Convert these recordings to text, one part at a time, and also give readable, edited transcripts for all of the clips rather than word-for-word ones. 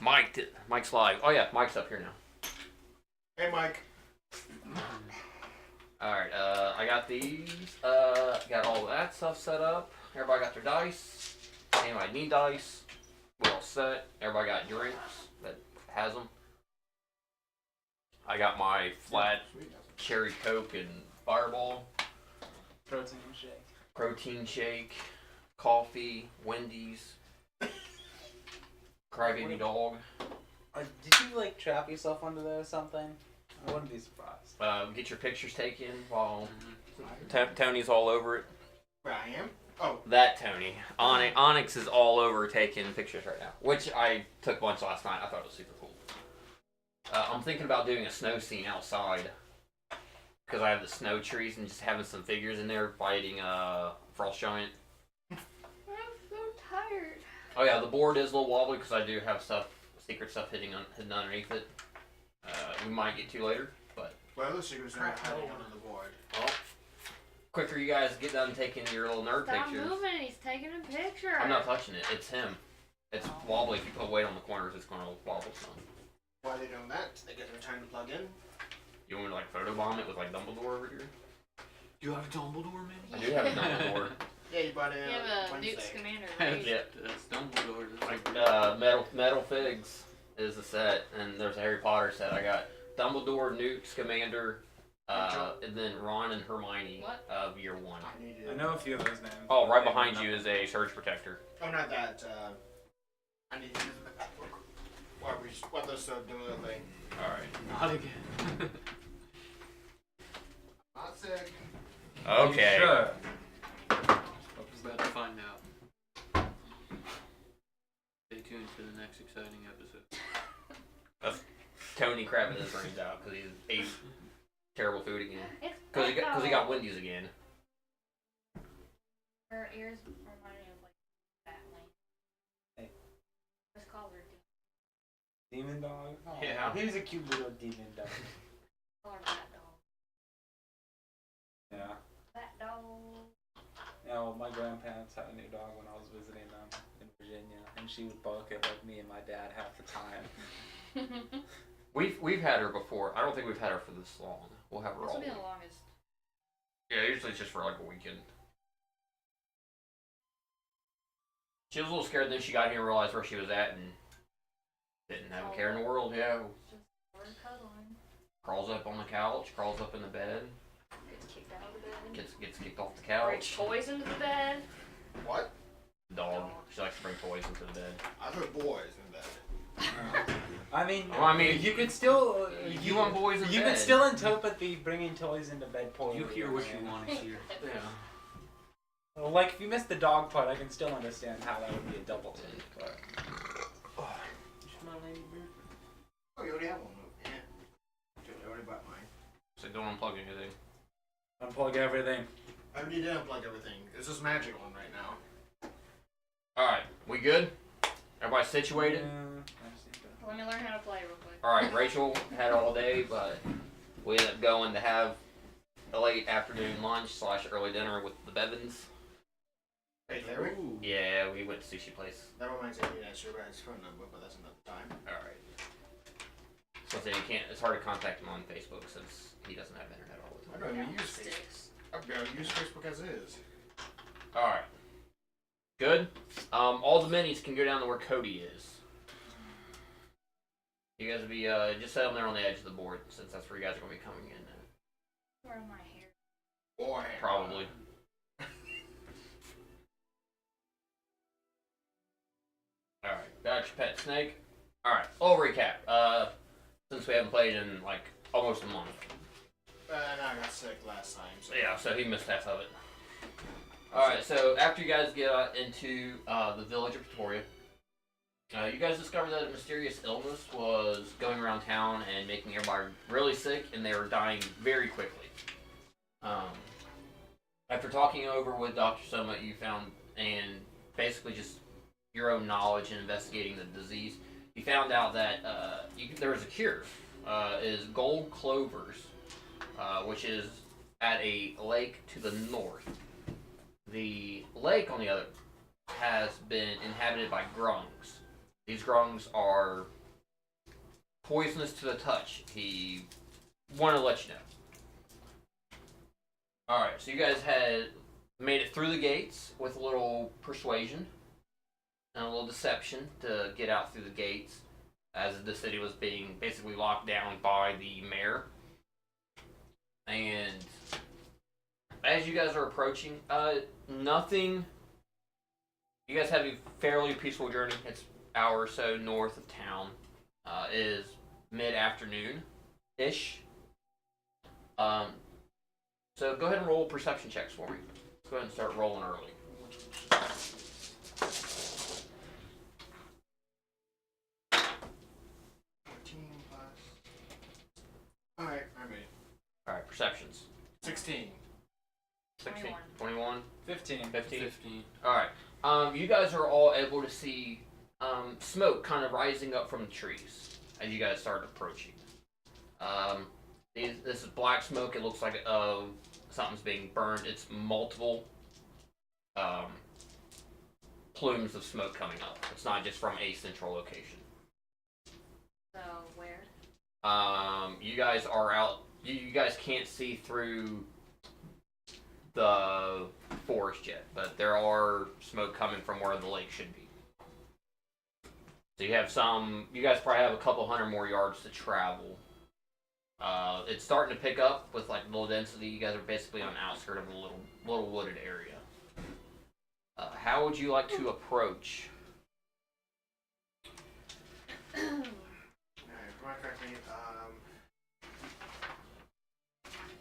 Mike's live. Oh yeah, Mike's up here now. Hey, Mike. Alright, I got these. Got all that stuff set up. Everybody got their dice. Anybody need dice? We're all set. Everybody got drinks that has them. I got my flat cherry Coke and Fireball. Protein shake. Coffee. Wendy's. Crybaby dog. Did you like trap yourself under there or something? I wouldn't be surprised. Get your pictures taken while Tony's all over it. Where I am? Oh. That Tony. Onyx is all over taking pictures right now, which I took a bunch last night. I thought it was super cool. I'm thinking about doing a snow scene outside because I have the snow trees and just having some figures in there fighting Frost Giant. I'm so tired. Oh yeah, the board is a little wobbly because I do have secret stuff hidden underneath it. We might get to later, but. Well, the secret's not hiding under the board. Well, quicker you guys get done taking your little nerd Stop pictures. moving, he's taking a picture. I'm not touching it. It's him. It's wobbly. If you put weight on the corners, it's going to wobble some. Why are they doing that? They get their time to plug in. You want me to like photobomb it with like Dumbledore over here? You have a Dumbledore, man? I do have a Dumbledore. Yeah, you bought it You have a Wednesday. Newt Scamander, right? Yeah. That's Dumbledore. That's like, Metal Figs is the set, and there's a Harry Potter set. I got Dumbledore, Newt Scamander, and then Ron and Hermione of year 1. I know a few of those names. Oh, right behind you is a Surge Protector. Oh, not that. I need to use the while they're still doing the thing. Alright. not again. Not sick. Okay. Sure. We're about to find out. Stay tuned for the next exciting episode. Tony crapping his brains out because he ate terrible food again. It's Because he got Wendy's again. Her ears remind me of like that lane. Hey. Let's call her Demon dog? Oh, Yeah. He was a cute little demon dog. call her that dog. Yeah. That dog. Yeah, well, my grandparents had a new dog when I was visiting them in Virginia, and she would bark at like me and my dad half the time. We've had her before. I don't think we've had her for this long. We'll have her This all. will be the longest. Yeah, usually it's just for like a weekend. She was a little scared, then she got here and realized where she was at and didn't have a care in the world. Yeah. Just we're cuddling. Crawls up on the couch, crawls up in the bed, Gets kicked out of the bed. gets kicked off the Brings couch. toys into the bed. What? Dog. She likes to bring toys into the bed. I put boys in bed. I mean, Well, I mean, you could still. You want boys in You bed. could still interpret the bringing toys into bed poorly. You hear what you want to hear. Yeah. Well, like if you missed the dog part, I can still understand how that would be a double take. But Oh, you already have one. Yeah. Dude, I already bought mine. So don't unplug anything. unplug everything. I already did unplug everything. It's this magic one right now. Alright, we good? Everybody situated? Let me learn how to play real quick. Alright, Rachel had all day, but we ended up going to have a late afternoon lunch / early dinner with the Bevins. Hey, Larry? Ooh. Yeah, we went to sushi place. That reminds me that sure his phone number, but that's another time. Alright. So it's hard to contact him on Facebook since he doesn't have internet all the I time. don't even use Facebook. I barely use Facebook as is. Alright. Good. All the minis can go down to where Cody is. You guys will be just set them there on the edge of the board since that's where you guys are going to be coming in at. Where my hair? Boy. Probably. Alright, got your pet snake. Alright, little recap. Since we haven't played in like almost a month. No, I got sick last time. So. Yeah, so he missed half of it. Alright, so after you guys get into the village of Pretoria, you guys discovered that a mysterious illness was going around town and making everybody really sick, and they were dying very quickly. After talking over with Dr. Soma, you found, and basically just your own knowledge and investigating the disease, you found out that there was a cure. Is gold clovers, which is at a lake to the north. The lake, on the other, has been inhabited by grungs. These grungs are poisonous to the touch. He wanted to let you know. Alright, so you guys had made it through the gates with a little persuasion and a little deception to get out through the gates as the city was being basically locked down by the mayor. And as you guys are approaching, nothing. You guys have a fairly peaceful journey. It's an hour or so north of town. It is mid-afternoon-ish. So go ahead and roll perception checks for me. Let's go ahead and start rolling early. 14 plus. Alright, I made it. Alright, perceptions. 16. 16, 21, 15. 15. 15. Alright. You guys are all able to see smoke kind of rising up from the trees as you guys start approaching. This is black smoke. It looks like something's being burned. It's multiple plumes of smoke coming up. It's not just from a central location. So where? You guys are out. You guys can't see through the forest yet, but there are smoke coming from where the lake should be. So you have some. You guys probably have a couple hundred more yards to travel. It's starting to pick up with like low density. You guys are basically on the outskirts of a little wooded area. How would you like to approach? Alright, right correctly,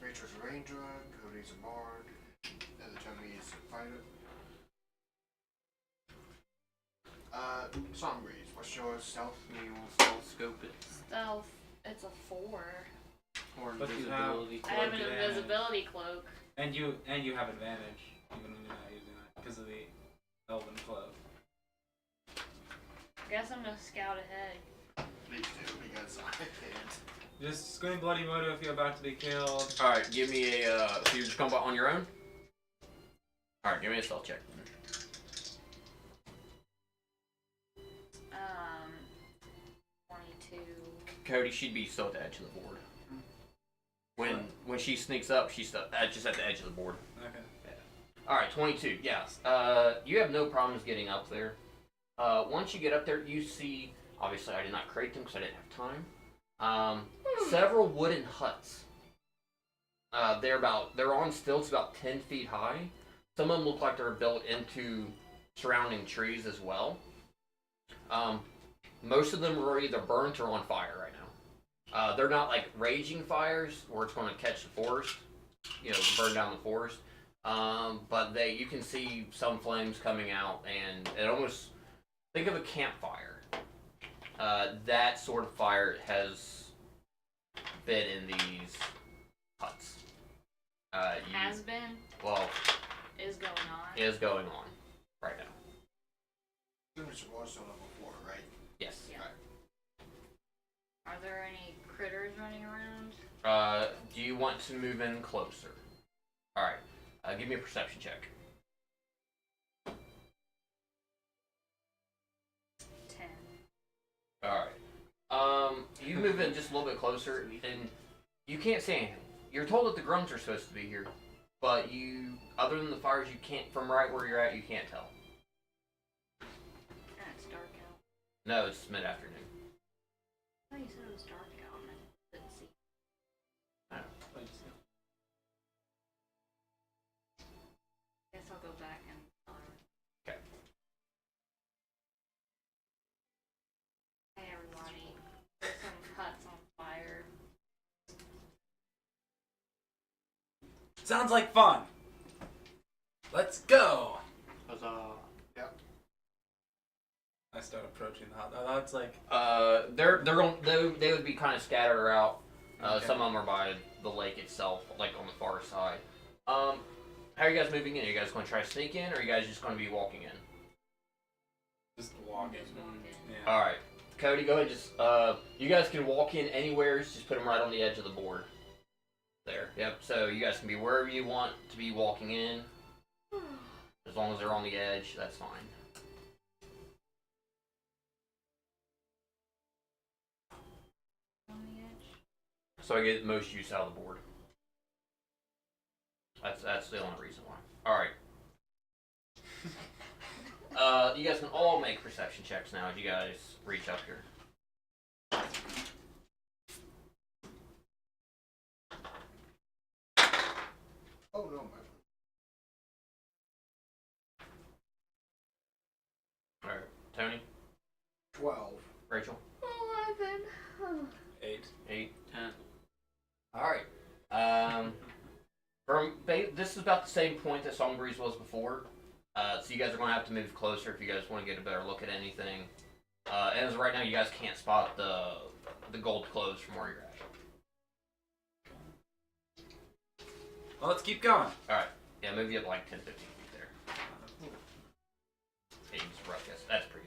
Rachel's a ranger, Cody's a bard, the other Toby is a fighter. Song Breeze, what's your stealth? You want to stealth scope it? Stealth. It's a 4. Or But you invisibility. I have an advantage. invisibility cloak. And you have advantage even when you're not using that because of the elven cloak. Guess I'm gonna scout ahead. Please do, because I can't. Just scream bloody murder if you're about to be killed. All right, give me a. So you're just going on your own. All right, give me a stealth check. 22. Cody, she'd be still at the edge of the board. When she sneaks up, she's just at the edge of the board. Okay. All right, 22. Yes. You have no problems getting up there. Once you get up there, you see. Obviously, I did not create them because I didn't have time. Several wooden huts. They're on stilts about 10 feet high. Some of them look like they're built into surrounding trees as well. Most of them are either burnt or on fire right now. They're not like raging fires where it's going to catch the forest, burn down the forest. But you can see some flames coming out, and it almost think of a campfire. That sort of fire has been in these huts. Has been. Well, Is going on. is going on right now. It's also level 4, right? Yes. Yeah. Are there any critters running around? Do you want to move in closer? All right. Give me a perception check. 10. All right. You move in just a little bit closer, and you can't see anything. You're told that the grunts are supposed to be here, but other than the fires, you can't. From right where you're at, you can't tell. And it's dark out. No, it's mid-afternoon. I thought you said it was dark out and I didn't see. Guess I'll go back and tell her. Okay. Hey everybody, there's some huts on fire. Sounds like fun. Let's go. Huzzah. I start approaching the hut. Oh, it's like They would be kind of scattered out. Okay. Some of them are by the lake itself, like on the far side. How are you guys moving in? Are you guys going to try to sneak in, or are you guys just going to be walking in? just walking. Just walk in. Yeah. All right, Cody, go ahead. Just you guys can walk in anywhere. Just put them right on the edge of the board. There. Yep. So you guys can be wherever you want to be walking in. As long as they're on the edge, that's fine. So I get the most use out of the board. That's the only reason why. Alright. You guys can all make perception checks now as you guys reach up here. Oh no, my. Alright. Tony? 12. Rachel? 11. 8. 8. 10. Alright. This is about the same point that Songbreeze was before. So you guys are going to have to move closer if you guys want to get a better look at anything. And as of right now, you guys can't spot the gold clothes from where you're at. Well, let's keep going. Alright. Yeah, move you up like 10, 15 feet there. Yeah, you can just rough guess. That's pretty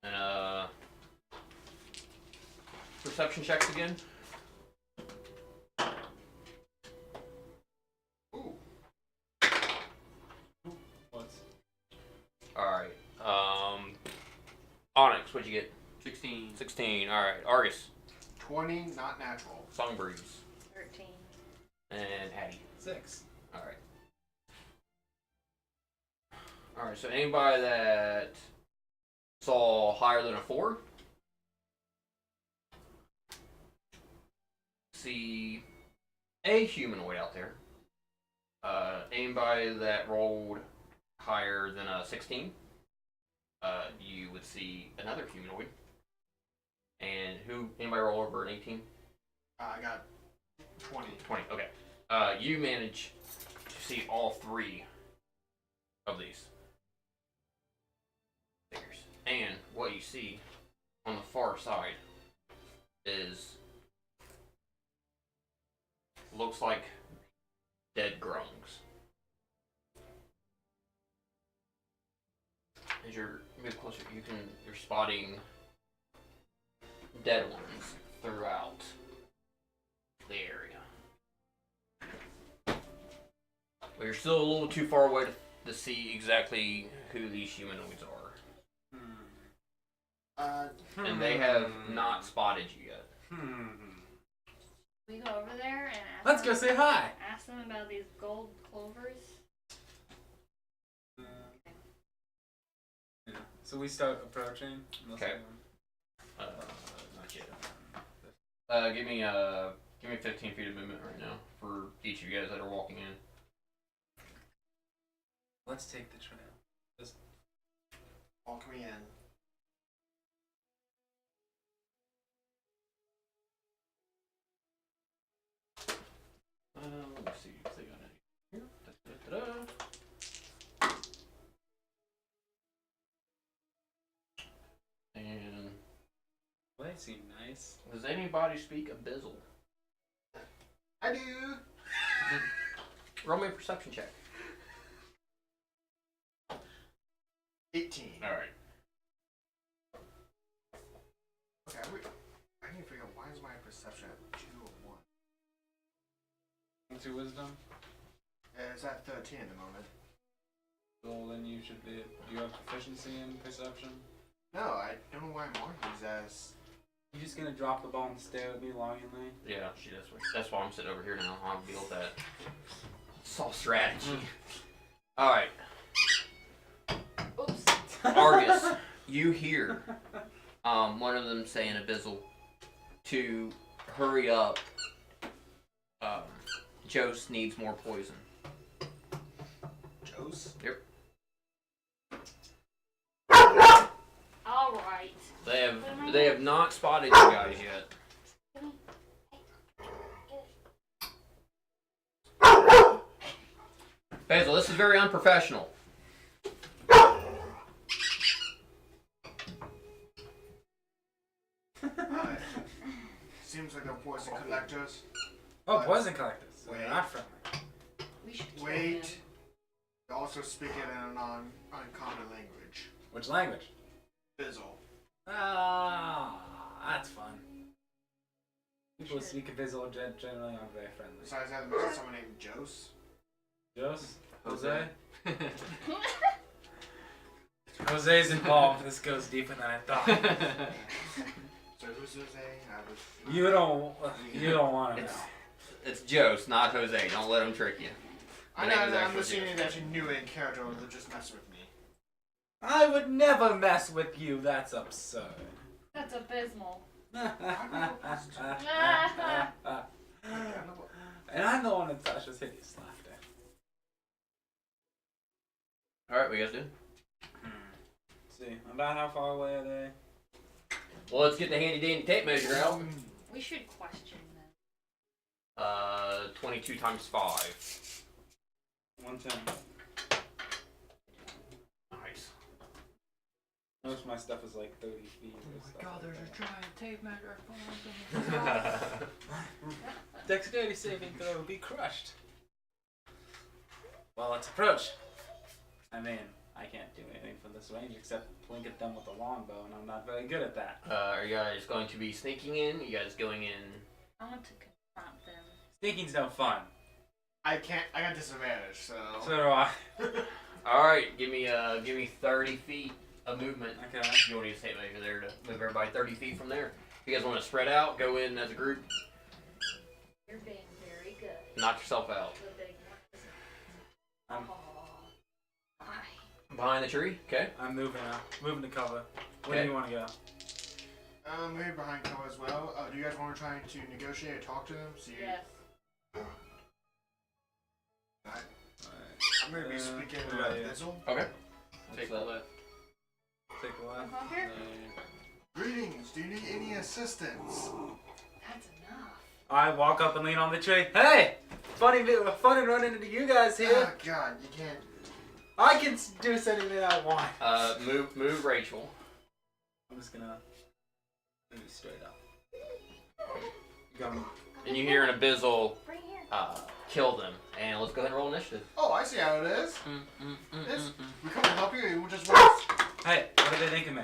good. And, perception checks again. Ooh. What's Alright. Onyx, what'd you get? 16. 16. Alright. Argus. 20, not natural. Songbreeze. 13. And Hattie. 6? Alright. Alright, so anybody that saw higher than a 4? See a humanoid out there. Anybody that rolled higher than a 16, you would see another humanoid. And anybody roll over an 18? I got 20. 20, okay. You manage to see all 3 of these figures. And what you see on the far side is looks like dead grungs. As you're move closer, you're spotting dead ones throughout the area. But you're still a little too far away to see exactly who these humanoids are. And they have not spotted you yet. We go over there and ask Let's them, go say hi. ask them about these gold clovers. Yeah. So we start approaching. Okay. Not yet. Give me 15 feet of movement right now for each of you guys that are walking in. Let's take the trail. Walk me in. Let me see if they got any here. Da-da-da-da. And Well, they seem nice. does anybody speak Abyssal? I do. Roll me a perception check. 18. Alright. Okay, I need to figure out why is my perception at 2 or 1? What's your wisdom? It's at 13 at the moment. Well, then you should be. Do you have proficiency in perception? No, I don't know why I'm marking these as. You just gonna drop the ball and stare at me longingly? Yeah, she does. That's why I'm sitting over here now. I'll deal with that. It's all strategy. Alright. Oops. Argus, you hear one of them saying Abyssal to hurry up. Jose needs more poison. Jose? Yep. Alright. They have not spotted you guys yet. Basil, this is very unprofessional. Seems like they're poison collectors. Oh, poison collectors. So Wait. they're not friendly. We should kill Wait. him. They also speak it in a uncommon language. Which language? Bizzle. Ah, that's fun. People who speak Abyssal generally aren't very friendly. Besides that, there's someone named Jose. Jose? Jose? Jose's involved. This goes deeper than I thought. So So who's Jose? You don't want to know. It's Joe's, not Jose. Don't let him trick you. I The name know. is I'm actually assuming Joe. that you knew it in character or they're just messing with me. I would never mess with you. That's absurd. That's abysmal. And I'm the one that Tasha's hideous laughter. All right, what you guys doing? See, about how far away are they? Well, let's get the handy dandy tape measure out. We should question them. 22 times 5. 110. Nice. Most of my stuff is like 30 feet. Oh my god, there's a giant tape measure. Dexterity saving throw be crushed. Well, let's approach. I mean, I can't do anything from this range except blink at them with a longbow, and I'm not very good at that. Are you guys going to be sneaking in? You guys going in? I want to confront them. Sneaking's no fun. I can't. I got disadvantage, so. So do I. All right, give me 30 feet of movement. Okay. You want to use tape measure there to move everybody 30 feet from there. If you guys want to spread out, go in as a group, You're being very good. knock yourself out. The big one. I'm, Hi. Behind the tree, okay? I'm moving out. Moving to cover. Where Okay. do you want to go? Maybe behind cover as well. Do you guys want to try to negotiate or talk to them? See. Yes. I'm gonna be speaking yeah, yeah. Bizzle. Okay. Take the left. Take a left. Up here? Greetings. Do you need any assistance? That's enough. I walk up and lean on the tree. Hey! Funny running into you guys here. Oh God, you can't. I can do anything I want. Move Rachel. I'm just gonna move straight up. Go. And you hear an abyssal, Right here. kill them. And let's go ahead and roll initiative. Oh, I see how it is. Mm. We come to help you. It will just works. Hey, what did they think of me?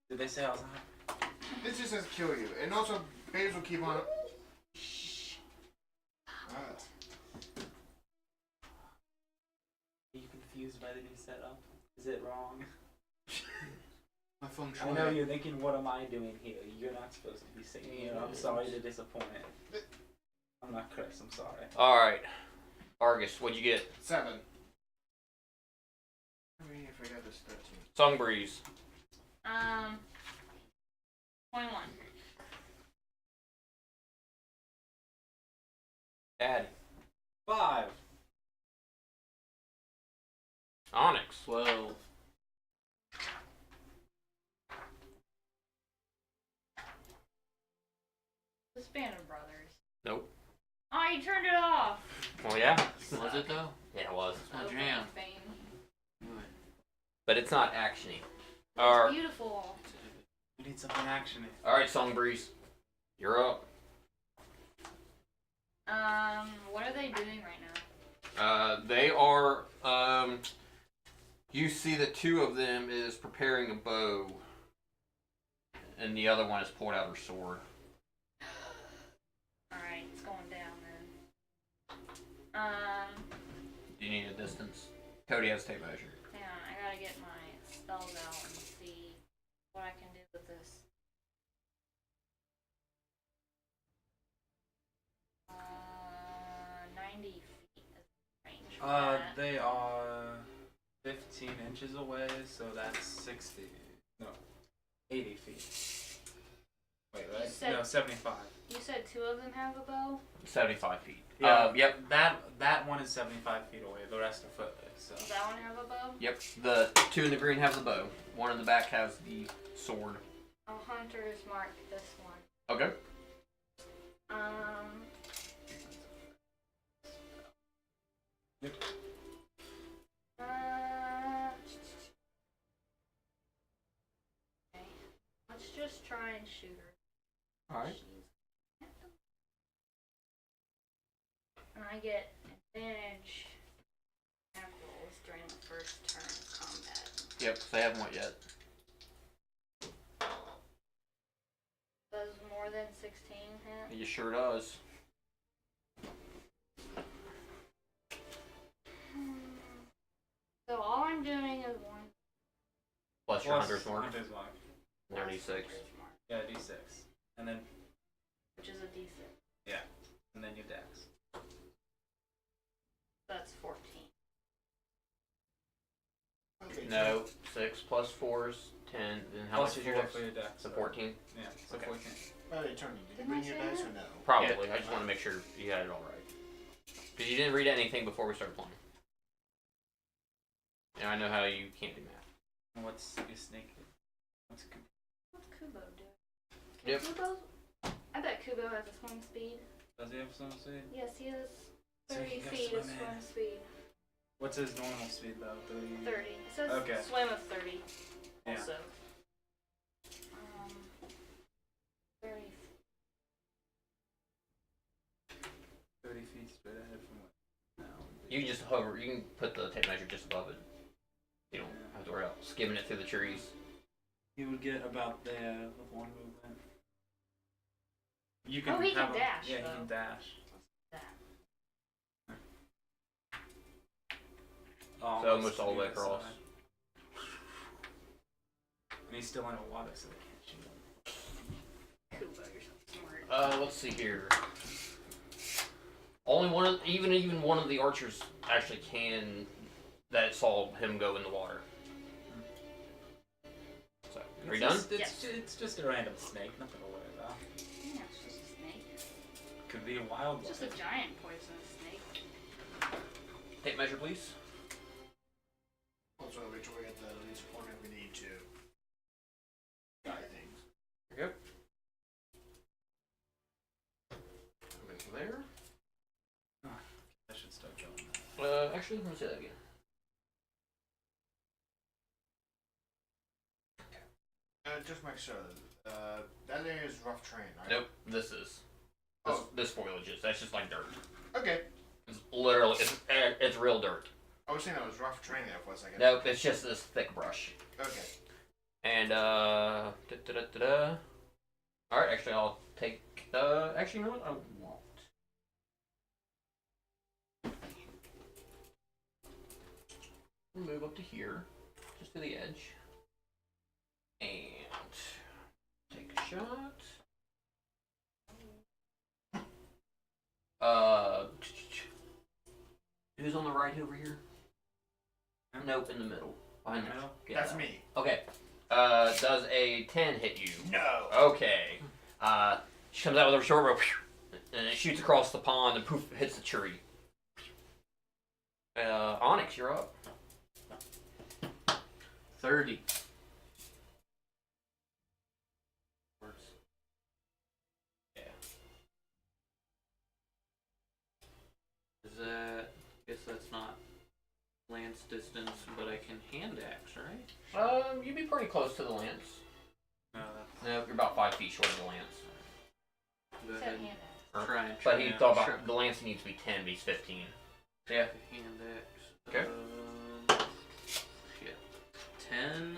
Did they say I was hot? This just says kill you, and also babes will keep on. Alright. Are you confused by the new setup? Is it wrong? My phone. I know you're thinking, what am I doing here? You're not supposed to be singing here. I'm sorry to disappoint. I'm not Chris, I'm sorry. All right. Argus, what'd you get? 7. I mean, if I got this 13. Song Breeze. 21. Dad. 5. Onyx. 12. The Spanner Brothers. Nope. Oh, you turned it off. Well, yeah. Was it though? Yeah, it was. My Open jam. Fame. Knew it. But it's not actiony. It's All beautiful. We need something actiony. right, Song Breeze. You're up. What are they doing right now? They are. You see the two of them is preparing a bow, and the other one has pulled out her sword. Alright, it's going down then. Do you need a distance? Cody has tape measure. Hang on, I gotta get my spells out and see what I can do with this. 90 feet is the range. for that. They are 15 inches away, so that's 60. No, 80 feet. Wait, You right? said- No, 75. You said 2 of them have a bow? 75 feet. Yeah. Yep. That one is 75 feet away. The rest are further. So. Does that one have a bow? Yep. The two in the green have the bow. One in the back has the sword. Oh, Hunter's marked this one. Okay. Yep. Okay. Let's just try and shoot her. All right. And I get advantage attack rolls during the first turn of combat. Yep. They haven't went yet. Does more than 16 hit? You sure does. So all I'm doing is 1 Plus your hunter's mark. Hunter's mark. 96. Yeah, D6. and then which is a D6. and then your dex. That's 14. Okay, No, 6 plus 4 is 10. Then how Plus much is your 4 dex? for your dex. So 14? Yeah, so Okay. 14. Hey, Tony, did you Didn't bring I your say dice that? or no? Probably. I just want to make sure you had it all right. Because you didn't read anything before we started playing. And I know how you can't do math. And what's your snake? What's Kubo? What's Kubo do? Yep. Kubo? I bet Kubo has a swim speed. Does he have some speed? Yes, he has So 30 he can feet of swim swim in. speed. What's his normal speed though? 30. 30. It says Okay. swim of 30. Yeah. Also. 30. 30 feet straight ahead from what? No. You can just hover. You can put the tape measure just above it. You don't have to worry about skimming it through the trees. He would get about there with one movement. You Oh, he can have him- dash, Yeah, though. he can dash. That. So almost all the way to either across. side. And he's still underwater, so they can't shoot him. Kubo, you're so smart. Let's see here. Only one of even one of the archers actually can that saw him go in the water. So, are you done? It's just a random snake, nothing to worry about. Yeah, it's just a snake. Could be a wild It's just a giant poisonous snake. Tape measure, please. Let's wait till we get the least point we need to guide things. There you go. Over to there. I should start going now. Actually, let me say that again. Just make sure. That area is rough terrain, right? Nope, this is. This foliage is. That's just like dirt. Okay. It's literally, it's real dirt. I was saying that was rough terrain there for a second. Nope, it's just this thick brush. Okay. And, Alright, actually, I'll take, actually, you know what? I won't. Move up to here, just to the edge. And take a shot. Who's on the right over here? Nope, in the middle. Behind Middle? Yeah. That's me. Okay. Does a 10 hit you? No. Okay. She comes out with her short rope, and it shoots across the pond and poof, hits the tree. Onyx, you're up. 30. Yeah. Is that? Guess that's not lance distance, but I can hand axe, right? You'd be pretty close to the lance. No, that's... No, you're about 5 feet short of the lance. Go Except ahead. hand Or- Try and But he try thought and- about the lance needs to be 10, but he's 15. So yeah. Hand axe. Okay. Shit. 10.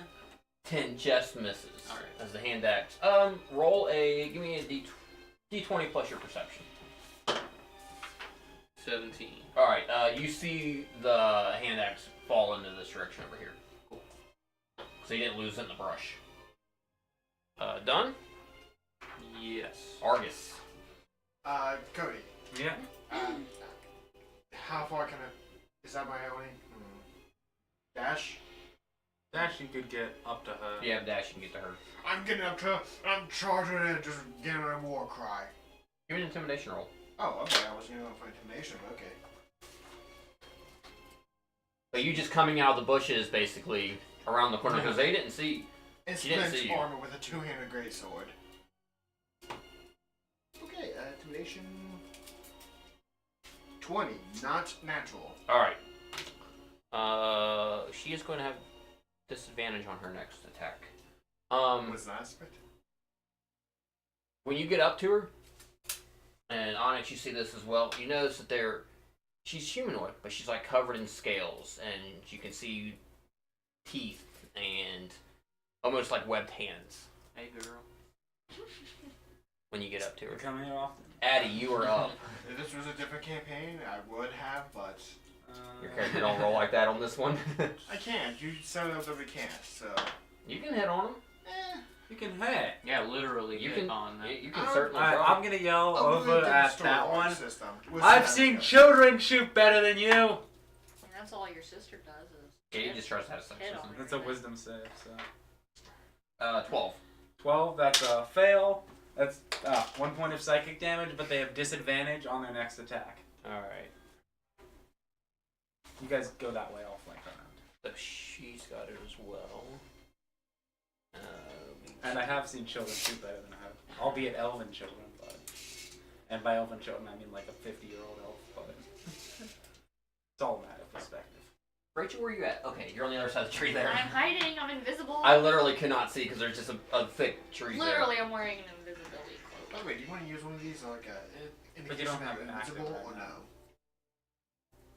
10 just misses. Alright. As the hand axe. Roll give me a D20 plus your perception. 17. Alright, you see the hand axe fall into this direction over here. Cool. So you didn't lose it in the brush. Done? Yes. Argus. Cody. Yeah. How far can I? Is that my only? Dash. Dash, you could get up to her. If you have dash, you can get to her. I'm getting up to her. I'm charging in, just getting a war cry. Give me an intimidation roll. Oh, okay. I wasn't going for intimidation, but okay. But you just coming out of the bushes, basically, around the corner, because they didn't see. In She didn't see splint you. armor with a two-handed greatsword. Okay, intimidation. 20, not natural. Alright. She is going to have disadvantage on her next attack. What's that aspect? When you get up to her, and Onyx, you see this as well, you notice that she's humanoid, but she's like covered in scales, and you can see teeth and almost like webbed hands Hey, girl. when you get up to You her. come here often? Addie, you are up. If this was a different campaign, I would have, but Your character don't roll like that on this one. I can't. You set it up every cast, so You can hit on him. You can hit. Yeah, literally You hit can. on that. You can I'm- certainly Alright, try. I'm gonna yell I'm over really at thinking that storyline one. System. We'll see I've how seen it goes. children shoot better than you. And that's all your sister does is. Katie just tries to have sex Hit with on him. That's a wisdom save. So 12. 12. That's a fail. That's 1 point of psychic damage, but they have disadvantage on their next attack. Alright. You guys go that way. I'll flank around. So she's got it as well. And I have seen children shoot better than I have, albeit elven children, but. And by elven children, I mean like a 50-year-old elf, but. It's all a matter of perspective. Rachel, where are you at? Okay, you're on the other side of the tree there. I'm hiding. I'm invisible. I literally cannot see because there's just a thick tree Literally, I'm wearing an invisibility cloak. By the way, do you want to use one of these like a But you don't indication have that it you're active invisible right or now.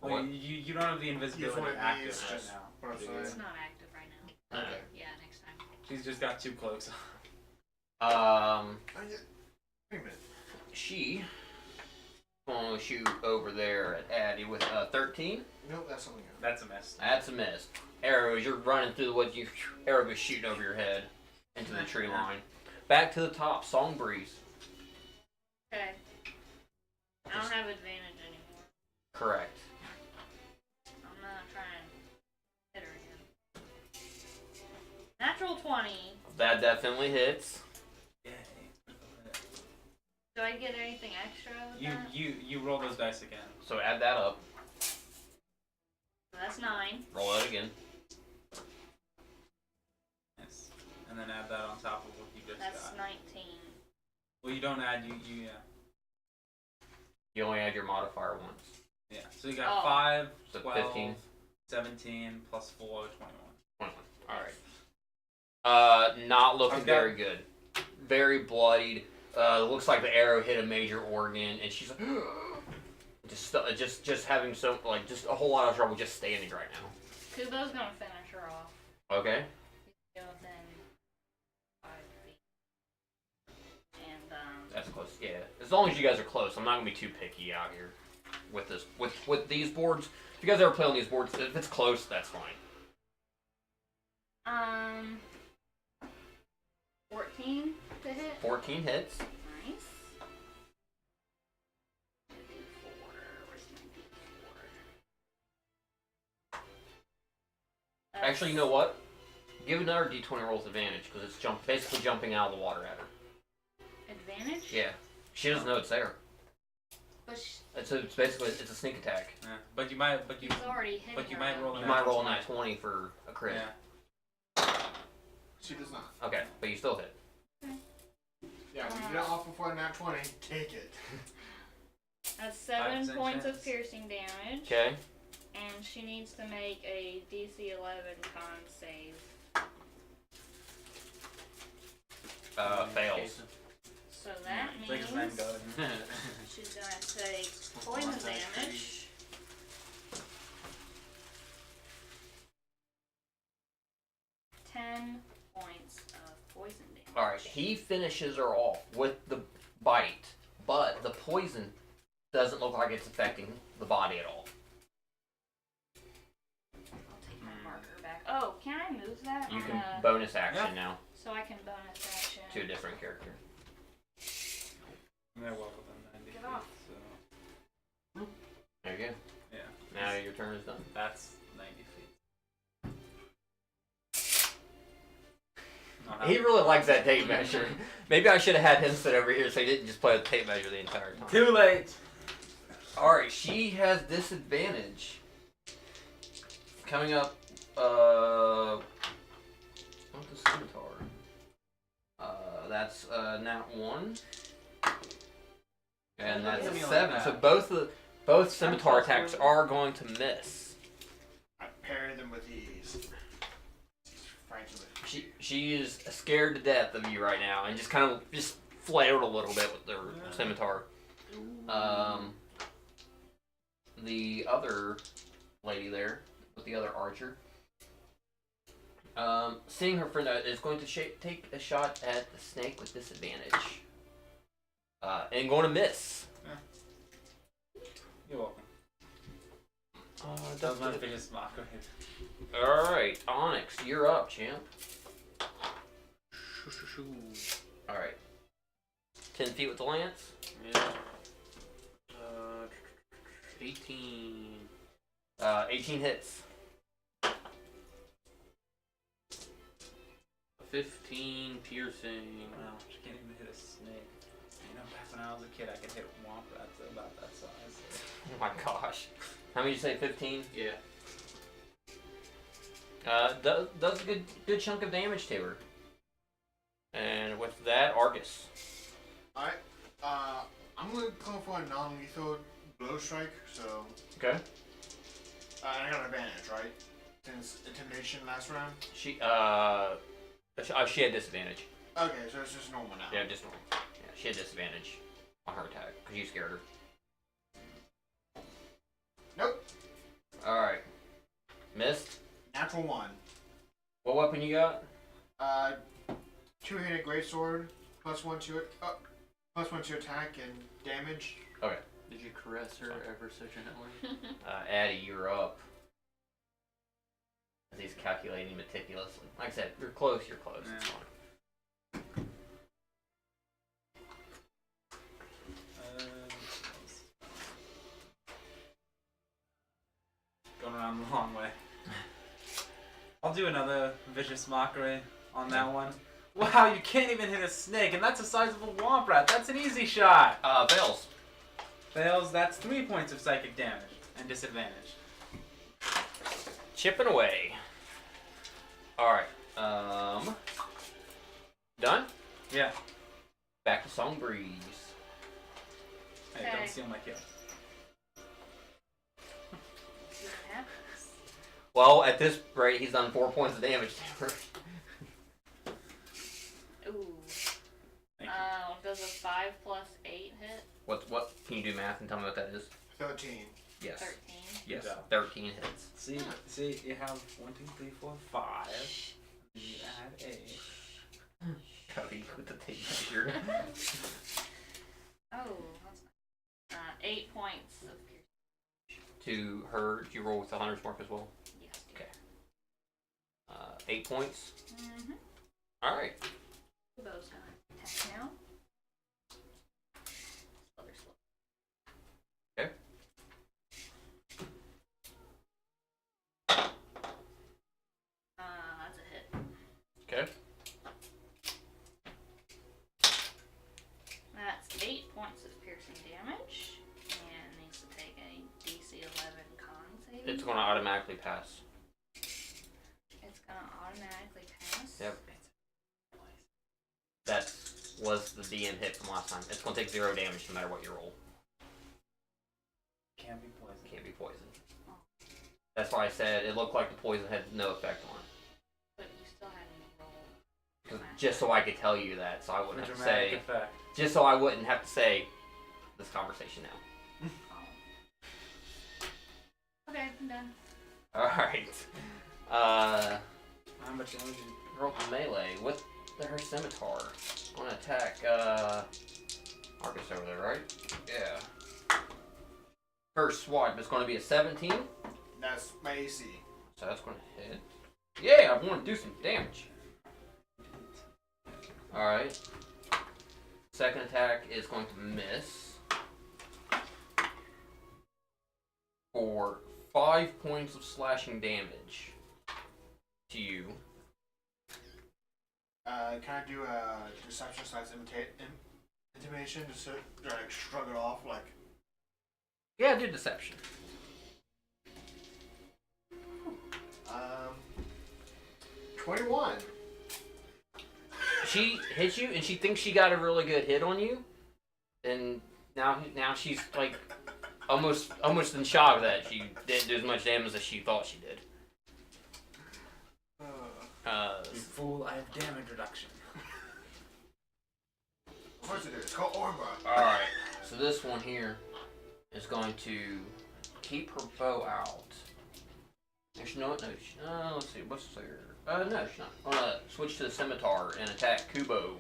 no? What? Well, you don't have the invisibility one of active these, right just now. what I'm do you? saying. It's not active right now. Okay. Yeah, next time. She's just got 2 cloaks on. Oh, yeah. Wait a minute. She gonna shoot over there at Addie with 13. Nope, that's something else. That's a miss. That's a miss. Arrows, you're running through the woods. Arrow goes shooting over your head into the tree line. Back to the top. Song breeze. Okay. I don't have advantage anymore. Correct. I'm gonna try and hit her again. Natural 20. That definitely hits. Yay. Do I get anything extra with that? You roll those dice again. So add that up. So that's 9. Roll it again. Yes. And then add that on top of what you just That's got. 19. Well, you don't add, you yeah. You only add your modifier once. Yeah. So you got Oh. 5, So 12, 15. 17, plus 4, 21. 21. Alright. Not looking I've got- very good. Very bloodied. Looks like the arrow hit a major organ, and she's like, just having so like just a whole lot of trouble just standing right now. Kubo's gonna finish her off. Okay. He's within 5 feet. And, That's close. Yeah. As long as you guys are close, I'm not gonna be too picky out here with this with these boards. If you guys ever play on these boards, if it's close, that's fine. 14 to hit. 14 hits. Nice. D4. Where's my D4? Actually, you know what? Give another D20 rolls advantage because it's basically jumping out of the water at her. Advantage? Yeah. She doesn't know it's there. But It's basically it's a sneak attack. Yeah. But you might, he's already hitting but you her might though. roll You might roll a nat 20 for a crit. Yeah. She does not. Okay, but you still hit. Yeah, when you get off before nat 20, take it. That's 7 5% points chance. of piercing damage. Okay. And she needs to make a DC 11 con save. Fails. So that Brings means them going. she's gonna take poison damage. Ten points of poison damage. Alright, he finishes her off with the bite, but the poison doesn't look like it's affecting the body at all. I'll take my marker back. Oh, can I move that You on can a, bonus action Yeah. now so I can bonus action? to a different character. They're well within 90 Get feet, off. so There you go. yeah. Now your turn is done. That's 90 feet. He really likes that tape measure. Maybe I should have had him sit over here so he didn't just play with tape measure the entire time. Too late. Alright, she has disadvantage. Coming up, what's the scimitar? That's nat 1. And that's Look at me like 7. that. So both scimitar close attacks to it. are going to miss. I parry them with ease. Frankly. She is scared to death of you right now and just kind of just flailed a little bit with her scimitar. The other lady there with the other archer, seeing her friend is going to take a shot at the snake with disadvantage, and going to miss. You're welcome. That's That was my good. biggest mockery. All right, Onyx, you're up, champ. Alright. 10 feet with the lance. Yeah. 18. 18 hits. 15 piercing. Wow, she can't even hit a snake. You know, back when I was a kid, I could hit womp rats about that size. Oh my gosh. How many did you say? 15? Yeah. Does a good chunk of damage to her. And with that, Argus. Alright. I'm gonna call for a non-lethal blow strike, so Okay. I got an advantage, right? Since intimidation last round. She had disadvantage. Okay, so it's just normal now. Yeah, just normal. Yeah, she had disadvantage on her attack because you scared her. Nope. All right. Missed. Natural 1. What weapon you got? Two-handed greatsword, +1 to attack and damage. Did you caress her ever so gently? Addie, you're up. As he's calculating meticulously. Like I said, you're close. You're close. It's Yeah. fine. Going around the long way. I'll do another vicious mockery on that one. Wow, you can't even hit a snake, and that's the size of a womp rat. That's an easy shot. Fails. Fails. That's 3 points of psychic damage and disadvantage. Chipping away. All right. Done. Yeah. Back to Song Breeze. Hey, Okay. don't steal my kill. See what happens. Well, at this rate, he's done 4 points of damage to her. Ooh. Thank you. Does a 5 plus 8 hit? What? Can you do math and tell me what that is? 13. Yes. 13. Yes. Good job. 13 hits. See, you have 1, 2, 3, 4, 5. And you add 8. Cody with the tape measure. Oh, that's nice. 8 points of piercing. To her, do you roll with the hunter's mark as well? Yes. Okay. 8 points. Mm-hmm. All right. Bow's gonna attack now. Slither, slither. Okay. That's a hit. Okay. That's 8 points of piercing damage, and needs to take a DC 11 con save. It's going to automatically pass. It's gonna automatically pass. Yep. That was the DM hit from last time. It's going to take 0 damage no matter what you roll. Can't be poisoned. Can't be poisoned. That's why I said it looked like the poison had no effect on it. But you still had to roll. 'Cause- just so I could tell you that, so I For wouldn't have to dramatic say. effect. Just so I wouldn't have to say this conversation now. Okay, I'm done. Alright. How much damage? Roll melee with her scimitar. I want to attack, Argus over there, right? Yeah. First swipe is going to be a 17. That's my AC. So that's going to hit. Yeah, I want to do some damage. Alright. Second attack is going to miss. For 5 points of slashing damage to you. Can I do a deception / intimidation just to like shrug it off like? Yeah, do deception. 21. She hits you, and she thinks she got a really good hit on you, and now she's like almost in shock that she didn't do as much damage as she thought she did. You fool, I have damage reduction. Of course it is. It's called Orba. Alright, so this one here is going to keep her bow out. Actually, no, let's see, what's there? No, she's not. I'm gonna switch to the scimitar and attack Kubo.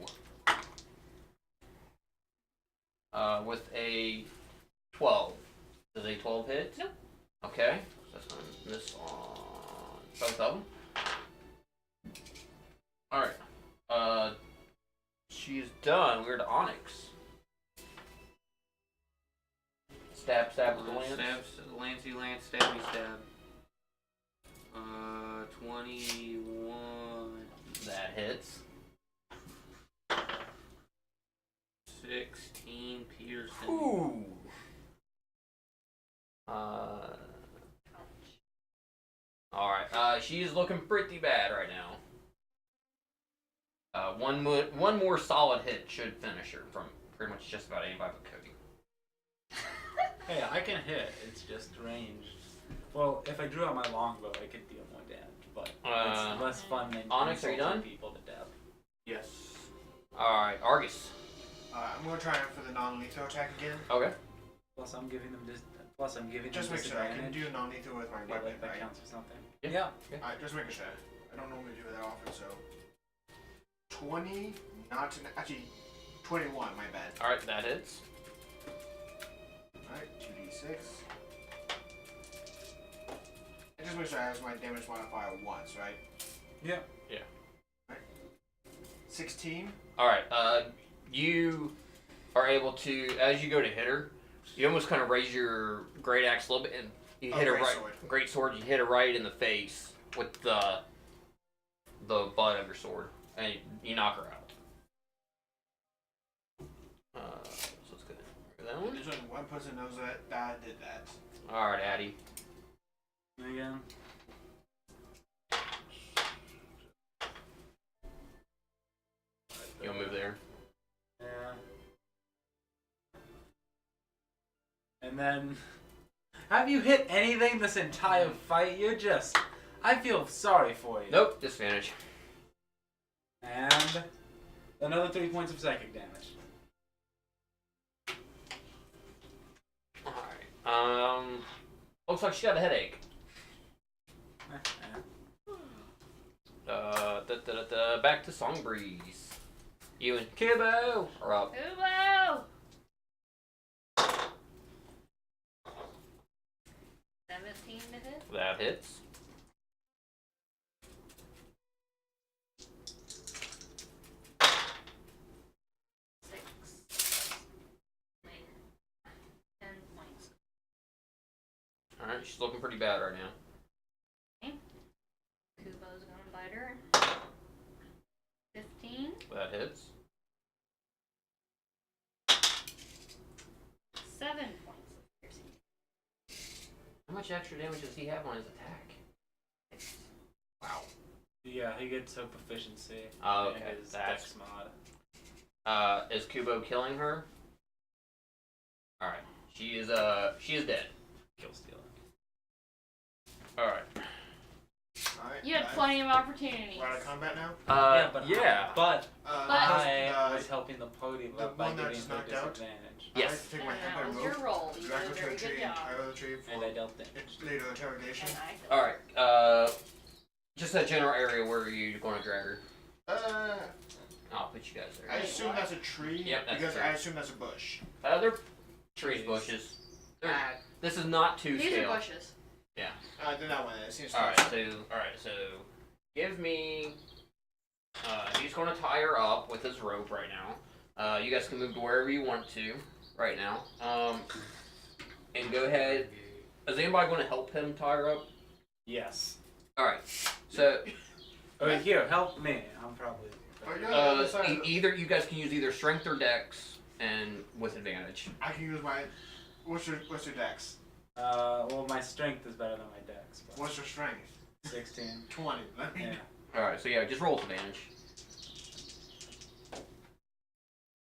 With a 12. Does a 12 hit? Nope. Okay, so that's gonna miss on both of them. Alright, she's done, we're to Onyx. Stab with the lance. Lancey lance, stabby stab. 21. That hits. 16 piercing. Ooh. Alright, she's looking pretty bad right now. One more solid hit should finish her from pretty much just about anybody but Cody. Hey, I can hit. It's just ranged. Well, if I drew out my longbow, I could deal more damage, but it's less fun than Onyx, are you insulting done? people to death. Yes. Alright, Argus. I'm gonna try for the non-lethal attack again. Okay. Plus, I'm giving them Just them make sure I can disadvantage. do non-lethal with my Yeah, weapon, like that right? counts for something. Yeah. Alright, just making sure. I don't normally do that often, so 20, actually 21. My bad. Alright, that hits. Alright, 2d6. And just make sure I have my damage modifier once, right? Yeah. 16. Alright, you are able to, as you go to hit her, you almost kind of raise your great axe a little bit and you hit her right. Greatsword. Great sword, you hit her right in the face with the butt of your sword, and you knock her out. So let's go that one. There's only one person knows that I did that. Alright, Addy. Again. You'll move there. Yeah. And then, have you hit anything this entire fight? You're just, I feel sorry for you. Nope, disadvantage. And another 3 points of psychic damage. Alright. Looks like she got a headache. Back to Songbreeze. You and Kibbo are up. Kubo! 17 to hit. That hits. Wait. 10 points. Alright, she's looking pretty bad right now. Kubo's gonna bite her. 15. That hits. 7 points of piercing. How much extra damage does he have on his attack? Wow. Yeah, he gets her proficiency. Oh, in okay. his That's. dex mod. Is Kubo killing her? Alright. She is dead. Kill stealing. Alright. Alright. You had plenty of opportunities. We're out of combat now? Yeah. But I the- was helping the party the by one that giving just her knocked out? disadvantage. I Yes. like to take And my that hand was by your move. roll. You Do did I a go to very a good tree? job. I go to the tree for And I dealt damage. it's later interrogation. And I Alright. Just that general area where you're going to drag her. I'll put you guys I there. assume that's a tree. Yep, that's a because tree. I assume that's a bush. They're trees, bushes. This is not to These scale. are bushes. Then that one. It seems Alright, close. so give me. He's going to tie her up with his rope right now. You guys can move to wherever you want to right now. And go ahead. Is anybody going to help him tie her up? Yes. Alright, so Okay, here, help me. I'm probably. Oh, you're on the other side. either you guys can use either strength or dex, and with advantage. I can use my. What's your dex? Well, my strength is better than my dex. But What's your strength? 16. 20. Let me. Yeah. Alright, so yeah, just roll with advantage.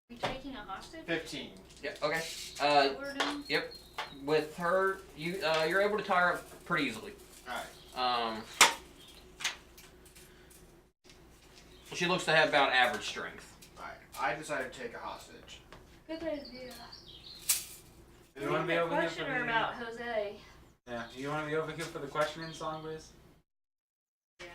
You taking a hostage? 15. Yeah, okay. What we're doing? With her, you're able to tie her up pretty easily. Alright. She looks to have about average strength. Alright. I decided to take a hostage. Good idea. You want to be over here Question for her the? about Jose. Yeah. You want to be over here for the questioning song, Liz? Yeah.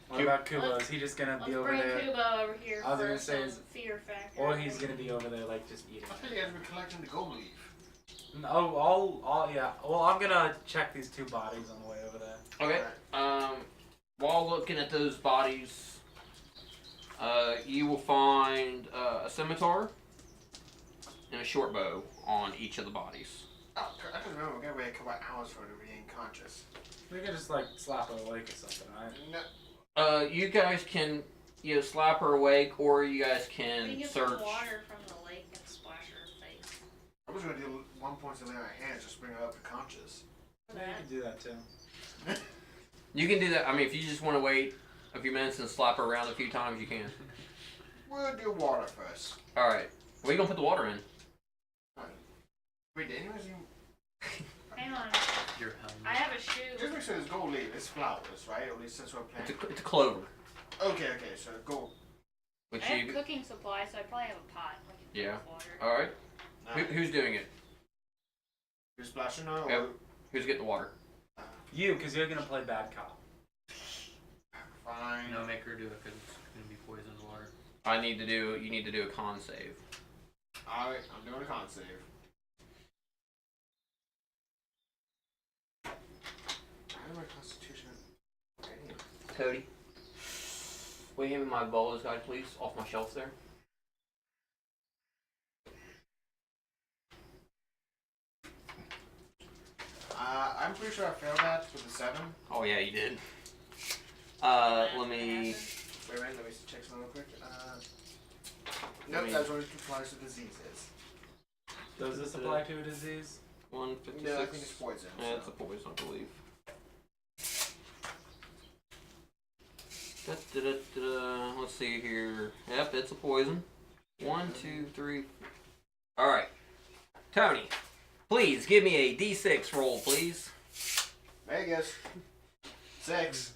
What about Kubo? Is he just gonna Let's be over bring there, Kubo over here I was for gonna say some is- fear factor. or he's gonna be over there like just eating? I think you guys have been collecting the gold leaf. Oh, yeah. Well, I'm gonna check these two bodies on the way over there. Okay. Alright. While looking at those bodies, You will find a scimitar and a short bow on each of the bodies. Oh, I just remember we're gonna wait a couple hours for her to be unconscious. We could just like slap her awake or something, right? No. You guys can slap her awake, or you guys We can can get search. some water from the lake and splash her face. I was gonna do one point to lay on her hands, just bring her up to conscious. For Yeah, you that. could do that too. You can do that. I mean, if you just want to wait a few minutes and slap her around a few times, you can. We'll do water first. All right. Where you gonna put the water in? Wait, did anyone see? Hang on. Your I helmet. have a shoe. Just make sure there's gold leaf. It's flowers, right? Or at least since we're It's planting. a clover, Okay, so gold. I which have you. cooking supplies, so I probably have a pot. I can fill Yeah. with water. All right. Nice. Who's doing it? You're splashing her, or Yep. Who's getting the water? You, because you're gonna play bad cop. fine. No, make her do it because it's gonna be poisoned water. You need to do a con save. Alright, I'm doing a con save. I have my constitution. Okay. Cody, will you hand me my bowler's guide, please, off my shelf there? I'm pretty sure I failed that with a 7. Oh yeah, you did. Let me. Wait, let me check something real quick. Let Nope, me- that's what it applies to diseases. Does this apply to a disease? 156. No, I think it's poison. Yeah, it's so. a poison, I believe. Da-da-da-da-da. Let's see here. Yep, it's a poison. 1, 2, 3. All right, Tony, please give me a D6 roll, please. Vegas. 6.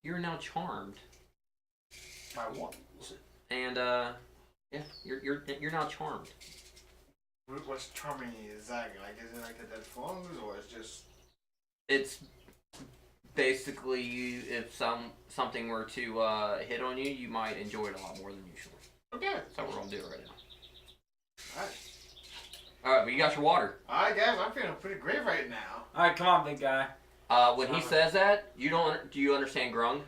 You're now charmed, By what? and yeah, you're now charmed. What's charming exactly? Like, is it like the dead forms, or it's just? It's basically you. If something were to hit on you, you might enjoy it a lot more than usual. Okay. That's how we're gonna do it right now. Alright. All right, but you got your water. Alright, guys, I'm feeling pretty great right now. Alright, come on, big guy. When he says that, do you understand Grung?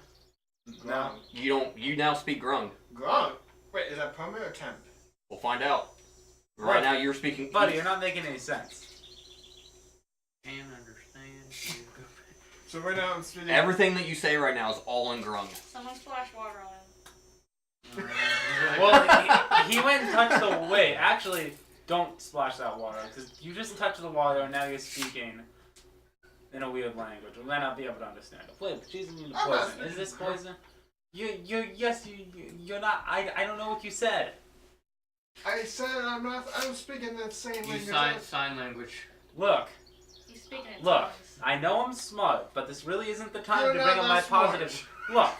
Grung. You now speak Grung. Grung? Wait, is that permanent or temp? We'll find out. Right now you're speaking. Buddy, you're not making any sense. Can't understand you. So right now I'm speaking. Everything that you say right now is all in Grung. Someone splash water on him. Well, he went and touched the. Wait, actually, don't splash that water because you just touched the water and now you're speaking in a weird language. We might not be able to understand it. Wait, she's immune to I'm not poison. Is this poison? You're not. I don't know what you said. I said I'm speaking that same You language. sign language. Look, He's speaking in look. tongues. I know I'm smart, but this really isn't the time You're to not bring up that my smart. positive. Look,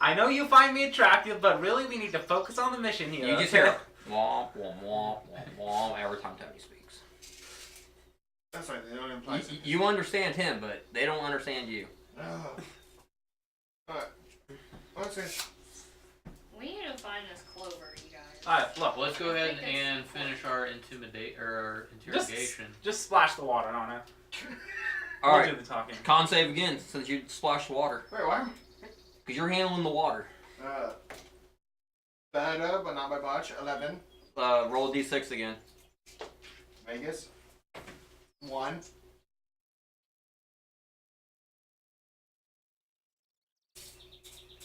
I know you find me attractive, but really we need to focus on the mission here. You just okay? hear womp womp womp womp womp every time Tony speaks. That's right, they don't imply You understand him, but they don't understand you. Oh. Alright. What's it? We need to find this clover, you guys. Alright, look. Let's go ahead I think and it's- finish our our interrogation. Just splash the water on it. All We'll right, do the talking. con save again since you splashed water Wait, what? because you're handling the water. Better, but not by much. 11. Roll a d6 again. Vegas. 1.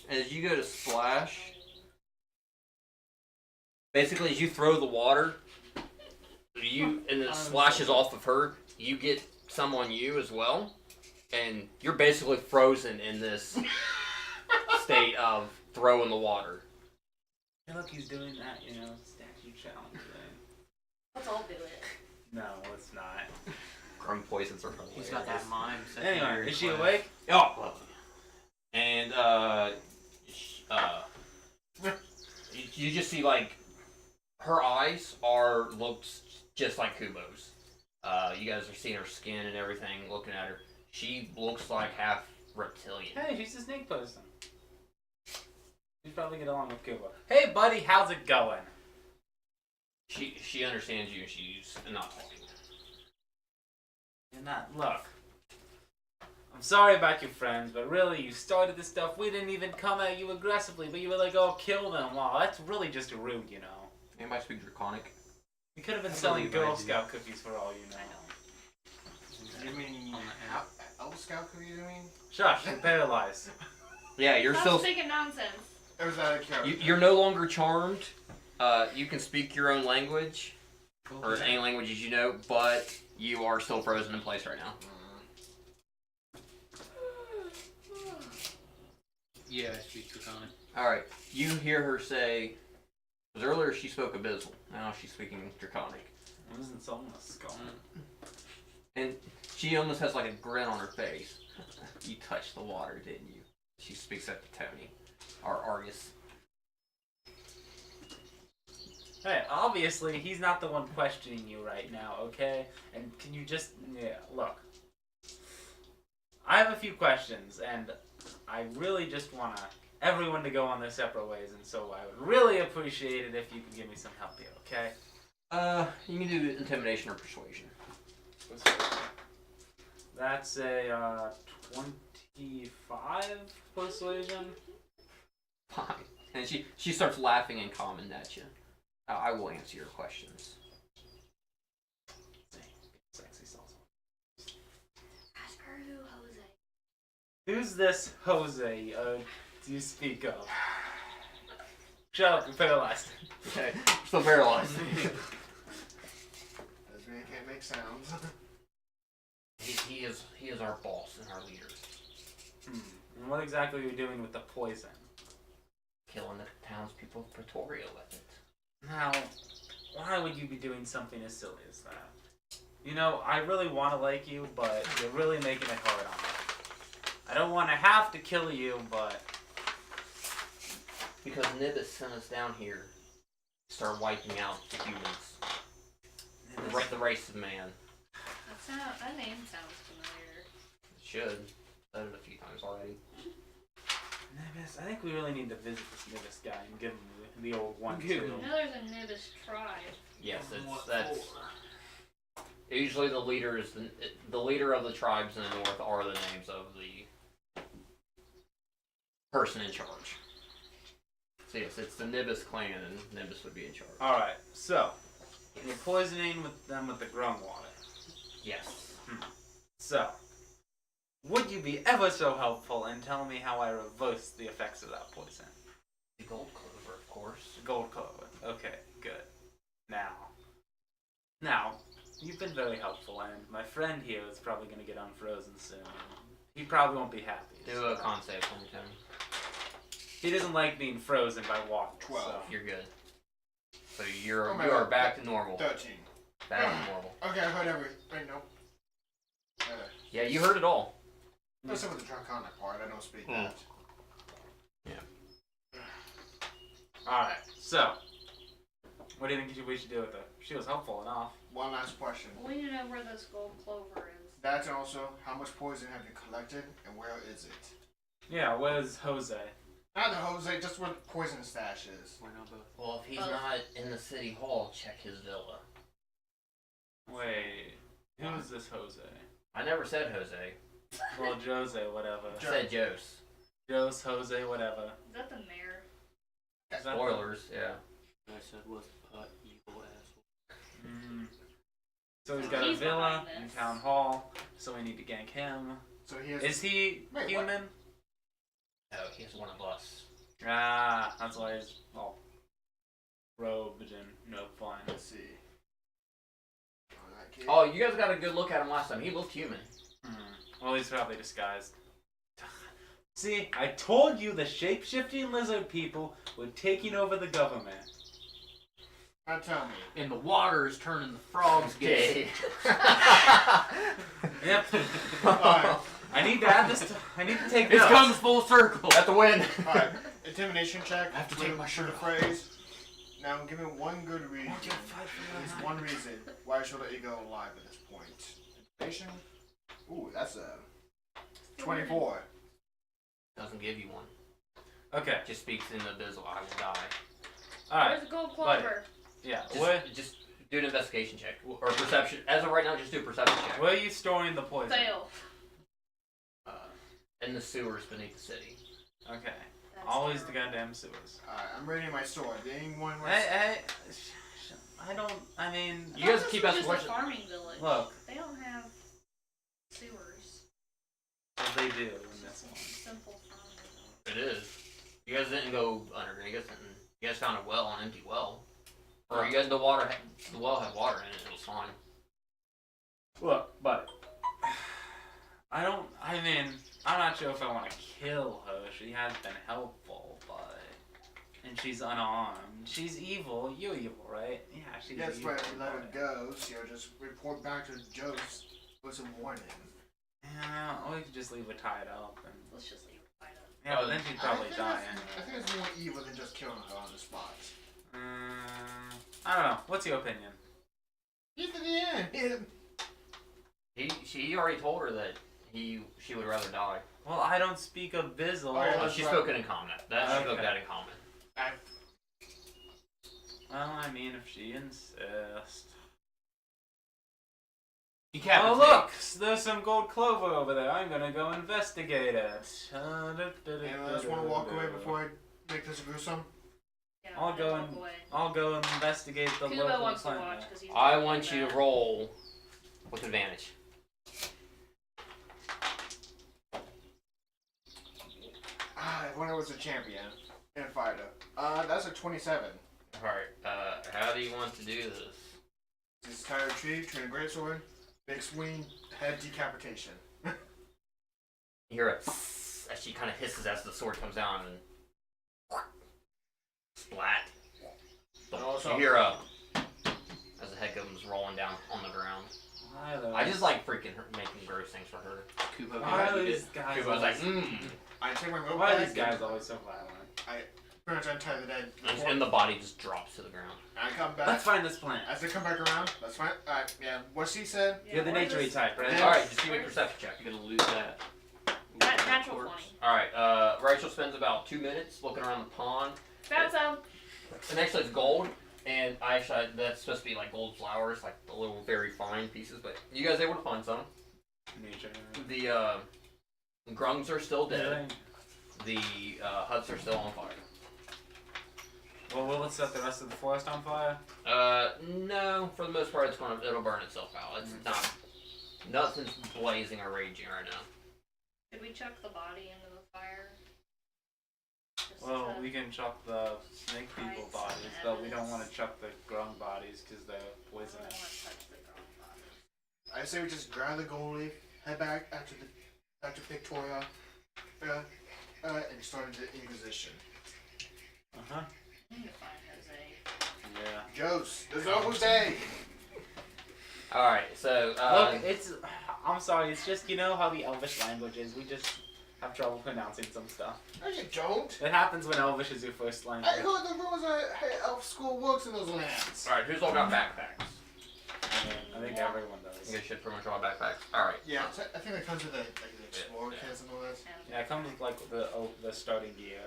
As you go to splash, basically as you throw the water, and it splashes off of her, you get some on you as well, and you're basically frozen in this state of throwing the water. Hey, look, he's doing that, statue challenge thing. Let's all do it. No, it's not. Crumb poisons are hilarious. He's got that mime. Anyway, is she awake? Oh, and you just see like her eyes looks just like Kubo's. You guys are seeing her skin and everything, looking at her. She looks like half reptilian. Hey, she's a snake person. She'd probably get along with Kubo. Hey, buddy, how's it going? She understands you, and she's not talking. You're not. Look. I'm I'm sorry about your friends, but really, you started this stuff. We didn't even come at you aggressively, but you were like, oh, kill them. Wow, that's really just rude, you know. Anybody speak Draconic? You could have been I selling believe I Girl do. Scout cookies for all you know. You mean On the app. Elf Scout cookies? You mean? Shush, you're paralyzed. Yeah, you're Stop still. speaking nonsense. It was out of character. You're no longer charmed. You can speak your own language, or any languages you know, but you are still frozen in place right now. Yeah, I speak Draconic. Alright, you hear her say, because earlier she spoke Abyssal, now she's speaking Draconic. What isn't someone a skull? And she almost has like a grin on her face. You touched the water, didn't you? She speaks up to Tony, or Argus. Hey, obviously, he's not the one questioning you right now, okay? And can you just, look. I have a few questions, and I really just want everyone to go on their separate ways, and so I would really appreciate it if you could give me some help here, okay? You can do intimidation or persuasion. That's a 25 persuasion. Fine. And she starts laughing and commenting at you. I will answer your questions. Sexy salsa. Ask her who Jose. Who's this Jose do you speak of? Shut up, you're paralyzed. Okay, still paralyzed. Doesn't mean I can't make sounds. he is our boss and our leader. And what exactly are you doing with the poison? Killing the townspeople of Pretoria with it. Now, why would you be doing something as silly as that? You know, I really want to like you, but you're really making it hard on me. I don't want to have to kill you, but... Because Nibis sent us down here to start wiping out the humans. The race of man. That name sounds familiar. It should. Said it a few times already. Nibis, I think we really need to visit this Nibis guy and give him the old one Give too. him. I know there's a Nibis tribe. Yes, that's usually the leader is the leader of the tribes in the north are the names of the person in charge. So yes, it's the Nibis clan, and Nibis would be in charge. Alright, so, you're poisoning them with the Grung water. Yes. So, would you be ever so helpful and tell me how I reverse the effects of that poison? The gold clover, of course. Gold clover. Okay, good. Now, you've been very helpful, and my friend here is probably going to get unfrozen soon. He probably won't be happy. Do a con save for me, Tony. He doesn't like being frozen by water. 12. So. You're good. So Oh you my are God. back to normal. 13. Back to normal. Okay, I heard every. Wait, no. Yeah, you heard it all. That's some of the Draconic part. I don't speak Hmm. that. Alright, so, what do you think we should do with her? She was helpful enough. One last question. We need to know where this gold clover is. That's also how much poison have you collected and where is it? Yeah, where's Jose? Not the Jose, just where the poison stash is. Why not both? Well, if he's Both. not in the city hall, check his villa. Wait, who's this Jose? I never said Jose. Well, Jose, whatever. I said Jose. Jose, Jose, whatever. Is that the mayor? Is that Spoilers, yeah. I said was evil asshole. So he's got a He's villa behind in this. town hall, so we need to gank him. So he has. Is he Wait, what? human? Oh, he's one of us. Ah, that's why he's all robed and no fun. Let's see. Oh, that kid. Oh, you guys got a good look at him last time. He looked human. Well, he's probably disguised. See, I told you the shape-shifting lizard people were taking over the government. Now tell me. And the water is turning the frogs gay. Yep. Alright, I need to add this. I need to take It's notes. come full circle. That's a win. alright. Intimidation check. I have to with take my shirt the phrase. Now give me one good reason. At least one reason why I should let you go alive at this point. Intimidation? Ooh, that's a 24. Doesn't give you one. Okay. Just speaks in the abyssal. I will die. All right. Where's the gold clover? Yeah. Just do an investigation check or perception. As of right now, just do a perception check. Where are you storing the poison? Fail. in the sewers beneath the city. Okay. That's Always the terrible. goddamn sewers. Alright, I'm reading my sword. Anyone wants... I don't. I mean, You guys This keep was asking just a questions. farming village. look, They don't have sewers. what they do in It's this just a one. simple farming village. It is. You guys didn't go underground. You guys found a well, an empty well. Or you guys, the well had water in it. It was fine. Look, but I don't. I mean, I'm not sure if I want to kill her. She has been helpful, but and she's unarmed. She's evil. You're evil, right? Yeah, she's Yes, evil. but if you let her but- go, she'll just report back to Joe's with some warning. Yeah, or we could just leave her tied up and. Let's just leave it fight up. Yeah, but then she'd probably die I anyway. think it's more evil than just killing her on the spot. I don't know. What's your opinion? Get to the end. He already told her that she would rather die. Well, I don't speak Abyssal. Oh, yeah, that's She right. spoke it in common. She spoke Okay. that in common. Well, I mean, if she insists. You Oh, capitate. look! There's some gold clover over there. I'm gonna go investigate it. Anyone else want to walk away before I make this gruesome? Yeah, I'll let's go walk and- away. I'll go and investigate the Kubo local wants to plant. watch because he's. I gonna want come you to back. roll with advantage. I wonder what's a champion and a fighter. That's a 27. Alright, how do you want to do this? This entire tree, train greatsword, big swing, head decapitation. You hear a as she kind of hisses as the sword comes down and splat. And also- You hear a as the head comes rolling down on the ground. I just like freaking her, making gross things for her. Kubo Why can are eat these it. guys? Kubo's like, always- I take my rope Why are back these guys and always so violent? pretty much untie the dead. and the body just drops to the ground. I come back. Let's find this plant. As they come back around, that's fine. Alright, yeah. What she said, Yeah, You're the where's naturey this- type, right? Yeah. Alright, just give me a perception check. You're gonna lose that. Natural Corpse. 20. Alright, Rachel spends about 2 minutes looking around the pond. Found some. And actually it's gold, and that's supposed to be like gold flowers, like the little very fine pieces, but you guys able to find some. Nature. The grungs are still dead. Yeah. The huts are still on fire. Well, will it set the rest of the forest on fire? No, for the most part it'll burn itself out. It's nothing's blazing or raging right now. Should we chuck the body into the fire? Just Well, to- we can chuck the snake people Hide some bodies, but we don't evidence. want to chuck the grung bodies because they're I don't want poisonous. to touch the grown body. I say we just grab the gold leaf, head back after Victoria, and started the Inquisition. Uh-huh. I need to find Jose. Yeah. Jose, there's no Jose. Alright, so Look, it's. I'm sorry, it's just, you know how the Elvish language is. We just have trouble pronouncing some stuff. No, you don't. It happens when Elvish is your first language. I heard the rules of how elf school works in those lands. alright, who's all got backpacks? I think Yeah. everyone does. You guys should pretty much all have backpacks. Alright. Yeah, I think that comes with the explorer kits and all that. And Yeah, it comes with like the starting gear.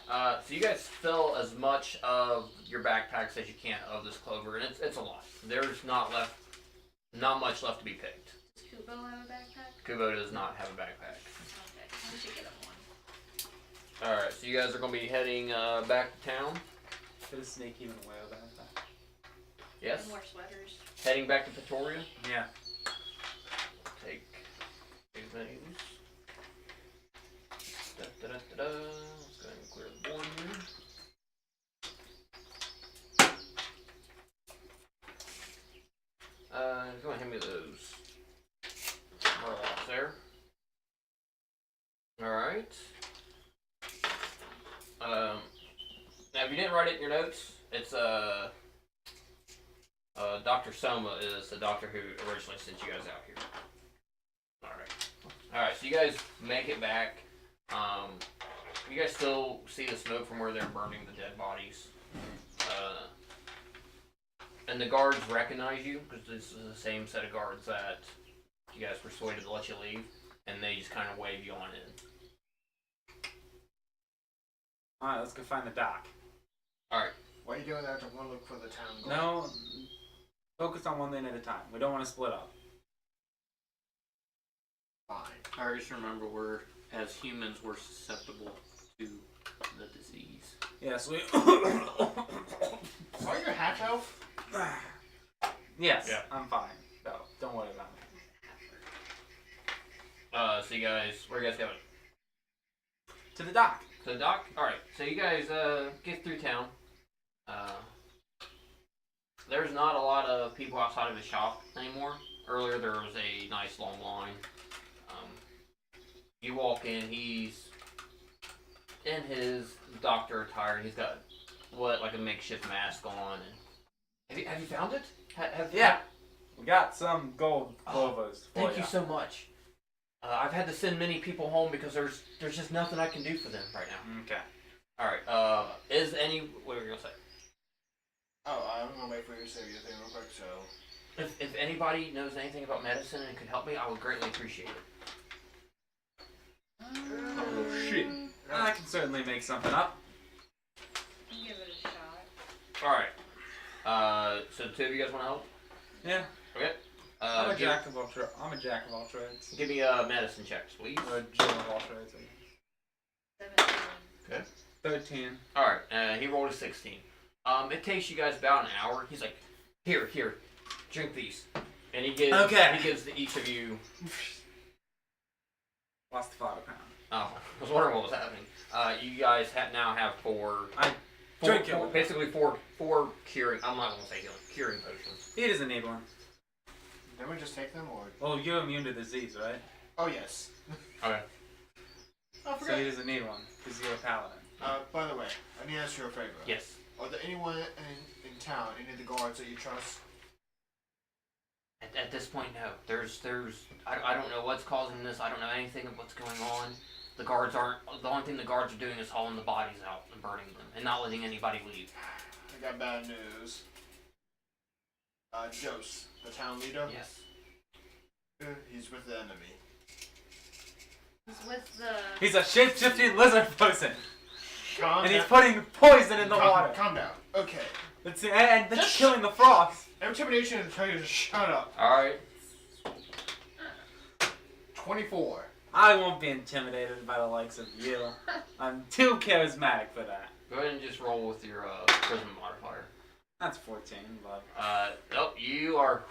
So you guys fill as much of your backpacks as you can of this clover, and it's a lot. There's not much left to be picked. does Kubo have a backpack? Kubo does not have a backpack. Okay, we should get him one. Alright, so you guys are going to be heading back to town. Could a snake even wear a backpack? Yes? And more sweaters. Heading back to Pretoria. Yeah. Take these things. Da-da-da-da-da. Let's go ahead and clear the board here. Go ahead and hand me those. Murlocs there. Alright. Now if you didn't write it in your notes, it's Dr. Soma is the doctor who originally sent you guys out here. Alright, so you guys make it back. You guys still see the smoke from where they're burning the dead bodies. And the guards recognize you, because this is the same set of guards that you guys persuaded to let you leave, and they just kind of wave you on in. Alright, let's go find the dock. Why are you doing that? I want to look for the town gold. No, focus on one thing at a time. We don't want to split up. Fine. I just remember we're as humans, we're susceptible to the disease. Yes, we. Are you a half elf? Yes, Yeah. I'm fine. No, don't worry about it. So you guys, where you guys going? To the dock. To the dock? Alright, so you guys get through town. There's not a lot of people outside of the shop anymore. Earlier there was a nice long line. You walk in, he's in his doctor attire. He's got like a makeshift mask on. And have you found it? Yeah. We got some gold clovers for Thank ya. you so much. I've had to send many people home because there's just nothing I can do for them right now. Okay. Alright, what were you gonna say? Oh, I'm gonna wait for you to say your thing real quick. So, If anybody knows anything about medicine and could help me, I would greatly appreciate it. Oh shit. I can certainly make something up. Give it a shot. Alright. So the two of you guys want to help? Yeah. Okay. I'm a jack of all trades. Give me medicine checks, please. Or a Jill of all trades. I guess. 17. 13. Alright, he rolled a 16. It takes you guys about an hour. He's like, here, drink these. And he gives each of you. Lost the £5. Oh, I was wondering what was happening. You guys now have four. Drink it. Basically four curing. I'm not gonna say healing. Curing potions. He doesn't need one. did we just take them or? Well, you're immune to disease, right? Oh yes. Okay. I So forgot. he doesn't need one because you're a paladin. By the way, I need to ask you a favor. Yes. Are there anyone in town, any of the guards that you trust? At this point, no. I don't know what's causing this. I don't know anything of what's going on. The only thing the guards are doing is hauling the bodies out and burning them and not letting anybody leave. I got bad news. Jose, the town leader, Yes. he's with the enemy. He's with the. He's a shape-shifting lizard person, Calm and he's down. putting poison in the calm, water. Calm down. Okay. And that's killing the frogs. Intimidation and tell you to shut up. Alright. 24. I won't be intimidated by the likes of you. I'm too charismatic for that. Go ahead and just roll with your charisma modifier. That's 14, but Nope, you are.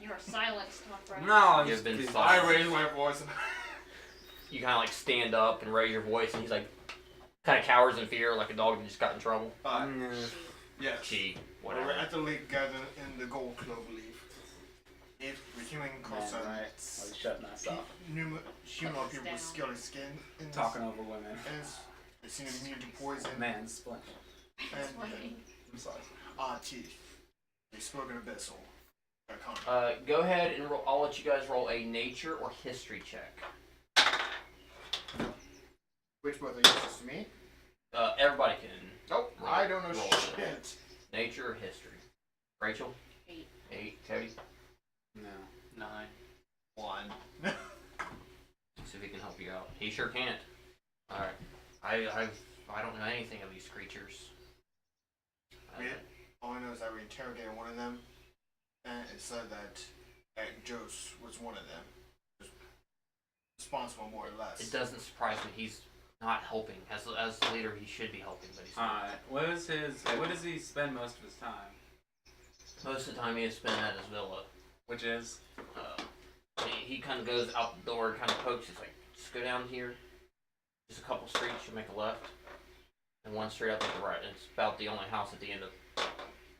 You're silenced, my friend. no, You've been he's- silenced. I raise my voice. You kind of like stand up and raise your voice, and he's like, kind of cowers in fear, like a dog that just got in trouble. Yes. Gee, We're whatever. at the league gathered in the gold club leaf. If the human cause Man, right. I was shutting us off. human people with down. scaly skin and Talking over women. they seem immune to poison Man, splint. and I'm sorry. teeth. They spoke in abyssal. Go ahead and roll. I'll let you guys roll a nature or history check. Which both are useless to me? Everybody can. Nope. Roll- I don't know roll shit. Nature or history. Rachel. 8. 8. Cody. No. 9. 1. See if he can help you out. He sure can't. All right. I don't know anything of these creatures. Yeah. All I know is that we interrogated one of them, and it said that Jose was one of them. Just responsible, more or less. It doesn't surprise me. He's not helping. As the leader, he should be helping, but he's not. Alright. Where does he spend most of his time? Most of the time, he is spent at his villa. Which is? He kind of goes out the door, kind of pokes. He's like, just go down here. Just a couple streets. You make a left, and one straight up at the right. And it's about the only house at the end of.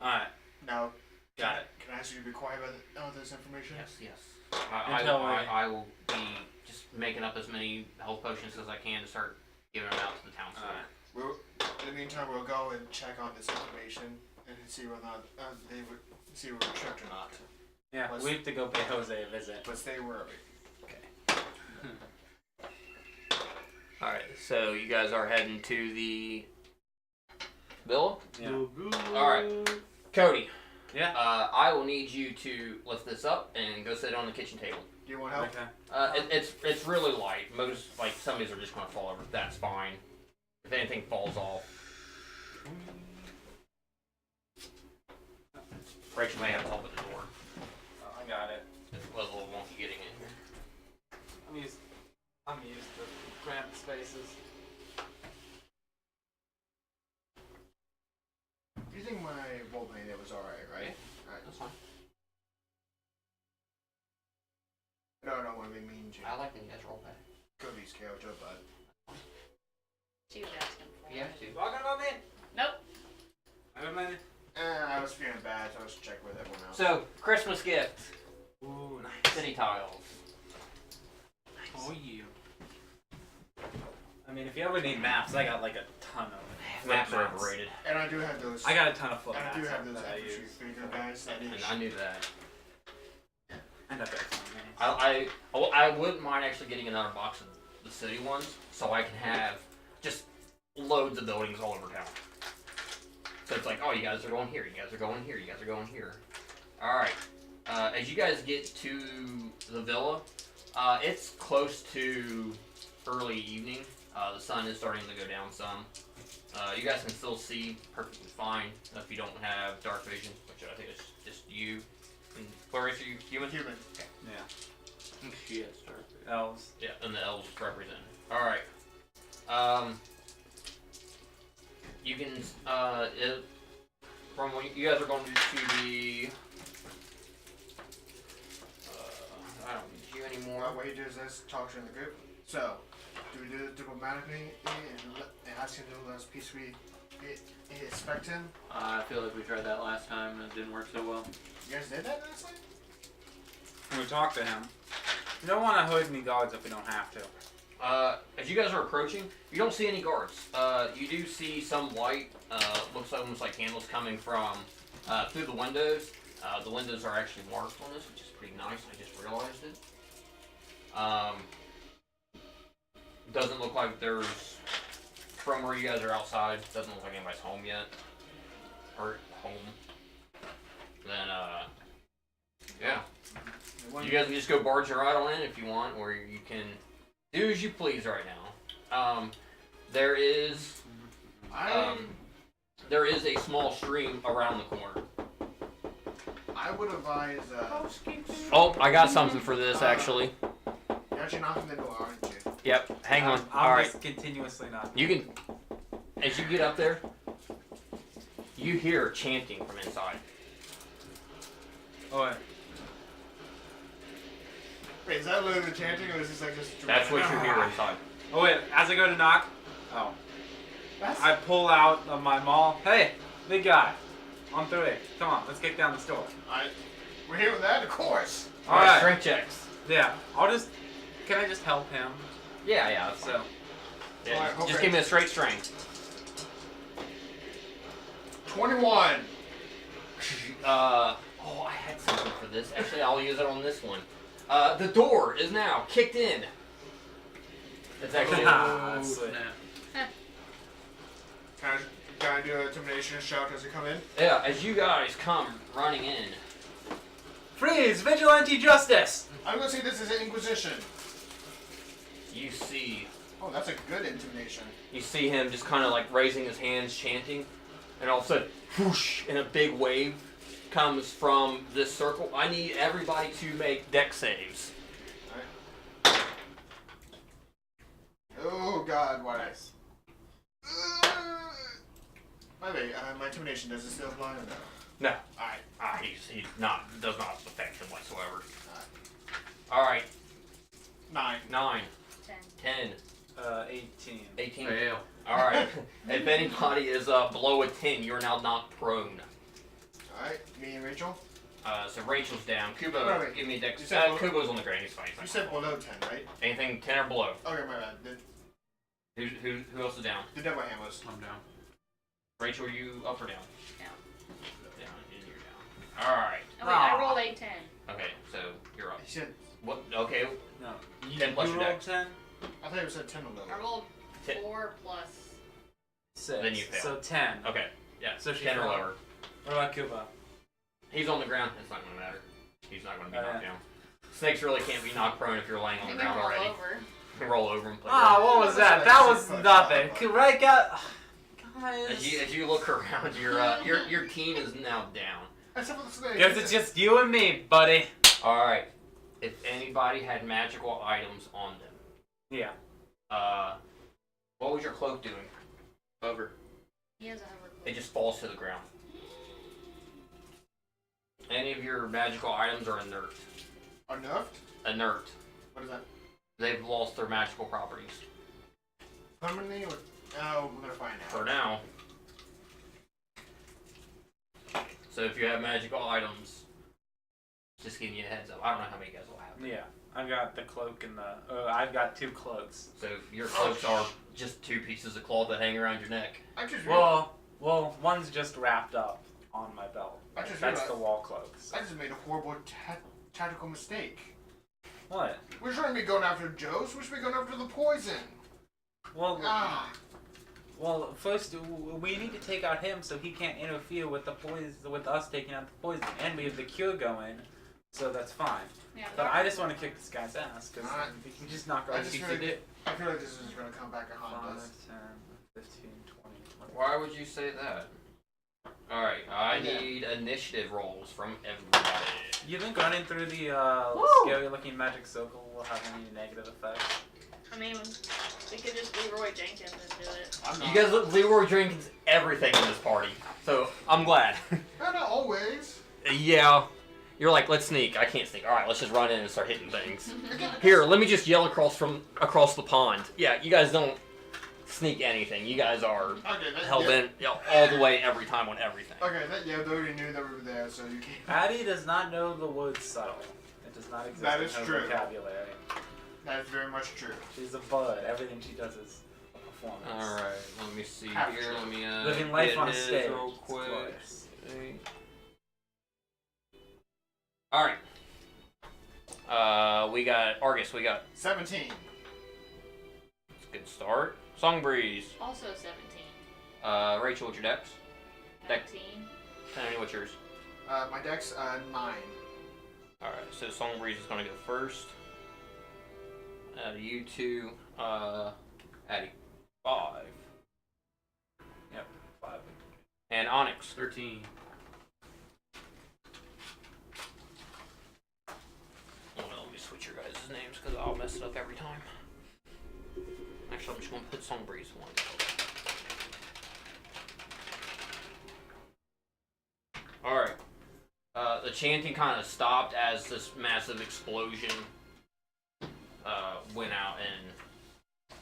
Alright. Now, Got it. can I ask you to be quiet about this information? Yes. Until I will be just making up as many health potions as I can to start giving them out to the townsfolk. Alright. In the meantime, we'll go and check on this information and see whether or not they would see if we're tricked or not. Yeah, we have to go pay Jose a visit. But stay wary. Alright, so you guys are heading to the villa? Yeah. Alright. Cody. Yeah. I will need you to lift this up and go sit on the kitchen table. Do you want help? Okay. It's really light. Some of these are just going to fall over. That's fine. If anything falls off. Rachel may have to help at the door. I got it. It was a little wonky getting in here. I'm used to faces. You think my role playing there was alright, right? Alright. That's fine. No, I don't want to be mean to you. I like when you guys roll back. Cody's character, but She was asking for You it. have to. Talking about me? Nope. I don't mind. I was feeling bad, so I was checking with everyone else. So, Christmas gift. Ooh, nice. City tiles. Oh, you. I mean, if you ever need maps, I got like a ton of flip Maps are overrated. And I do have those. I got a ton of flip and I maps do have those that I extra use. speaker guys. That And is. I knew that. And I've got some minis. I wouldn't mind actually getting another box of the city ones, so I can have just loads of buildings all over town. So it's like, oh, you guys are going here, you guys are going here, you guys are going here. Alright, as you guys get to the villa, it's close to early evening. The sun is starting to go down some. You guys can still see perfectly fine if you don't have dark vision, which I think is just you. And where is you? Human? Human. Yeah. She has dark. Elves. Yeah, and the elves represent. Alright. You can, from when you guys are going to the, I don't need you anymore. What way does this talk to the group? So, do we do it diplomatically and ask him to let us peacefully inspect him? I feel like we tried that last time and it didn't work so well. You guys did that last time? When we talk to him, we don't want to hood any guards if we don't have to. As you guys are approaching, you don't see any guards. You do see some light, looks almost like candles coming from, through the windows. The windows are actually marked on this, which is pretty nice. I just realized it. Doesn't look like there's, from where you guys are outside, doesn't look like anybody's home yet. Or home. Then, yeah. You guys can just go barge right on in if you want, or you can do as you please right now. There is a small stream around the corner. I would advise. Oh, I got something for this actually. You're actually knocking the door, aren't you? Yep, hang on. I'm All right, just continuously not. you can. As you get up there, you hear chanting from inside. Oh, wait. Wait, is that literally chanting, or is this like just? That's what you hear inside. Oh wait, as I go to knock, That's. I pull out of my maul. Hey, big guy, on 3. Come on, let's kick down the store. We're here with that, of course. All right, Alright. strength checks. Yeah, can I just help him? Yeah, that's fine. So, Yeah, Alright, just okay. give me a straight strength. 21. Oh, I had something for this. Actually, I'll use it on this one. The door is now kicked in. It's actually. That's sweet. Nah. Can I do a intimidation shout as we come in? Yeah, as you guys come running in, Freeze! Vigilante justice! I'm gonna say this is an inquisition. you see Oh, that's a good intimidation. him just kind of like raising his hands, chanting, and all of a sudden, whoosh, and a big wave comes from this circle. I need everybody to make deck saves. Oh God, what is? By the way, my intimidation does it still apply or no? No, Alright. he's not, does not affect him whatsoever. All right, 9. 9, 10. 10, 18. 18. Fail. All right. If anybody is below a 10, you're now knocked prone. Alright, me and Rachel. So Rachel's down. Kubo, Wait. give me a deck. You said below- Kubo's on the ground. He's fine. He's You fine. said below 10, right? Anything 10 or below. Okay, my bad. Who else is down? The devil hammers. I'm down. Rachel, are you up or down? Down. Down. And you're down. All right. Oh wait, I rolled a 10. Okay. So you're up. He said. What? Okay. No. 10 plus you your rolled dex. 10? I thought you said 10 or lower. I rolled Ten. 4 plus. 6. Then you fail. So 10. Okay. Yeah. So she 10 or fell. lower. What about Kuba? He's on the ground. It's not going to matter. He's not going to be Oh, knocked yeah. down. Snakes really can't be knocked prone if you're laying on You the can ground roll already. over. You can roll over and play. Ah, what was that? That was nothing. Right, guys? As you look around, your team is now down. Except for the snake. Guess it's just you and me, buddy. All right. If anybody had magical items on them, Yeah. What was your cloak doing? Hover. He has a hover It cloak. just falls to the ground. Any of your magical items are inert. Are nerfed? Inert. What is that? They've lost their magical properties. Permanently or? Oh, we're gonna find out. For now. So if you have magical items, just giving you a heads up. I don't know how many you guys will have. Yeah, I've got the cloak and the. I've got 2 cloaks. So your cloaks are just 2 pieces of cloth that hang around your neck. I just Well, one's just wrapped up on my belt. I just That's realized- the wall cloaks. I just made a horrible tactical mistake. What? We shouldn't be going after Joe's. We should be going after the poison. Well, Ah, well, first we need to take out him so he can't interfere with the poison, with us taking out the poison, and we have the cure going, so that's fine. Yeah, But I just want to kick this guy's ass because Alright. we can just knock I our just teeth feel in like it. I feel like this is gonna come back and haunt 5, us. 10, 15, 20, 20. Why would you say that? Alright, I need initiative rolls from everybody. You think running through the scary-looking magic circle will have any negative effects? I mean, we could just Leroy Jenkins and do it. I'm not. You guys let Leroy Jenkins everything in this party, so I'm glad. Not always. Yeah. You're like, let's sneak. I can't sneak. Alright, let's just run in and start hitting things. Here, let me just yell across the pond. Yeah, you guys don't sneak anything. You guys are Okay, that, hell bent all the way every time on everything. Okay, that they already knew that we were there, so you can't. Addie does not know the word subtle. It does not exist That in is her true. vocabulary. That is very much true. She's a bud. Everything she does is a performance. Alright, let me see Half here. true. Let me Living life get on a his stage. real It's quick. glorious. Alright. We got Argus, we got 17. it's a good start. Song Breeze. Also 17. Rachel, what's your dex? Deck. 19. Tony, what's yours? My deck's 9. Alright, so Song Breeze is gonna go first. You two, Addie. 5. Yep, 5. And Onyx. 13. Oh, no, let me switch your guys' names because I'll mess it up every time. Actually, I'm just gonna put Song Breeze one. Alright. The chanting kind of stopped as this massive explosion went out and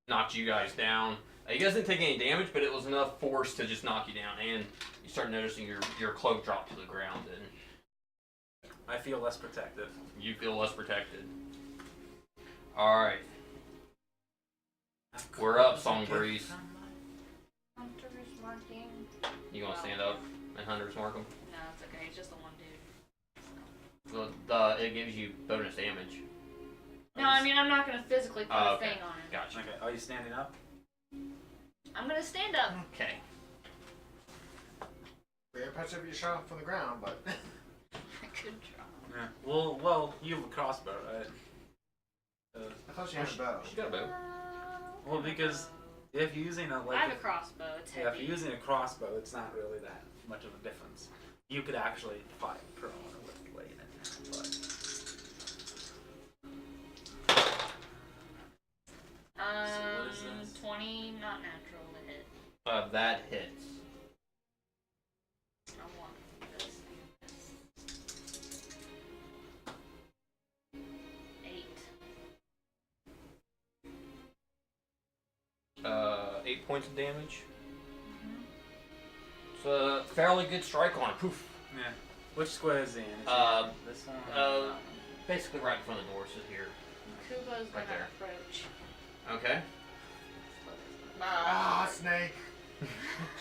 knocked you guys down. You guys didn't take any damage, but it was enough force to just knock you down, and you start noticing your cloak drop to the ground, and I feel less protective. you feel less protected. Alright. We're up, Song Breeze. Hunter's marking. You gonna stand up and Hunter's mark them? No, it's okay. It's just the one dude. It gives you bonus damage. No, I mean, I'm not going to physically put a okay. thing on it. Gotcha. Okay, are you standing up? I'm going to stand up. Okay. We have patched up your shot from the ground, but. I could try. Yeah. Well, you have a crossbow, right? I thought she had a bow. She got a bow. Well, because if you're using a I have a crossbow. It's yeah, if heavy. you're using a crossbow, it's not really that much of a difference. You could actually fight prone with laying it, but So what is this? 20, not natural to hit. That hits. I want this. 8. 8 points of damage. It's a fairly good strike on it. Poof. yeah. Which square is he in? Is he Uh, in this one? or uh, that one? Basically right in front of the door, so here. Kubo's Right gonna there. approach. Okay. Ah, snake.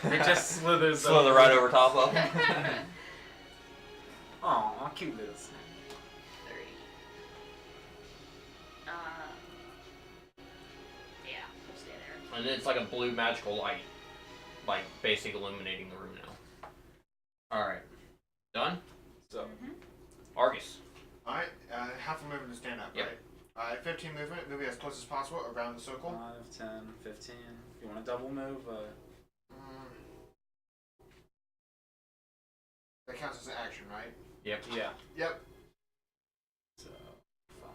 It just slithers. Slither right over top of him. Aw, cute little snake. 30. Yeah, we'll stay there. And it's like a blue magical light, like basically illuminating the room now. Alright. Done? So, Argus. Alright, half a movement to stand up, Yep. right? 15 movement, moving as close as possible around the circle. 5, 10, 15. If you want to double move, That counts as an action, right? Yep. yeah. Yep. So, 5,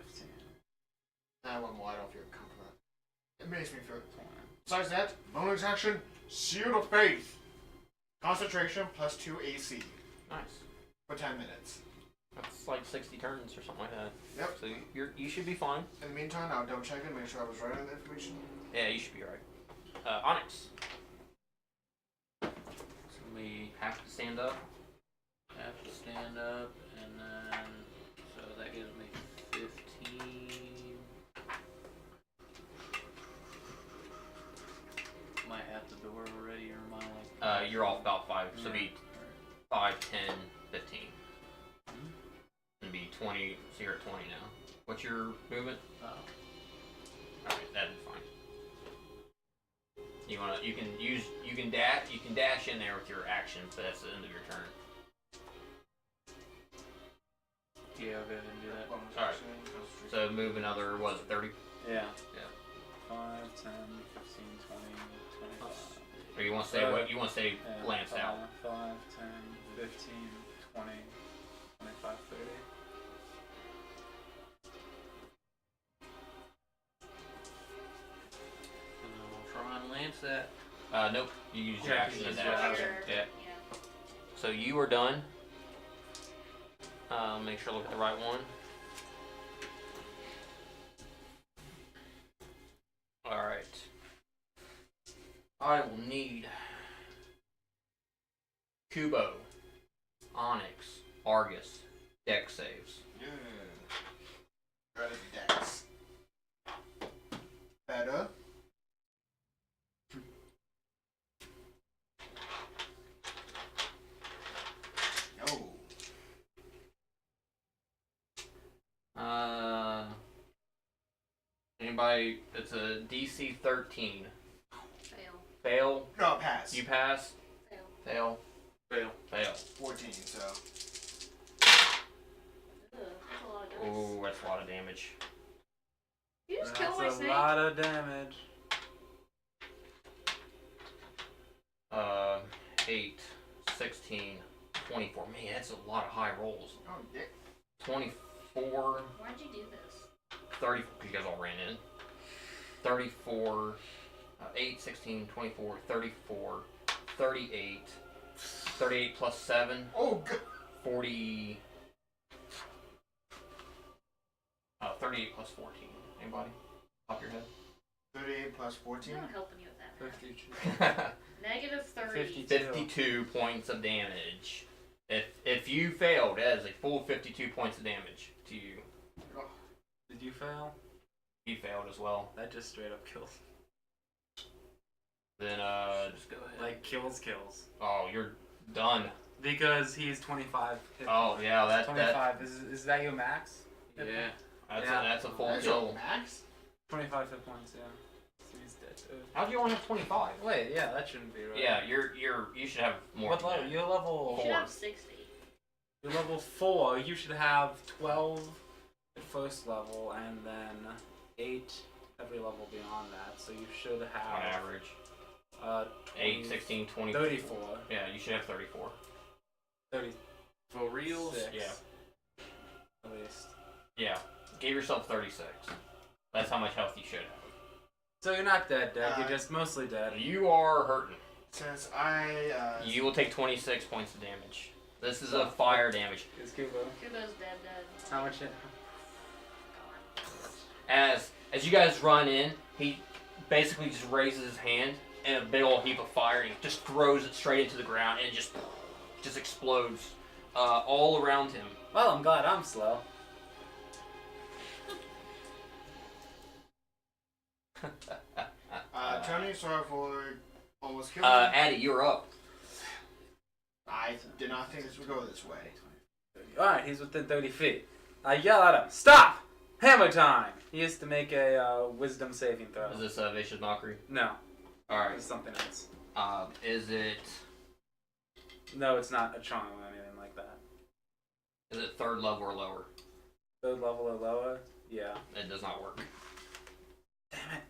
15. I want more. I don't feel comfortable. It makes me feel. Besides that, bonus action, Shield of Faith. Concentration plus 2 AC Nice. for 10 minutes. That's like 60 turns or something like that. Yep. So you should be fine. In the meantime, I'll double check and make sure I was right on the information. Yeah, you should be right. Onyx. So we have to stand up. Have to stand up, and then so that gives me 15. Am I at the door already, or am I like? You're off about 5, so be 5, 10, 15. It'd be 20, so you're at 20 now. What's your movement? Oh. Alright, that'd be fine. You can dash in there with your action, but that's the end of your turn. Yeah, I'll go ahead and do that. Bonus Alright. action, concentration. So move another, what is it, 30? Yeah. Yeah. 5, 10, 15, 20, 25. Or you want to stay what? You want to stay Yeah, lanced out? 5, 10, 15, 20, 25, 30. And then I'll try and lance that. Nope. You use your Yeah, action you to use your dash. action. Yeah. So you are done. Make sure to look at the right one. Alright. I will need Kubo, Onyx, Argus, deck saves. Yeah. Ready, Dex. Better. No. Anybody? It's a DC 13. Fail. Fail. No, pass. You pass. Fail. Fail. Fail. Fail. 14, so. Ugh, that's a lot of dice. Oh, that's a lot of damage. You just killed That's my a snake. lot of damage. 8, 16, 24. Man, that's a lot of high rolls. Oh, yeah. 24, Why'd you do this? 30, you guys all ran in. 34, 8, 16, 24, 34, 38, 38 plus 7, Oh, good. 40, 38 plus 14. Anybody? Top of your head? 38 plus I'm 14. not helping you with that. math. 52. Negative 30. 52. 52 points of damage. If you failed, that is a full 52 points of damage to you. Did you fail? He failed as well. That just straight up kills. Then Just go ahead. Like, kills. oh, you're done. Because he's 25. hit Oh points. yeah, that 25. Is that your max? yeah. that's a full That's your kill. max? 25 hit points, yeah. So he's dead. How do you only have 25? Wait, yeah, that shouldn't be right. Yeah, you should have more. What than level? that. You're level. You should have 60. You're level 4. You should have 12 at first level, and then 8 every level beyond that. So you should On have average, 20, 8, 16, 20. 34, Yeah, you should have 34. 36. For reals? Yeah. At least. Yeah, give yourself 36. That's how much health you should have. So you're not dead, you're just mostly dead. You are hurting. Since I, You will take 26 points of damage. This is a fire damage. Is Kubo? Kubo's dead. How much hit? As you guys run in, he basically just raises his hand in a big old heap of fire and he just throws it straight into the ground and it just explodes all around him. Well, I'm glad I'm slow. Tony, sorry for almost killing you. Addy, you're up. I did not think this would go this way. Alright, he's within 30 feet. I yell at him, stop! Hammer time! He has to make a wisdom saving throw. Is this vicious mockery? No, All it's something else. right. Is it No, it's not a charm or anything like that. is it third level or lower? Third level or lower? Yeah. It does not work. Damn it.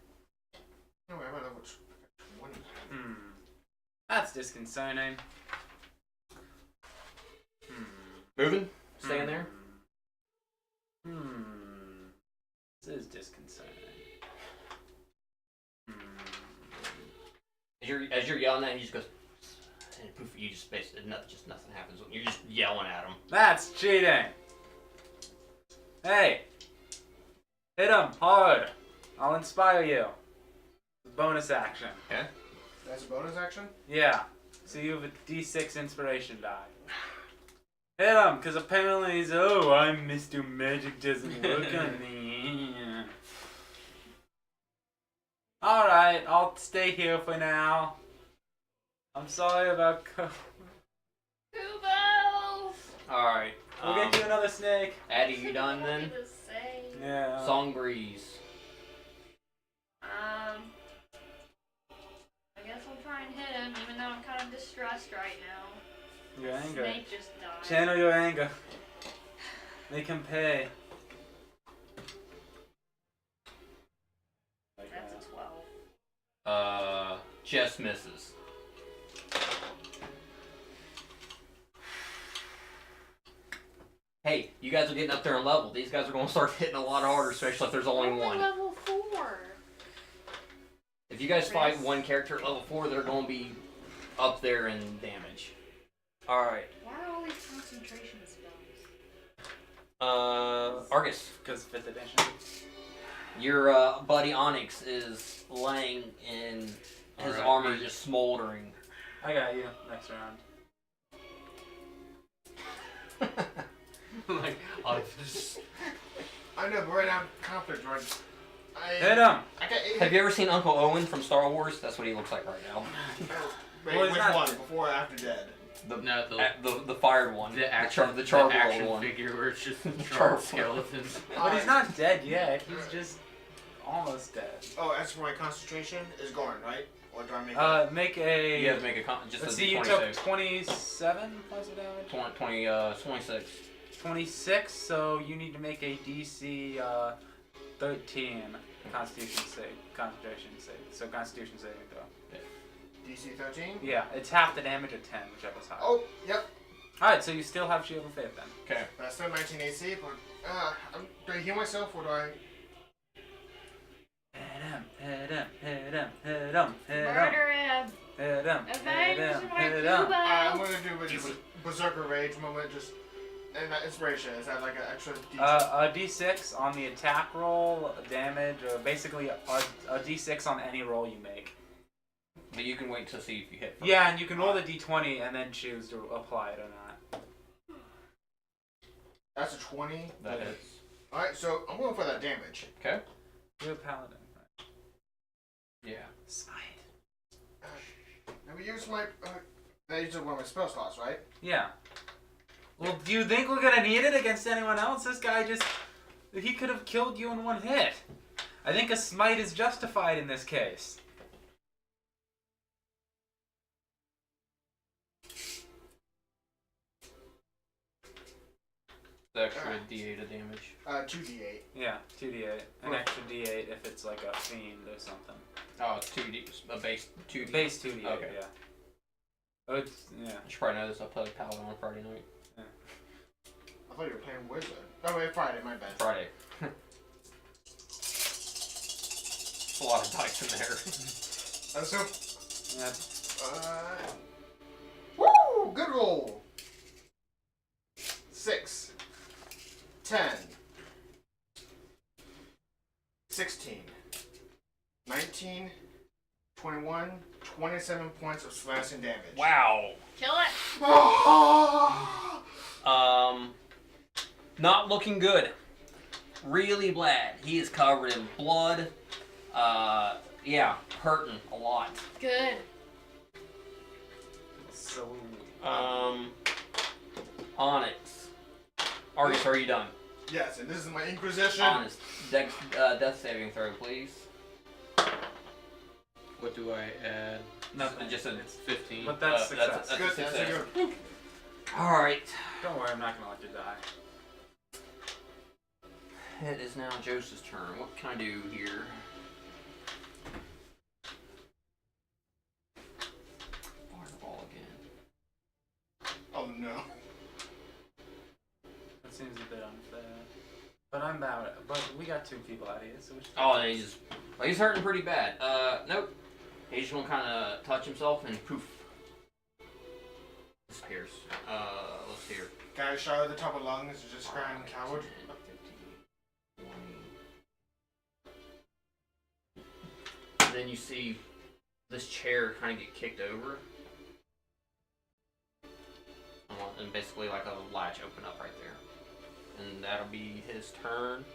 No, I might know which one. That's disconcerting. Moving. Staying there. This is disconcerting. done that, and he just goes, and poof, you just basically nothing happens. You're just yelling at him. That's cheating. Hey, hit him hard. I'll inspire you. Bonus action. That's a bonus action? Yeah. So you have a D6 inspiration die. Hit him, because apparently he's, oh, I'm Mr. Magic doesn't work on me. Alright, I'll stay here for now. I'm sorry about Kubo! Alright. We'll get you another snake. Addie, you done then? The same. Yeah. Song Breeze. I guess I'll try and hit him, even though I'm kind of distressed right now. Your anger. Snake just died. Channel your anger. Make him pay. That's a 12. Just misses. Hey, you guys are getting up there in level. These guys are going to start hitting a lot harder, especially if there's only one. level 4. If you guys fight Chris. one character at level 4, they're going to be up there in damage. Alright. Why are all these concentration spells? Argus, Because 5th edition. your buddy Onyx is laying in his Alright. armor just smoldering. I got you. Next round. Like, just... I know, but right now I'm conflict, right? Hit him! I got 80. Have you ever seen Uncle Owen from Star Wars? That's what he looks like right now. Wait, Well, he's which not- one? Before or after dead? No, The fired one. the action, the charcoal action one. figure where it's just Charcoal. charred skeletons. But he's not dead yet. He's just almost dead. Oh, as for my concentration is gone, right? Or do I make Make a. You have to make a just Let's a see, you 26. took 27 points of damage? 26. 26, so you need to make a DC 13 Constitution save. Concentration save. So Constitution saving throw. DC 13? Yeah, it's half the damage of 10, whichever's higher. Oh, yep. Alright, so you still have Shield of Faith then. Okay. But I still have 19 AC, but do I heal myself or do I? Hit him, hit him, hit him, hit him, hit him, Murder him! hit him, hit Avenge him, my hit him. Kubo! I'm gonna do a Berserker Rage moment, just and that inspiration. Is that like an extra? A D6 on the attack roll, damage, or basically a D6 on any roll you make. But you can wait to see if you hit first. Yeah, and you can roll the D20 and then choose to apply it or not. That's a 20. That hits. All right, so I'm going for that damage. Okay. You're a paladin, right? Yeah. Smite. Let me use my. That uses one of my spell slots, right? Yeah. Well, do you think we're gonna need it against anyone else? This guy just. He could have killed you in one hit. I think a smite is justified in this case. The extra D8 of damage. 2d8. Yeah, 2d8. An Right. extra d8 if it's like a fiend or something. Oh, it's 2D. A base 2D. Base 2d8, Okay. yeah. Oh, it's, yeah. You should probably know this. I played Paladin on Friday night. I thought you were playing Wizard. Oh wait, Friday. My bad. Friday. a lot of dice in there. So, Yeah. woo! Good roll. 6, 10, 16, 19, 21, 27 points of slashing damage. Wow. Kill it! Not looking good. Really bad. He is covered in blood. Yeah, hurting a lot. Good. So. Onyx. Argus, are you done? Yes, and this is my Inquisition. Honest. Death saving throw, please. What do I add? Nothing. Just a. It's 15. But that's success. That's Good, a that's success. a good. Alright. Don't worry, I'm not gonna let you die. It is now Joseph's turn. What can I do here? Fireball again. Oh no. That seems a bit unfair. But I'm about it. But we got 2 people out here, so we should. Oh, he's hurting pretty bad. Nope. He's just gonna kind of touch himself and poof, disappears. Let's see here. Guy shot at the top of lungs is just crying coward. 10, 15, 20. And then you see this chair kind of get kicked over. And basically like a latch open up right there. And that'll be his turn.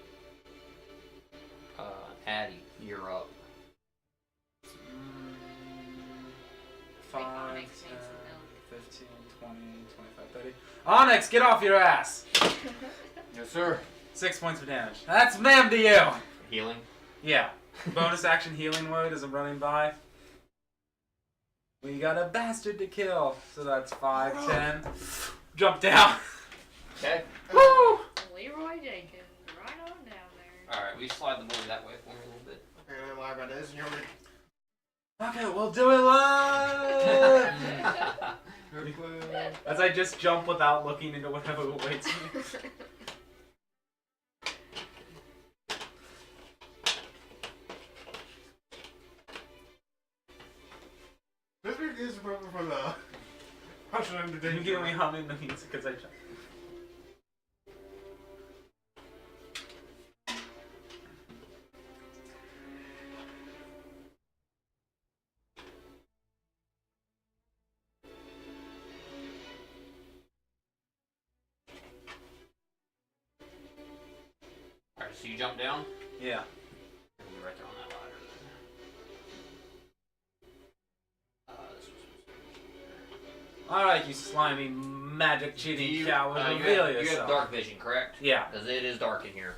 Addie, you're up. 5, 10, Onyx needs some milk. 15, 20, 25, 30. Onyx, get off your ass! Yes, sir. 6 points of damage. That's ma'am to you! Healing. Yeah. Bonus action healing word as I'm running by. We got a bastard to kill. So that's 5, 10. Jump down. Okay. Woo! Leroy Jenkins, right on down there. Alright, we slide the board that way for me a little bit. Okay, let me lie about this. And you're Okay, we'll do it live! gonna... As I just jump without looking into whatever awaits me. This week is appropriate for the punching in the Can you danger. get me humming the music because I jump? Alright, so you jump down? Yeah. And we'll be right there on that ladder then. This was Alright, you slimy, magic cheating you, coward, you reveal have yourself. dark vision, correct? Yeah, Because it is dark in here.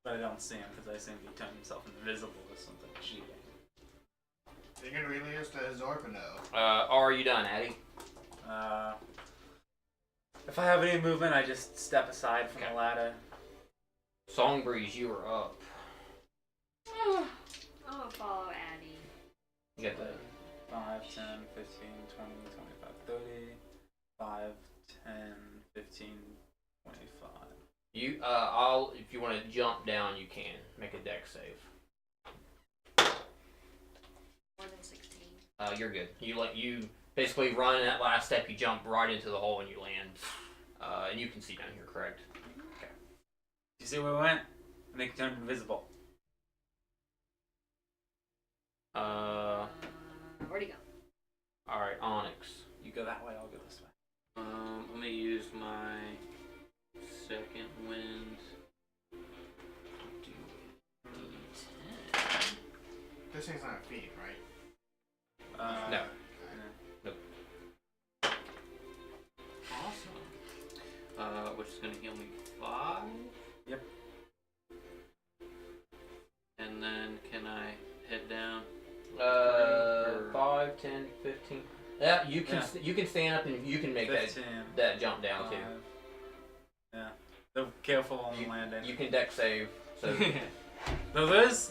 but I don't see him because I assume he turned himself invisible or something cheating. You can really use the Zork or no? Are you done, Addie? If I have any movement, I just step aside from Okay. the ladder. Songbreeze, you are up. I'm gonna follow Addie. You got the 5, 10, 15, 20, 25, 30. 5, 10, 15, 25. you. I'll. If you want to jump down, you can make a dex save. More than 16. You're good. You basically run that last step. You jump right into the hole and you land. And you can see down here, correct? You see where we went? Make it turn invisible. Where'd he go? All right, Onyx. You go that way, I'll go this way. I'm gonna use my second wind. This thing's not a feat, right? No. Awesome. Which is gonna heal me 5. Yep. And then can I head down? 5, 10, 15. Yeah, you can. Yeah. You can stand up and you can make 15. that jump down too. 5. Yeah. So careful on the landing. You can dex save. So No, there's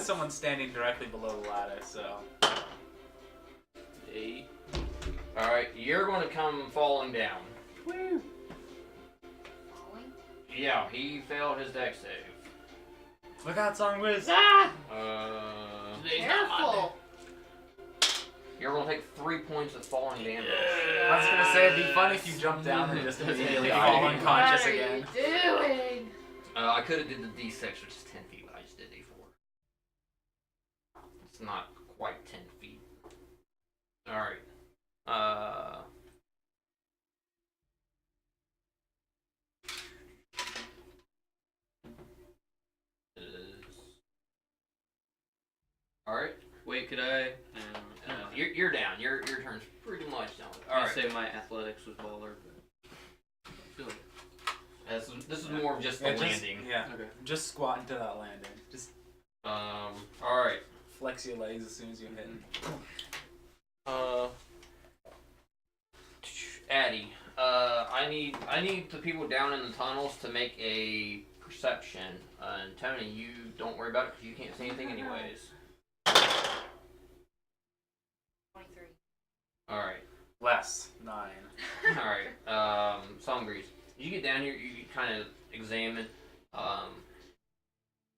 someone standing directly below the ladder, so. 8. all right, you're going to come falling down. Falling? Yeah, he failed his dex save. Look out, Songbreeze! Ah! Today's not my Careful! You're going to take 3 points of falling damage. I was gonna say it'd be fun if you jumped down and just immediately Yeah. fall What unconscious What are again. you doing? I could have did the D6, which is 10 feet, but I just did D4. It's not quite 10 feet. All right. All right. Wait, could I? You're down. Your turn's pretty much done. All I right. say my athletics was baller, but I feel like This is more of just the Yeah, just- landing. Yeah, okay. just squat into that landing. Just All right. flex your legs as soon as you hit. Addie, I need the people down in the tunnels to make a perception. And Tony, you don't worry about it because you can't see anything anyways. 23. All right. Less 9. All right. Songbreeze, you get down here. You kind of examine.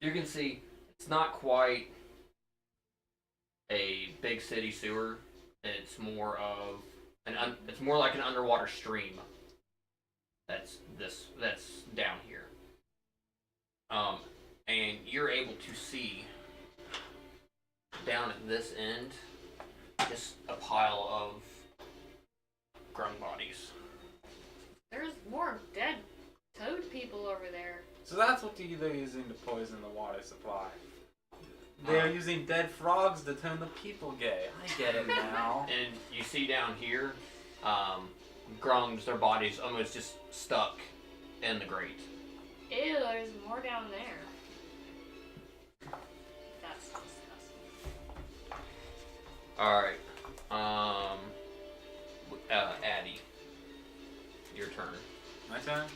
You can see it's not quite big city sewer. It's more of it's more like an underwater stream. That's down here. And you're able to see down at this end just a pile of grung bodies. There's more dead toad people over there. So that's what they're using to poison the water supply. They are using dead frogs to turn the people gay. I get it now. And you see down here, grungs, their bodies almost just stuck in the grate. Ew, there's more down there. That's disgusting. Alright. Addie. Your turn. My turn?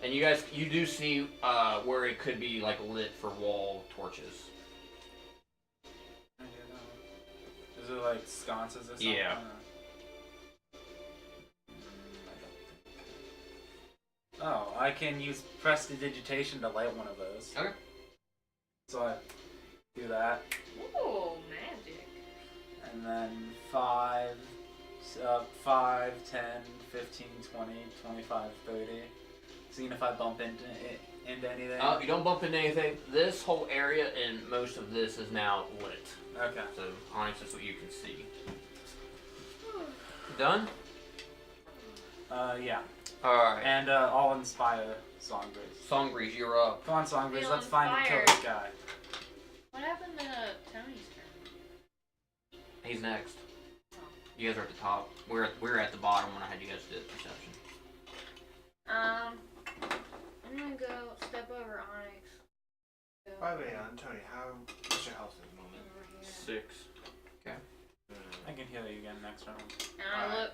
And you do see where it could be like lit for wall torches. Is it like sconces or something? Yeah. Oh, I can use prestidigitation to light one of those. Okay. So I do that. Ooh, magic. And then 5, 10, 15, 20, 25, 30. Seeing if I bump into anything. You don't bump into anything. This whole area and most of this is now lit. Okay. So, Onyx, that's what you can see. Done? Yeah. Alright. And I'll inspire Songbreeze. Songbreeze, you're up. Come on, Songbreeze, Feel let's find and kill inspired. this guy. What happened to Tony's turn? He's next. You guys are at the top. We're at the bottom when I had you guys do the perception. I'm gonna go step over Onyx. Go By the way, Tony, what's your health at the moment? over here. 6. I can heal you again next round. And I look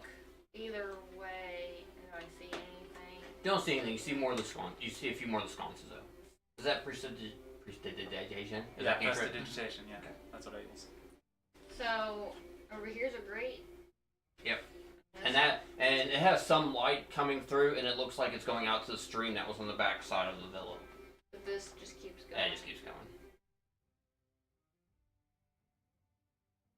either way, and do I see anything? You don't see anything. You see more of the sconces. You see a few more of the sconces, though. Is that prestidigitation? Is that cantrip? Prestidigitation, yeah. Okay. That's what I use. So, over here's a grate. Yep. That's- And it has some light coming through, and it looks like it's going out to the stream that was on the back side of the villa. But this just keeps going. Yeah, it just keeps going.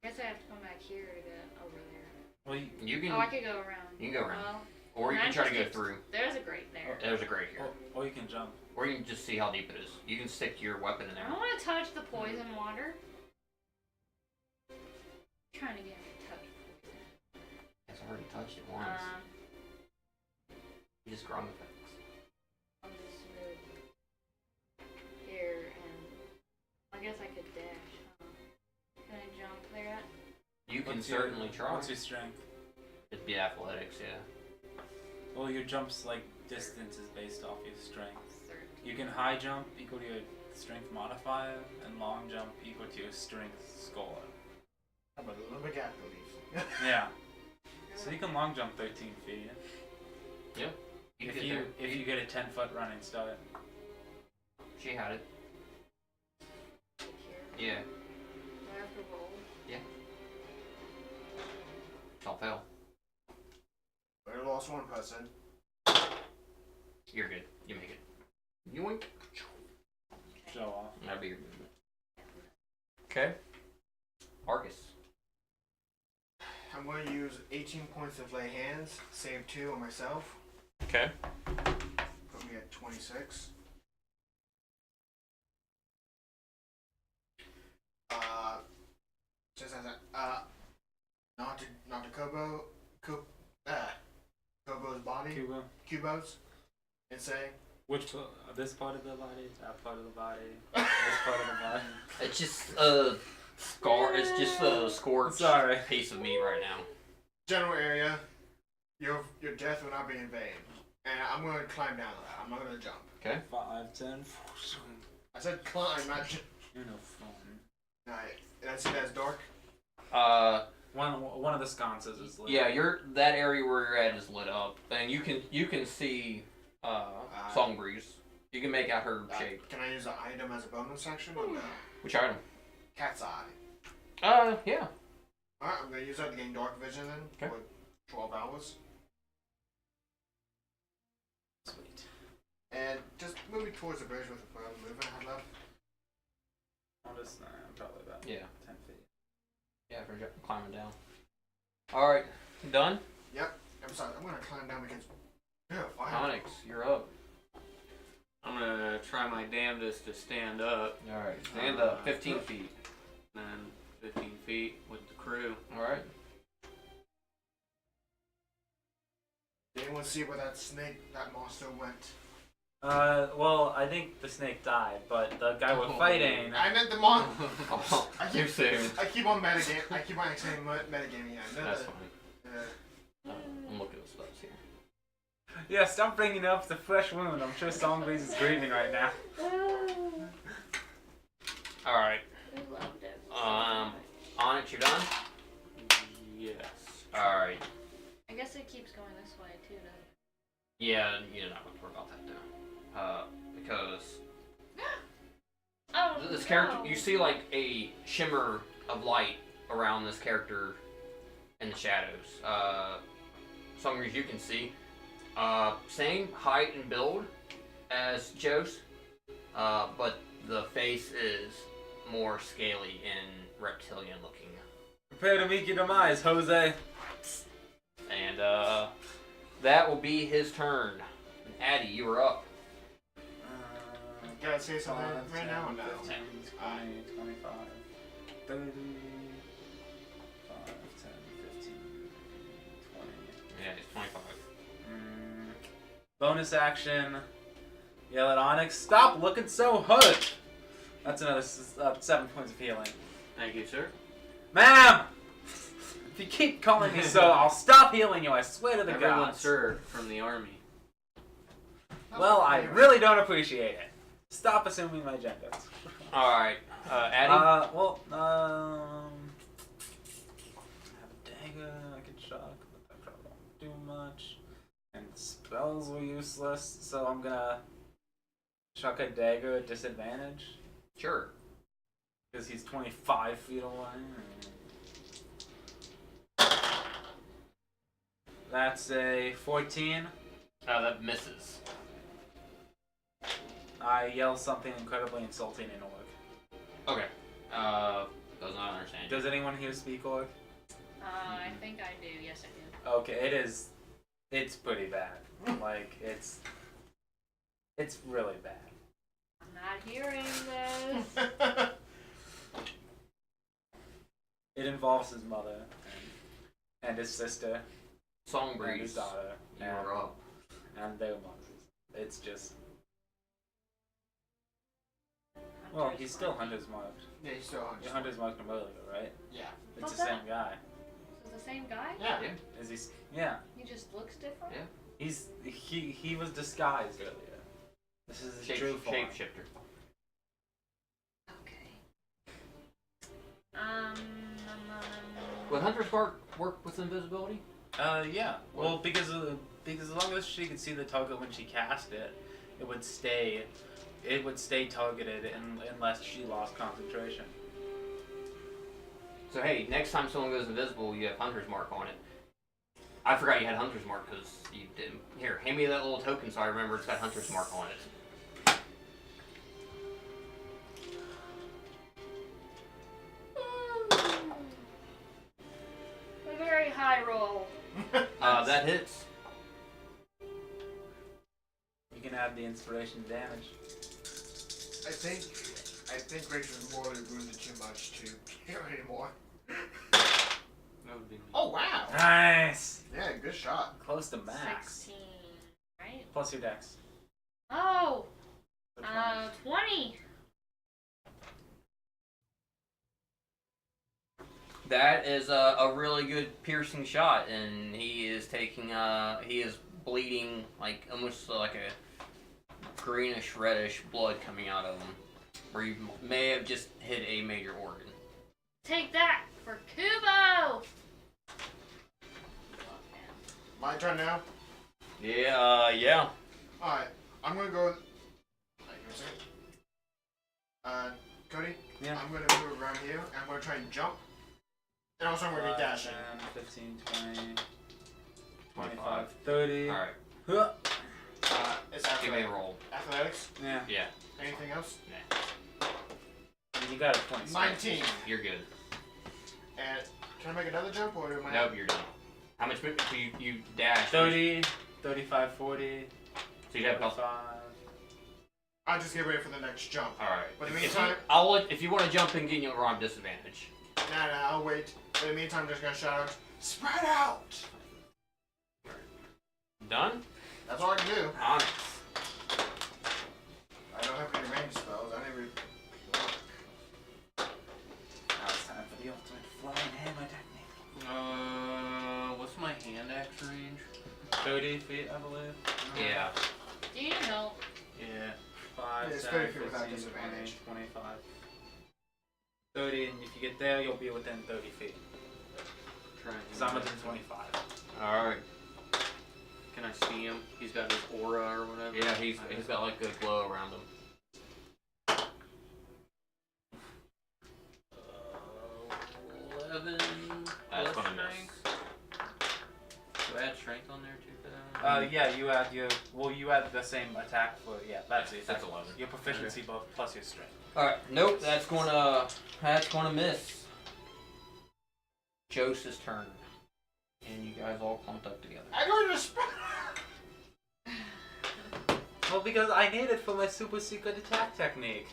I guess I have to come back here to get over there. Well, You can Oh, I could go around. you can go around, Well, or you that can try to just go keeps- through. There's a grate there. There's a grate here, or you can jump. or you can just see how deep it is. You can stick your weapon in I there. don't want to touch the poison water. I'm trying to get me to touch poison. It's already touched it once. You just grung effects. I'll just move here, and I guess I could dash. Can I jump there? You can What's your- certainly try. What's your strength? It'd be athletics, yeah. Well, your jump's like distance is based off your strength. 13. You can high jump equal to your strength modifier, and long jump equal to your strength score. How about a little bit gap relief? Yeah. So you can long jump 13 feet. You If get you there. if you get a 10-foot running start. She had it. Like here. Yeah. Do I have to roll? It's all fail. We lost one person. You're good. You make it. Yoink. Show off. That'd be your movement. Okay. Arcus. I'm going to use 18 points of lay hands, save 2 on myself, Okay. put me at 26. Just as not to Kobo's body, Cuba. Kubo's, and say, Which this part of the body, that part of the body, this part of the body. It's just a scar. It's just a scorched Sorry. piece of meat right now. general area, your death will not be in vain. And I'm going to climb down to that. I'm not going to jump. 5, 10. I said climb, not jump. You're no fun. Did I see that as dark? One of the sconces is lit. Yeah, that area where you're at is lit up, and you can see Songbreeze. You can make out her shape. Can I use an item as a bonus action? Or no? Which item? Cat's eye. Yeah. Alright, I'm going to use that to gain dark vision then. Okay. For 12 hours. Sweet. And just moving towards the bridge with the further movement I have left. I'll just, I'm probably about Yeah. 10 feet. Yeah, after climbing down. Alright, done? I'm sorry, I'm gonna climb down because. Yeah, fine. Onyx, you're up. I'm gonna try my damnedest to stand up, Alright, stand up. 15 feet. and then 15 feet with the crew. Alright. Did anyone see where that snake, that monster went? Well, I think the snake died, but the guy we're fighting. I meant the mon. Oh, I too keep, soon. I keep on metagaming. I keep on saying metagaming. Yeah, That's fine. I'm looking at stuff here. Yeah, stop bringing up the fresh wound. I'm sure Songbreeze is grieving right now. Alright. We loved it. Onyx, you're done? Yes. Alright. I guess it keeps going this way too, doesn't it? Yeah, you're not going to worry about that now. Because Oh, this no. character, you see like a shimmer of light around this character in the shadows. Some reason you can see. Same height and build as Jose, but the face is more scaly and reptilian looking. Prepare to meet your demise, Jose. And that will be his turn. And Addy, you are up. Gotta say something 5, right 10, now or no? 15, 20, 25, 30, 5, 10, 15, 20. Yeah, he's 25. Bonus action. Yell at Onyx. Stop looking so hood. That's another 7 points of healing. Thank you, sir. Ma'am! If you keep calling me so, I'll stop healing you. I swear to the Everyone gods. served from the army. Well, I really don't appreciate it. Stop assuming my genders. Alright, Addy? I have a dagger I could chuck, but that probably won't do much. And spells were useless, so I'm gonna chuck a dagger at disadvantage. Sure. Because he's 25 feet away. That's a 14. That misses. I yell something incredibly insulting in Orc. Okay. Does not understand. Does anyone here speak Orc? I think I do. Yes, I do. Okay, it is. It's pretty bad. Like, it's really bad. I'm not hearing this. It involves his mother and his sister and his Songbreeze, daughter you are up. and their mothers. It's just. Well, he's still Hunter's marked. Yeah, he's still on. Yeah, Hunter's marked him earlier, right? Yeah. It's What's the same that? guy. Is it the same guy? Yeah. Yeah. Is he? Yeah. He just looks different. Yeah. He was disguised earlier. This is his true form. Shapeshifter. Okay. Would Hunter's Mark work with invisibility? Yeah. Well, because as long as she could see the target when she cast it, it would stay targeted unless she lost concentration. So hey, next time someone goes invisible, you have Hunter's Mark on it. I forgot you had Hunter's Mark because you didn't. Here, hand me that little token so I remember it's got Hunter's Mark on it. A very high roll. That hits. You can add the inspiration damage. I think Rachel's morally wounded too much to care anymore. That would be me. Oh wow! Nice. Yeah, good shot. Close to max. 16, right? Plus your dex. Oh, So 20. 20. That is a really good piercing shot, and he is taking he is bleeding like almost like a greenish reddish blood coming out of him, where you may have just hit a major organ. Take that for Kubo. My turn now. Yeah, yeah. Alright, I'm gonna go. Give me a second. Cody? Yeah. I'm gonna move around here, and I'm gonna try and jump. And also I'm gonna be dashing. 10, 15, 20, 25. 25, 30. Alright, Huh. It's give me a roll. athletics. Yeah. Yeah, Anything else? You got a 20. 19. you're good. And can I make another jump or am I? Nope, you're done. How much movement do you dash? 30, 35, 40, So you have health. 45. I'll just get ready for the next jump. Alright. But in the If meantime, if you want to jump and get you're on disadvantage. nah, I'll wait. But in the meantime, I'm just gonna shout out, spread out! Done? That's all I can do. Onyx. I don't have any range spells. I never. Now it's time for the ultimate flying hammer technique. What's my hand axe range? 30 feet, I believe. Yeah. Do you know? Yeah. 5, Yeah, it's 10, 30 feet without 15, 20, disadvantage. 25. 30, and if you get there, you'll be within 30 feet. Try and Because I'm within 25. Alright. Can I see him? He's got his aura or whatever. Yeah, he's got like good glow around him. 11. That's plus gonna strength. miss. Do I add strength on there too? Yeah, you add the same attack for, that's it. That's 11. Your proficiency buff plus your strength. Alright, nope, that's gonna miss. Joseph's turn. And you guys all clumped up together. I'm going to spread Well, because I need it for my super secret attack technique.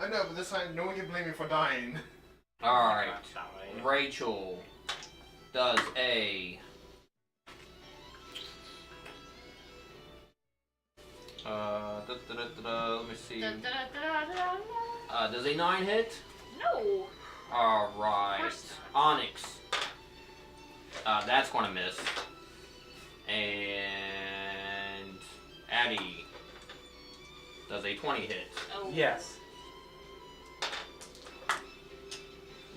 I know, but this time no one can blame me for dying. Alright. Sorry. Rachel does a let me see. Da, da, da, da, da. Does a 9 hit? No. Alright. Of course not. Onyx. That's gonna miss. And Addie does a 20 hit. Oh. Yes.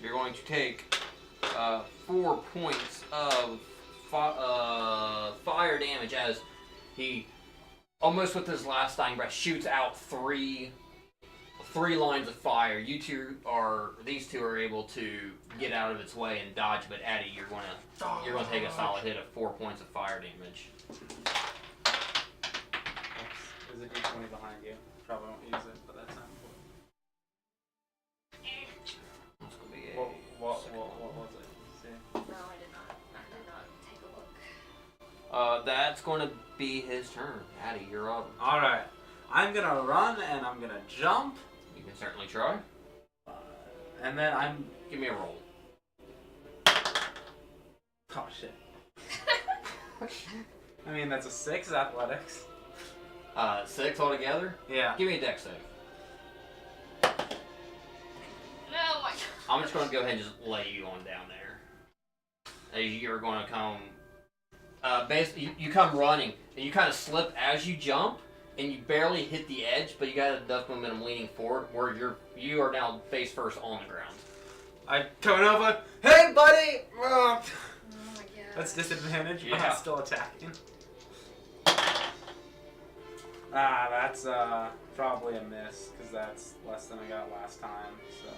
You're going to take 4 points of fire damage as he, almost with his last dying breath, shoots out three lines of fire. These two are able to get out of its way and dodge, but Addie, you're gonna take a solid hit of 4 points of fire damage. There's a d20 behind you. Probably won't use it, but that's not That's gonna be important. a What second was it? See? No, I did not take a look. That's going to be his turn. Addie, you're up. Alright. I'm gonna run and I'm gonna jump. You can certainly try. And then I'm. Give me a roll. Oh shit. I mean, that's a 6 athletics. 6 altogether. Yeah. Give me a dex save. No, I. I'm just going to go ahead and just lay you on down there. You're going to come. Basically, you come running and you kind of slip as you jump, and you barely hit the edge, but you got enough momentum leaning forward where you are now face first on the ground. I turn over. Hey, buddy! Oh my god. That's disadvantage, but Yeah. I'm still attacking. That's probably a miss, because that's less than I got last time, so.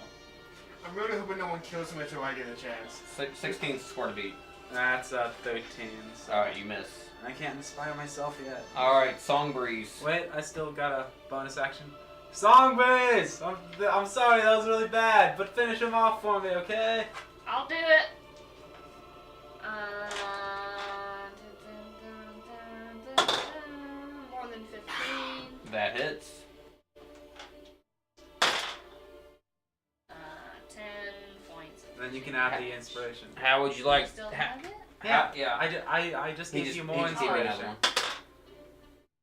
I'm really hoping no one kills me until I get a chance. 16 score to beat. That's 13, so. Alright, you miss. I can't inspire myself yet. Alright, Song Breeze. Wait, I still got a bonus action. Song Breeze! I'm sorry, that was really bad, but finish him off for me, okay? I'll do it. More than 15. That hits. 10 points. Then you can add the inspiration. How would you like? Still ha- have it? Yeah, I just He gave just, you he more just gave me inspiration. another one.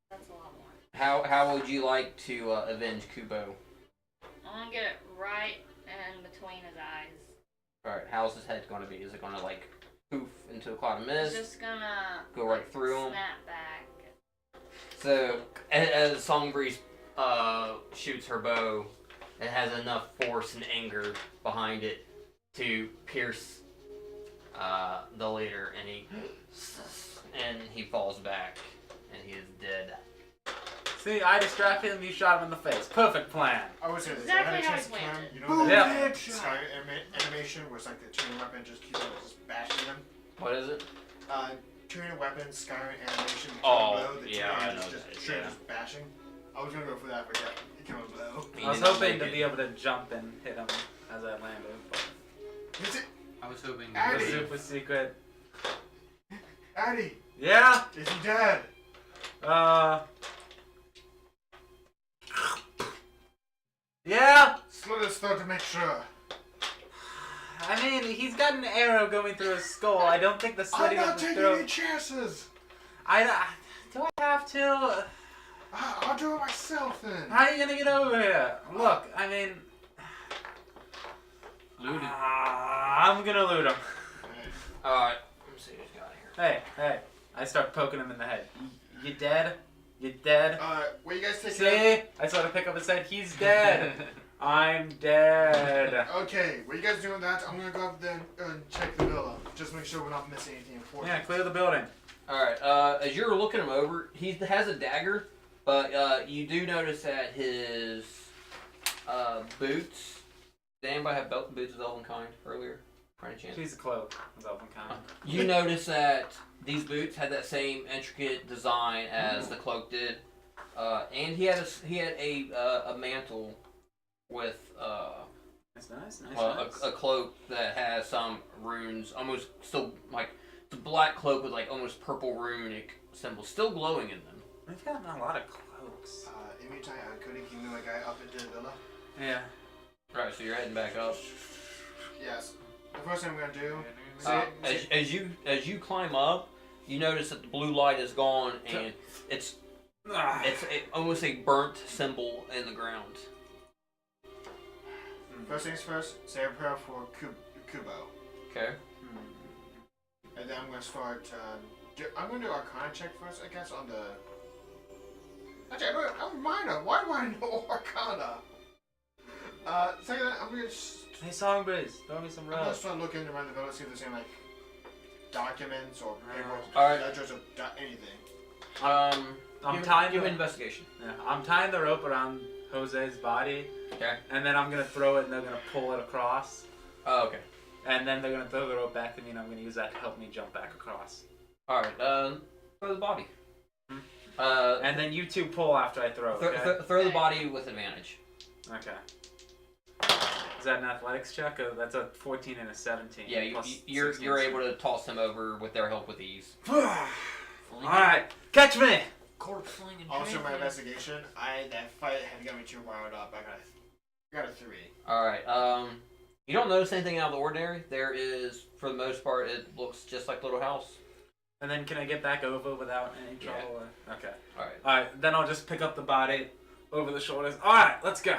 That's a lot more. How would you like to avenge Kubo? I'm gonna get it right in between his eyes. Alright, how's his head going to be? Is it going to like poof into a cloud of It's mist? just gonna Go right through him? snap back. So, as Songbreeze shoots her bow, it has enough force and anger behind it to pierce the leader, and he falls back, and he is dead. See, I distracted him, you shot him in the face. Perfect plan. I would say this. Exactly I had a how chance it's to kill him. landed. You know Boom, that headshot. Sky animation where it's like the tuning weapon just keeps on just bashing them? What is it? Tuning weapon, Skyrim animation, Oh, blow, the yeah, two I hands know just that, straight yeah. just bashing. I was gonna go for that, but yeah, it came blow. He I was did not hoping make to it. be able to jump and hit him as I landed, but Hit it! I was hoping. Addy! The super secret. Addy, Yeah. is he dead? Yeah. Slit his throat to make sure. I mean, he's got an arrow going through his skull. I don't think the I'm slitting not of the taking any throat. chances. Do I have to? I'll do it myself then. How are you gonna get over here? Look, I mean, Looted. I'm gonna loot him. Alright, let me see who's got here. Hey, I start poking him in the head. You dead? You dead? What you guys taking? See? I sort of pick up his head. He's dead. I'm dead. Okay, what you guys doing that? I'm gonna go up there and check the villa. Just make sure we're not missing anything important. Yeah, clear the building. Alright, as you're looking him over, he has a dagger, but you do notice that his boots. Did anybody have boots of Elvenkind earlier? By any chance? She's a cloak of Elvenkind. You notice that these boots had that same intricate design as the cloak did, and he had a mantle with Nice. a cloak that has some runes, almost still like the black cloak with like almost purple runic symbols still glowing in them. We've gotten a lot of cloaks. In meantime, Cody, can you move a guy up into the villa? Yeah. Right, so you're heading back up. Yes. The first thing I'm gonna do. As you climb up, you notice that the blue light is gone and it's almost a burnt symbol in the ground. First things first, say a prayer for Kubo. Okay. And then I'm gonna start. I'm gonna do Arcana check first, I guess, on the. Actually, I'm minor. Why do I know Arcana? Second, I'm gonna. Hey, Songbreeze, throw me some I'm gonna rubs. start looking around the villa, see if there's any like documents or paperwork, Alright. ledgers or anything. I'm tying give the investigation. yeah, I'm tying the rope around Jose's body, Okay. and then I'm gonna throw it, and they're gonna pull it across, Oh, okay. and then they're gonna throw the rope back to me, and I'm gonna use that to help me jump back across. All right. Throw the body. Hmm. And And then you two pull after I throw. Okay. throw the body with advantage. Okay. Is that an athletics check? Or that's a 14 and a 17. Yeah, you're able to toss him over with their help with ease. All right, catch me. Corpse slinging. Also, my investigation, that fight had got me too riled up. I got a 3. All right. You don't notice anything out of the ordinary. There is, for the most part, it looks just like Little House. And then can I get back over without any Yeah. trouble? Or? Okay. All right. All right. Then I'll just pick up the body over the shoulders. All right, let's go.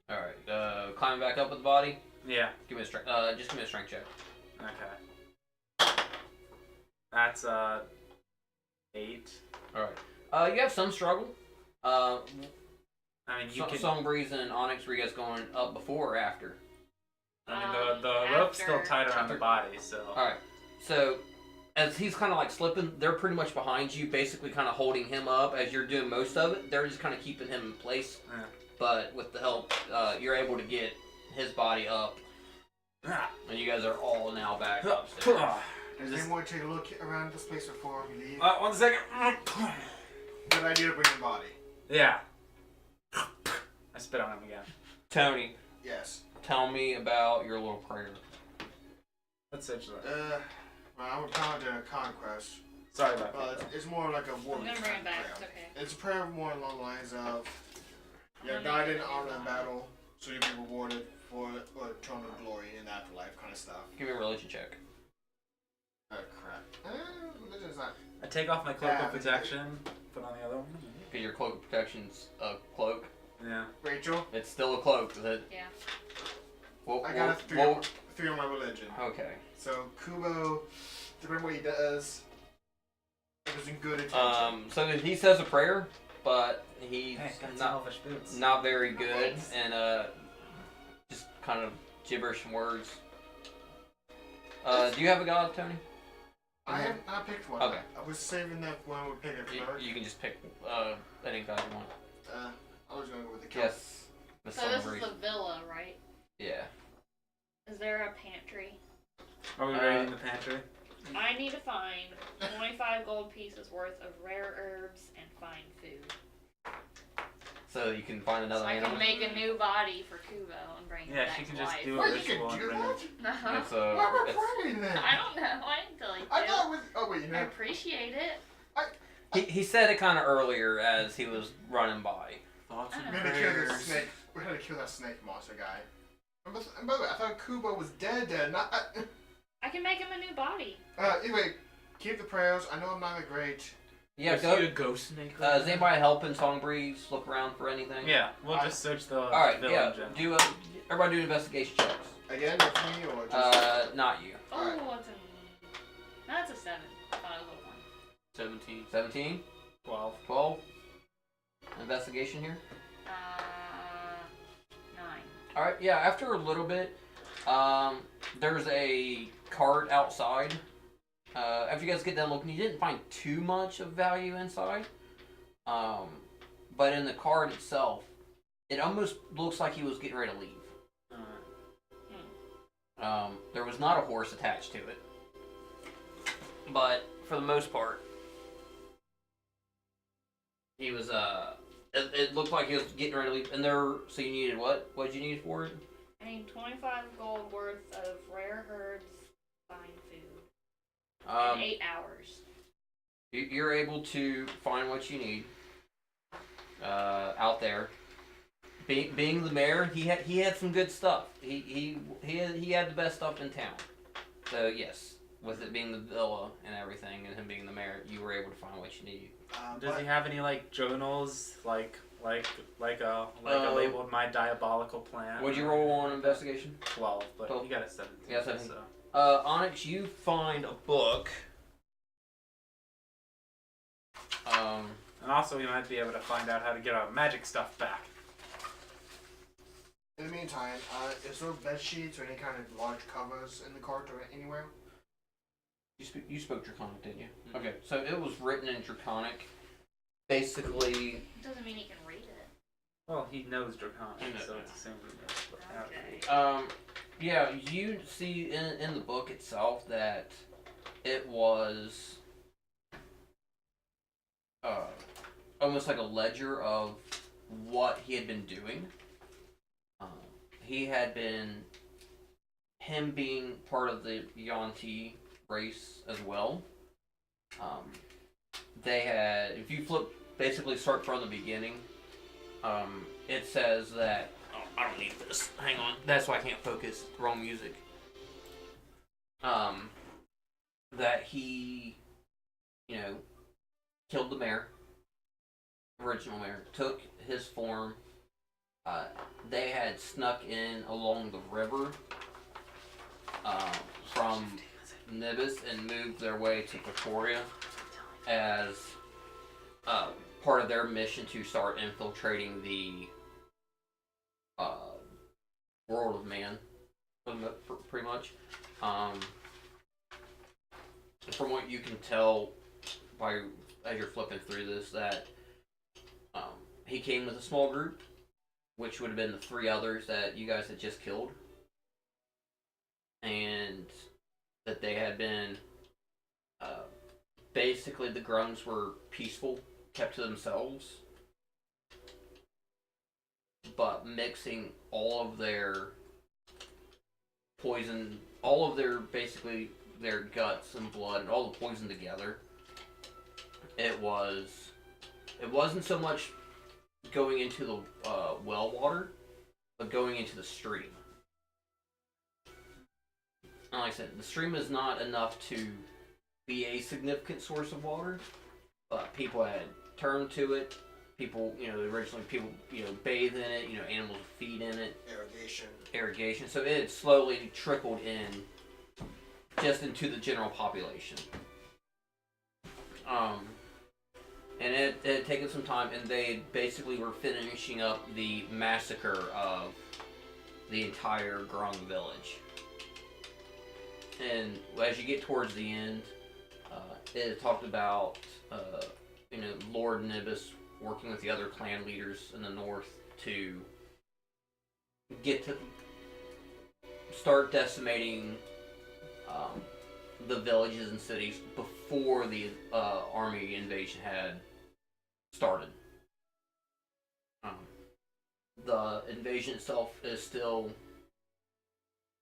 All right. Climbing back up with the body. Yeah. Give me a strength. Just give me a strength check. Okay. That's 8. All right. You have some struggle. I mean, you can. Songbreeze and Onyx, were you guys going up before or after? I mean, the rope's still after. tied around the body, so. All right. So, as he's kind of like slipping, they're pretty much behind you, basically kind of holding him up as you're doing most of it. They're just kind of keeping him in place. Yeah. But with the help, you're able to get his body up, and you guys are all now back upstairs. Does anyone want to take a look around this place before we leave? 1 second. Good idea to bring the body. Yeah. I spit on him again. Tony, Yes. tell me about your little prayer. Let's search that. Well, I'm a paladin of conquest. Sorry about Well, that. it's more like a war. I'm gonna bring it back. It's prayer. okay. It's a prayer more along the lines of, you're guided in honor and battle, so you'll be rewarded for eternal glory in the afterlife kind of stuff. Give me a religion check. Crap. Religion's not. I take off my cloak Yeah, of protection, put on the other one. Because your cloak of protection's a cloak. Yeah. Rachel, It's still a cloak. Is it? Yeah. Well, I got a 3 on my religion. okay. So Kubo, depending what he does, it was in good intention. So he says a prayer, but he's Hey, got some not elvish boots. not very good, and just kind of gibberish words. Do you have a god, Tony? I picked one. Okay. I was saving that one I would pick it first. You can just pick any god you want. I was going to go with the count. Yes. The So this is summary. the villa, right? Yeah. Is there a pantry? Are we raiding the pantry? I need to find 25 gold pieces worth of rare herbs and fine food. so you can find another So I animal. can make a new body for Kubo and bring Yeah, it back she can to just life. do a Wait, you ritual can and do bring that? it. Uh-huh. It's Why we're it's, playing then? I don't know. I didn't tell you to. I thought it was. Oh wait, you I know. appreciate it. he said it kind of earlier as he was running by. Thoughts and We had to kill this prayers. snake. We had to kill that snake monster guy. And by the way, I thought Kubo was dead. Not. I can make him a new body. Anyway, keep the prayers. I know I'm not that great. Yeah, Was go. he a ghost snake? Is anybody helping Songbreeze look around for anything? Yeah, we'll just search the All right. village. Yeah. and- Everybody do investigation checks. Again, with me or just. Not you. Oh, Alright. what's a... That's a 7. I thought it was a 1. 17. 17, 12. 12. Investigation here. 9. All right. Yeah. After a little bit, there's a cart outside. After you guys get done looking, you didn't find too much of value inside. But in the cart itself, it almost looks like he was getting ready to leave. There was not a horse attached to it, but for the most part, he was. It looked like he was getting ready to leave. And so you needed what? What did you need for it? I need 25 gold worth of rare herbs, fine food, in 8 hours. You're able to find what you need out there. Being the mayor, he had some good stuff. He had the best stuff in town. So yes, with it being the villa and everything, and him being the mayor, you were able to find what you needed. Does he have any like journals, like a labeled "My Diabolical Plan"? What'd you roll on investigation? 12, but 12. he got a 17. Yeah, 17. So. Onyx, you find a book. And also, we might be able to find out how to get our magic stuff back. In the meantime, is there bed sheets or any kind of large covers in the cart or anywhere? You spoke Draconic, didn't you? Mhm. Okay, so it was written in Draconic. Basically, Doesn't mean he can read it. Well, he knows Draconic, I know so that. it's assumed he knows what how to Okay. read. yeah, you see in the book itself that it was almost like a ledger of what he had been doing. He had been, him being part of the Yuan-Ti race as well. They had, if you basically start from the beginning, it says that, oh, I don't need this, hang on, that's why I can't focus, wrong music. That he, killed the mayor, original mayor, took his form. They had snuck in along the river from Nibis and moved their way to Pretoria as part of their mission to start infiltrating the world of man, pretty much. From what you can tell as you're flipping through this, that he came with a small group, which would have been the 3 others that you guys had just killed, and that they had been basically the grunts were peaceful, kept to themselves, but mixing all of their poison, all of their basically their guts and blood and all the poison together. It wasn't so much going into the well water, but going into the stream. And like I said, the stream is not enough to be a significant source of water, but people had turned to it. People, originally people, bathe in it. Animals feed in it. Irrigation. So it had slowly trickled in, just into the general population. And it had taken some time, and they basically were finishing up the massacre of the entire Grung village. And as you get towards the end, it talked about, Lord Nibis working with the other clan leaders in the north to start decimating the villages and cities before the army invasion had started. The invasion itself is still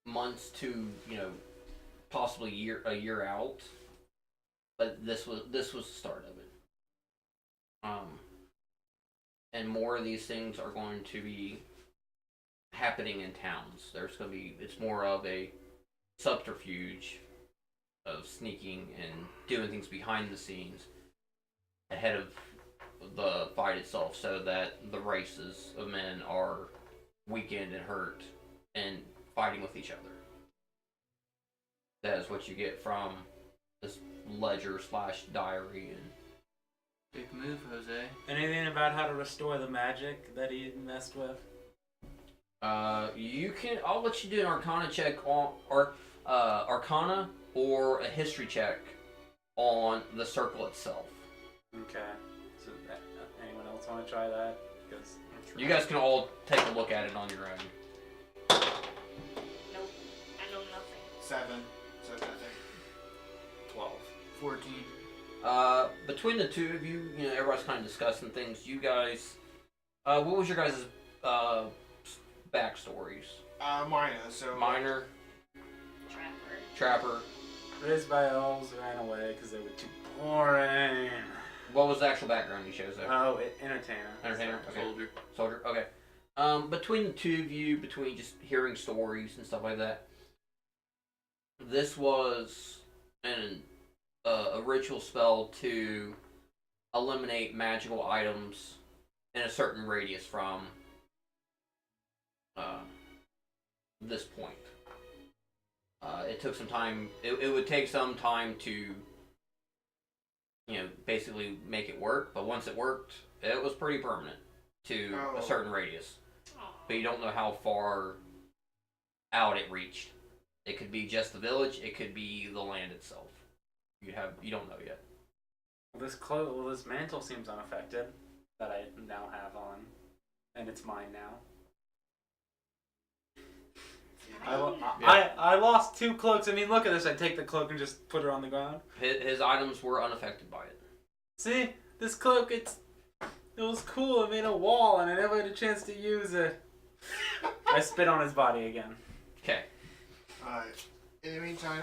months to possibly a year out, but this was the start of it. And more of these things are going to be happening in towns. It's more of a subterfuge of sneaking and doing things behind the scenes ahead of the fight itself, so that the races of men are weakened and hurt and fighting with each other. That is what you get from this ledger / diary. And Big move, Jose. Anything about how to restore the magic that he messed with? I'll let you do an Arcana check on Arcana or a history check on the circle itself. Okay. So, anyone else want to try that? Because You guys can all take a look at it on your own. Nope. I know nothing. 7. So I think 12. 14. Between the two of you, everybody's kind of discussing things. You guys, what was your guys' backstories? Minor. So Miner, Trapper. Trapper. Raised by elves, ran away because they were too boring. What was the actual background you chose there? Oh, entertainer. Entertainer. Okay. Soldier. Soldier. Okay. Between the two of you, between just hearing stories and stuff like that, this was a ritual spell to eliminate magical items in a certain radius from this point. It took some time. It would take some time to, basically make it work. But once it worked, it was pretty permanent to a certain radius. But you don't know how far out it reached. It could be just the village. It could be the land itself. You don't know yet. Well, this mantle seems unaffected that I now have on, and it's mine now. I lost 2 cloaks. I mean, look at this. I take the cloak and just put her on the ground. His items were unaffected by it. See, this cloak, it was cool. It made a wall, and I never had a chance to use it. I spit on his body again. Okay. In the meantime,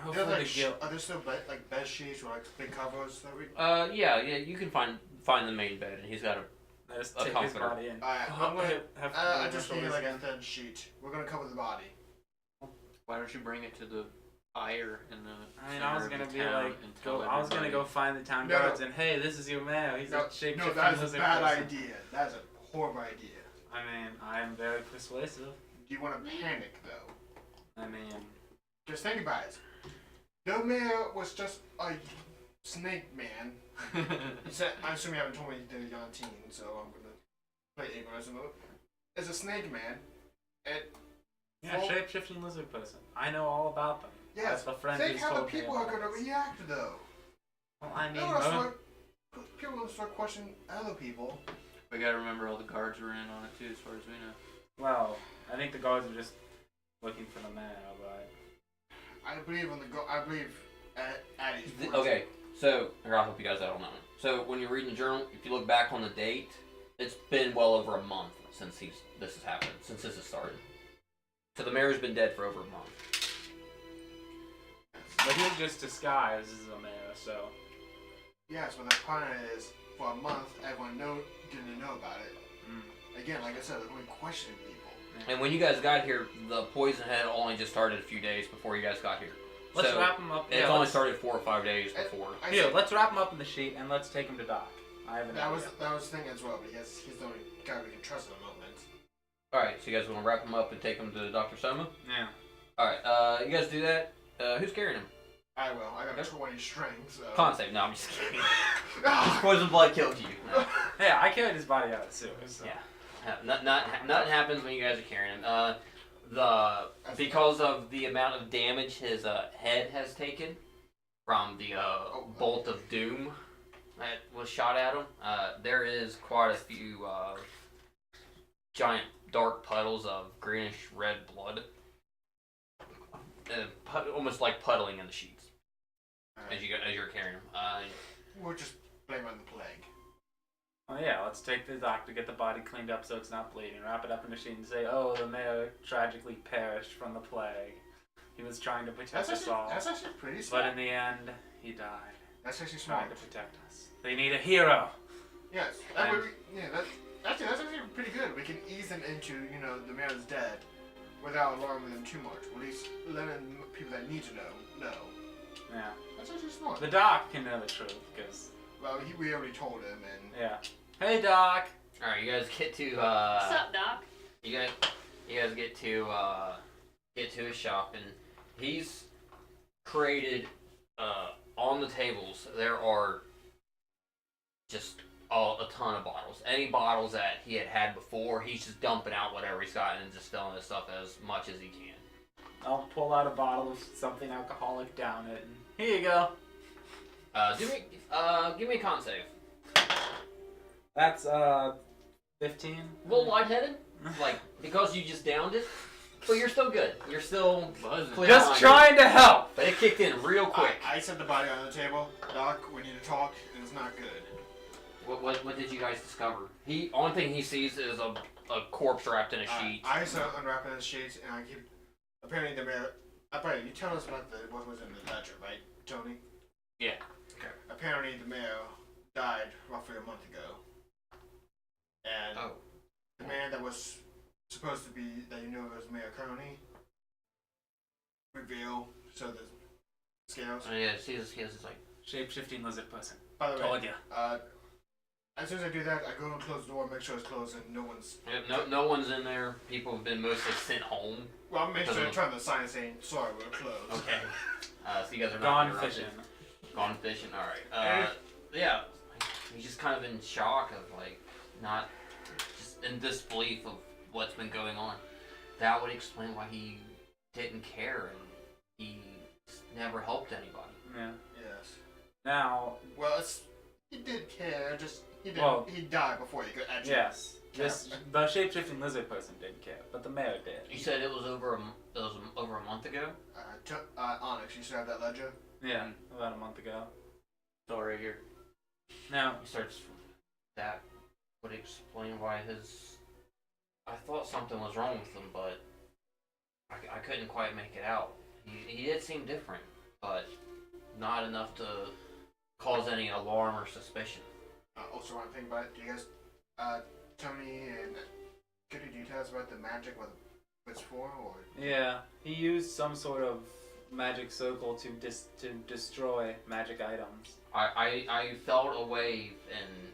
Hopefully the guild. are there still bed sheets or big covers that we? Yeah. You can find the main bed, and he's got a. I just A take his comforter. body in. I'm gonna. Have I just need like a thin sheet. We're gonna cover the body. Why don't you bring it to the fire in the I mean, I was center gonna of be the town like, and tell I was gonna everybody? go find the town No. guards and hey, this is your mayor. He's a No, shapeshifting that is a lizard bad person. idea. That's a horrible idea. I mean, I am very persuasive. Do you want to panic though? I mean, Just think about it. The mayor was just a snake man. He said, I'm assuming you haven't told me they're young teen, so I'm gonna play ignorance. It's a snake man. And yeah, Well- shapeshifting lizard person. I know all about them. yes, That's a friend think who's how the told me people are about gonna this. react though. Well, I mean, They're gonna start, people are gonna start questioning other people. We gotta remember all the guards were in on it too, as far as we know. well, I think the guards are just looking for the mayor, but I believe I believe Addie's words. Okay. So I'll help you guys out on that one. So when you're reading the journal, if you look back on the date, it's been well over a month since this has happened, since this has started. So the mayor's been dead for over a month. but he's just disguised as a mayor, so Yes, but the point is, for a month, everyone didn't know about it. Again, like I said, they're going to question people. And when you guys got here, the poison had only just started a few days before you guys got here. let's So wrap him up. it's Yeah, only let's, started 4 or 5 days I- before. I here, said- let's wrap him up in the sheet and let's take him to dock. I have an that was idea. the thing as well, because he's the only guy we can trust at the moment. Alright, so you guys want to wrap him up and take him to Dr. Soma? Yeah. Alright, you guys do that. Who's carrying him? I will. I got Okay. 20 strings. So. Con save. No, I'm just kidding. Ah! Poison blood killed you. No. Hey, I carried his body out of the sewers. So. Yeah. Nothing happens when you guys are carrying him. Because of the amount of damage his head has taken from the bolt of doom that was shot at him, there is quite a few giant dark puddles of greenish red blood, almost like puddling in the sheets as you're carrying him. We'll just blame it on the plague. Oh Yeah, let's take the doctor, get the body cleaned up so it's not bleeding, wrap it up in a sheet and say, oh, the mayor tragically perished from the plague. He was trying to protect us all. That's actually pretty smart. But in the end, he died. That's actually Trying smart. to protect us. They need a hero. Yes. That way that's actually pretty good. We can ease them into, the mayor's dead without alarming them too much. At least letting people that need to know. Yeah. That's actually smart. The doc can know the truth, because, Well, we already told him, and yeah. Hey, Doc! Alright, you guys get to What's up, Doc? you guys get to his shop, and he's created on the tables there are just a ton of bottles. Any bottles that he had before, he's just dumping out whatever he's got and just filling his stuff as much as he can. I'll pull out a bottle of something alcoholic, down it, and here you go. Give me a con save. That's, 15. A little lightheaded, like because you just downed it, but you're still good. You're still Buzzing. clear Just minded. trying to help! But it kicked in real quick. I set the body on the table. Doc, we need to talk, and it's not good. What did you guys discover? Only thing he sees is a corpse wrapped in a sheet. I start unwrapping the sheets, and I keep. Apparently, the mayor. Apparently, you tell us about what was in the ledger, right, Tony? Yeah. Okay. Apparently, the mayor died roughly a month ago, and Oh. the man that was supposed to be that was Mayor Coney reveal the scales. Oh, yeah, see the scales. It's like Shape-shifting lizard person. By the way, Told ya. as soon as I do that, I go and close the door, make sure it's closed, and no one's. no one's in there. People have been mostly sent home. Well, I'm making sure I turn the sign saying sorry, we're closed. Okay. So you guys are not Gone interrupted. fishing. Gone fishing. All right. Yeah. He's just kind of in shock of not just in disbelief of what's been going on. That would explain why he didn't care and he just never helped anybody. Yeah. Yes. Now, Well, he did care. Just he didn't. Well, he died before he could actually. yes. The shape-shifting lizard person didn't care, but the mayor did. You said it was over a month ago. Onyx, you still have that ledger? Yeah, about a month ago. It's all right here. Now, He starts. That would explain why his. I thought something was wrong with him, but I couldn't quite make it out. He did seem different, but not enough to cause any alarm or suspicion. Also, one thing about it, do you guys, Tony and get any details about the magic, what it's for, or? yeah, he used some sort of magic circle to destroy magic items. I felt a wave and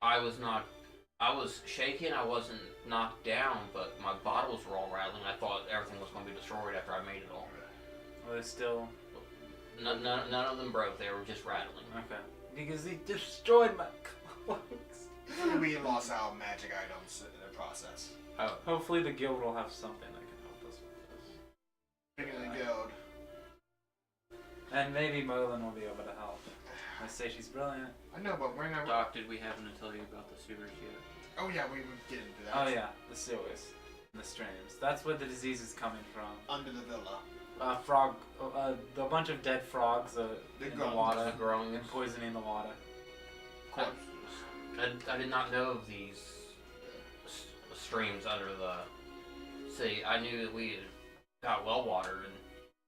I was shaking. I wasn't knocked down, but my bottles were all rattling. I thought everything was going to be destroyed after I made it all. Well, it's still None of them broke. They were just rattling. okay because he destroyed my clothes. We lost our magic items in the process. Hopefully, the guild will have something that can help us with this, Speaking of the guild, and maybe Merlin will be able to help. I say she's brilliant. I know, but we're not. Doc, did we happen to tell you about the sewers yet? Oh yeah, we would get into that. Oh yeah, the sewers, and the streams. That's where the disease is coming from. Under the villa. A bunch of dead frogs in the grunts. water Growing. and poisoning the water. Corpses. I did not know of these streams under the city. I knew that we had got well water and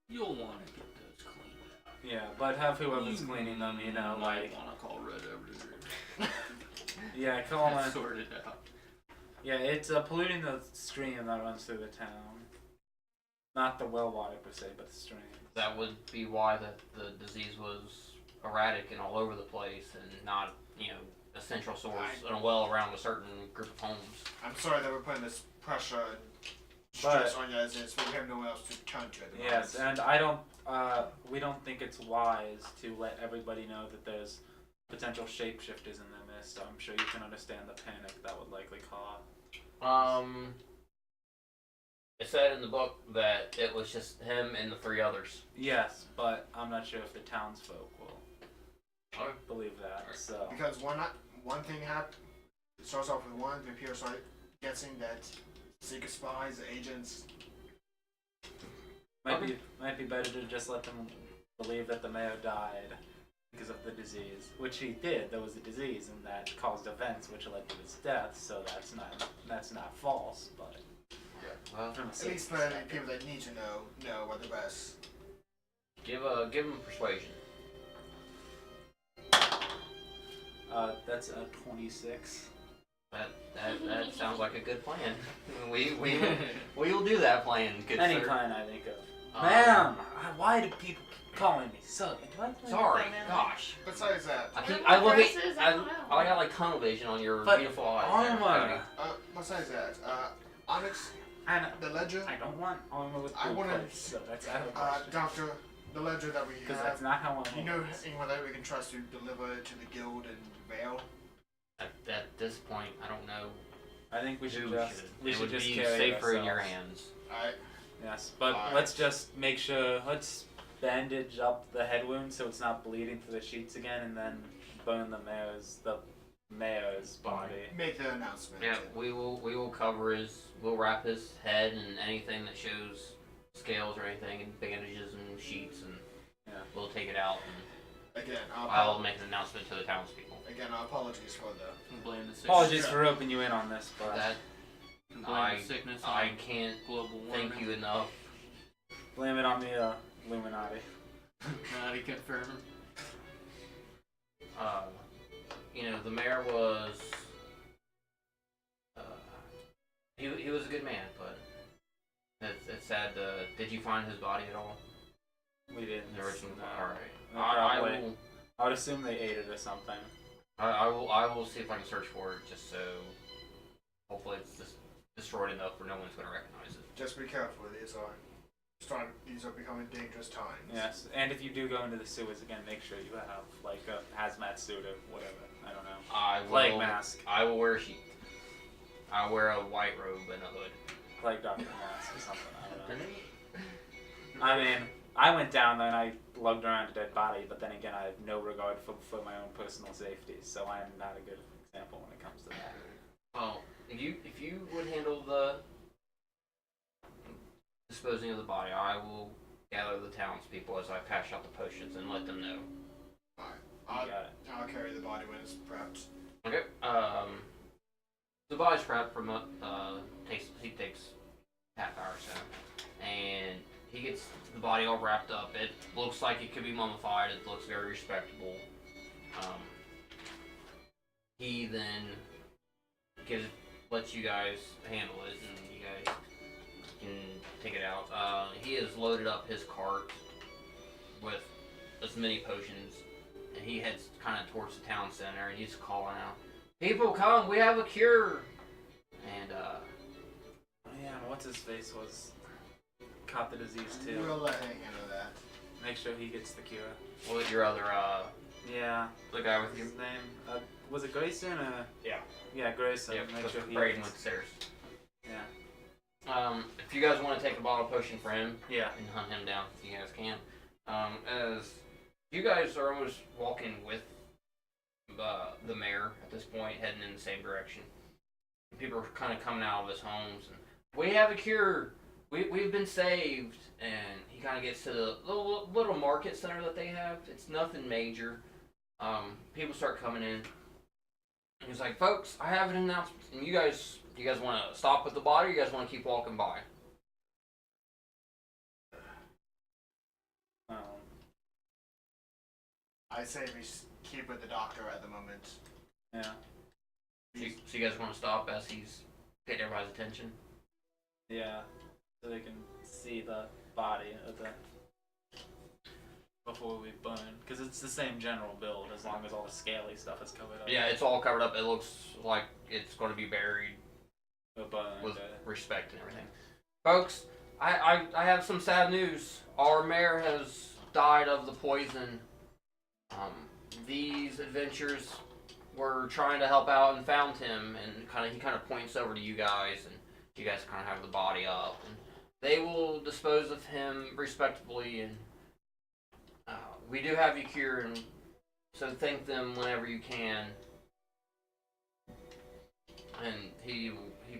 You'll want to get those cleaned out. Yeah, but have whoever's cleaning them, might want to call Red over yeah, to call them. sort it out. Yeah, it's polluting the stream that runs through the town. Not the well water per se, but the stream. that would be why the disease was erratic and all over the place and not, a central source and a well around a certain group of homes. I'm sorry that we're putting this pressure and stress on you as is. We have no one else to turn to at the moment. Yes, and we don't think it's wise to let everybody know that there's potential shapeshifters in their midst. I'm sure you can understand the panic that would likely cause. It said in the book that it was just him and the 3 others. Yes, but I'm not sure if the townsfolk will believe that. So Because one thing happened. It starts off with one. The people start guessing that secret spies, agents. might be better to just let them believe that the mayor died because of the disease, which he did. There was a disease, and that caused events which led to his death. So that's not false, but Well, from a At least the people that need to know what the best. give him persuasion. That's a 26. That sounds like a good plan. We'll do that plan. Good Any sir. plan I think of. Um, Ma'am, why do people keep calling me so? Do I play Sorry, that, ma'am? gosh. Besides that, I look at. Versus, I don't know. I got like tunnel vision on your But beautiful eyes. armor. besides that, Onyx, I know. the ledger, I don't want armor with I blue wanna- plates, so that's out of the question. Doctor, the ledger that we Because have. that's not how I You know want it. anyone that we can trust to deliver it to the guild and Vale? At this point, I don't know I think we should who just should. we It should would just be carry it safer in your ourselves. hands. I Yes, but Alright. let's just make sure. Let's bandage up the head wound so it's not bleeding through the sheets again, and then burn the mayor's body. make the announcement. Yeah, we will cover we'll wrap his head and anything that shows scales or anything and bandages and sheets, and Yeah. we'll take it out and Again, I'll make an announcement to the townspeople. again, our apologies for the. Blame the sickness. Apologies for roping you in on this, but That Blame the sickness I on can't global warming. thank you enough. blame it on the Illuminati. Not confirmed. The mayor was he was a good man, but it's sad. Did you find his body at all? We didn't. The original. No. All right. They I probably- will. I would assume they ate it or something. I will see if I can search for it, just so hopefully it's just destroyed enough where no one's going to recognize it. Just be careful. These are becoming dangerous times. Yes, and if you do go into the sewers again, make sure you have like a hazmat suit or whatever. I don't know. I Plague will. mask, I will wear a sheet. I'll wear a white robe and a hood. plague doctor mask or something. I don't know. I mean, I went down there and I lugged around a dead body, but then again, I have no regard for my own personal safety, so I am not a good example when it comes to that. Well, if you would handle the disposing of the body, I will gather the townspeople as I pass out the potions and let them know. Alright. You got it. I'll carry the body when it's prepped. Okay. The body's prepped from he takes half hour or so, and he gets the body all wrapped up. It looks like it could be mummified. It looks very respectable. He then lets you guys handle it, and you guys can take it out. He has loaded up his cart with as many potions, and he heads kind of towards the town center, and he's calling out, "People, come! We have a cure!" And Yeah, what's his face caught the disease too. We'll let him handle that. Make sure he gets the cure. what your other Yeah. the guy with you? His name was it Grayson or? Yeah. Yeah, Grayson. Yeah, Make sure he Braden gets- went upstairs. Yeah. If you guys want to take a bottle potion for him Yeah. and hunt him down, if you guys can. As you guys are almost walking with the mayor at this point, heading in the same direction. People are kind of coming out of his homes, and we have a cure. We've been saved, and he kind of gets to the little market center that they have. It's nothing major. People start coming in. And he's like, "Folks, I have an announcement. And do you guys want to stop with the body, or you guys want to keep walking by?" I say we keep with the doctor at the moment. Yeah. So you guys want to stop as he's getting everybody's attention? Yeah. So they can see the body of the before we burn, because it's the same general build as long as all the scaly stuff is covered up. Yeah, it's all covered up. It looks like it's going to be buried Or burned. with respect and everything. Folks, I have some sad news. Our mayor has died of the poison. These adventurers were trying to help out and found him, and he kind of points over to you guys, and you guys kind of have the body up, and they will dispose of him respectably, and we do have you cured, and so thank them whenever you can. And he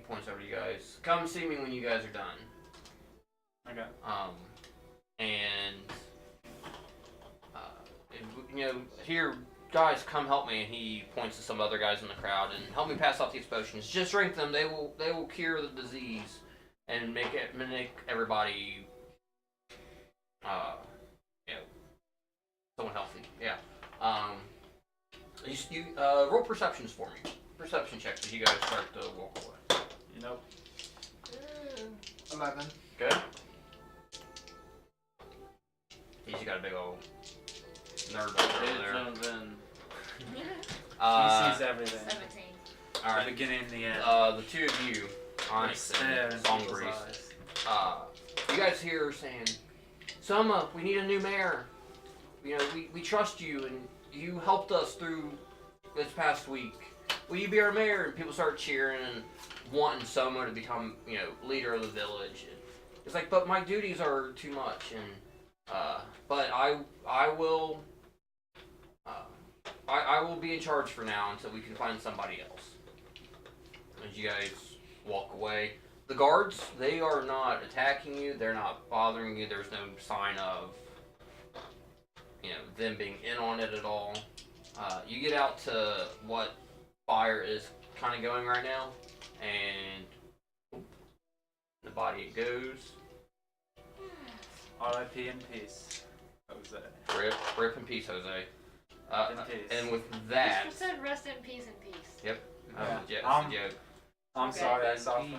points over to you guys. Come see me when you guys are done. Okay. And here, guys, come help me. And he points to some other guys in the crowd and help me pass out these potions. Just drink them. They will cure the disease and make everybody, someone healthy. Yeah. You roll perceptions for me. Perception checks as you guys start to walk away. Nope. 11. Good. He's got a big old nerd over there. He Uh, sees everything. 17. all The right. beginning and the end. The two of you, Onyx Stare and in Song people's Breeze, eyes. you guys here saying, Soma, we need a new mayor. We trust you and you helped us through this past week. Will you be our mayor? And people start cheering and wanting Soma to become, leader of the village. And it's like, but my duties are too much, and but I will be in charge for now until we can find somebody else. As you guys walk away, the guards, they are not attacking you. They're not bothering you. There's no sign of them being in on it at all. You get out to what fire is kind of going right now, and the body it goes. R.I.P. in peace. Jose. Rip in peace, Jose. In peace. And with that, You said rest in peace and peace. that was a joke. I'm Okay. sorry, I suffer. And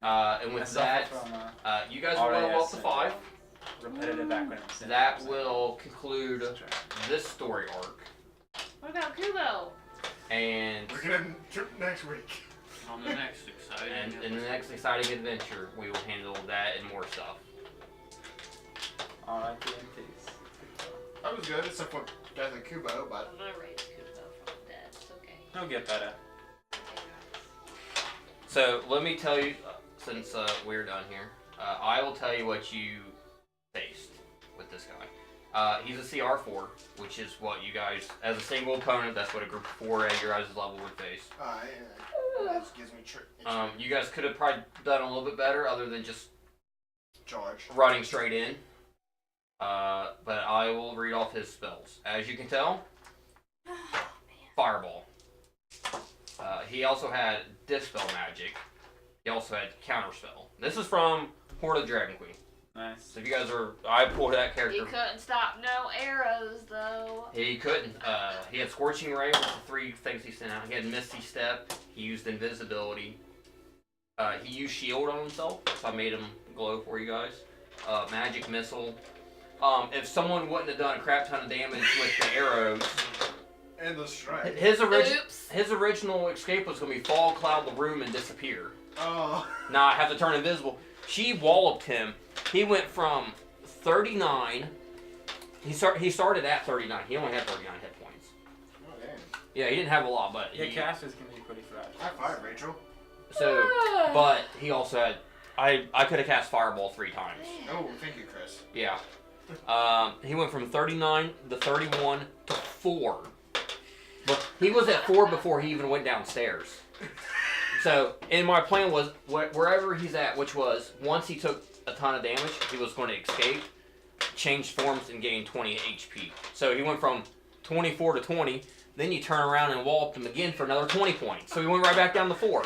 I with suffer that, from you guys will level up to RAS 5. repetitive acronyms. That will conclude this story arc. What about Kubo? And We're gonna trip next week. On the next exciting. and in the next exciting adventure, we will handle that and more stuff. R.I.P. in peace. That was good, except for Death of Kubo, but I'm gonna raise Kubo from the dead. It's okay. He'll get better. Okay, guys. So let me tell you, since we're done here, I will tell you what you faced with this guy. He's a CR4, which is what you guys, as a single opponent, that's what a group of 4 at your guys' level would face. that just gives me You guys could have probably done a little bit better, other than just charge. running straight in. But I will read off his spells. As you can tell, Fireball. He also had Dispel Magic. He also had Counterspell. This is from Horde of Dragon Queen. Nice. So if you guys I pulled that He character. couldn't stop no arrows though. He couldn't. He had Scorching Ray with the 3 things he sent out. He had Misty Step. He used Invisibility. He used Shield on himself, so I made him glow for you guys. Magic Missile. If someone wouldn't have done a crap ton of damage with the arrows, And the strike. his Oops. original escape was going to be fall, cloud the room, and disappear. Oh. Not have to turn invisible. She walloped him. He went from 39. He started at 39. He only had 39 hit points. Oh, damn. Yeah, he didn't have a lot, but Yeah, he, casters can be pretty fresh. High five, Rachel. so. But he also had. I could have cast Fireball 3 times. Oh, thank you, Chris. Yeah. He went from 39 to 31 to 4. But he was at 4 before he even went downstairs. So, and my plan was, wherever he's at, which was, once he took a ton of damage, he was going to escape, change forms, and gain 20 HP. So he went from 24 to 20, then you turn around and walloped him again for another 20 points. So he went right back down to 4.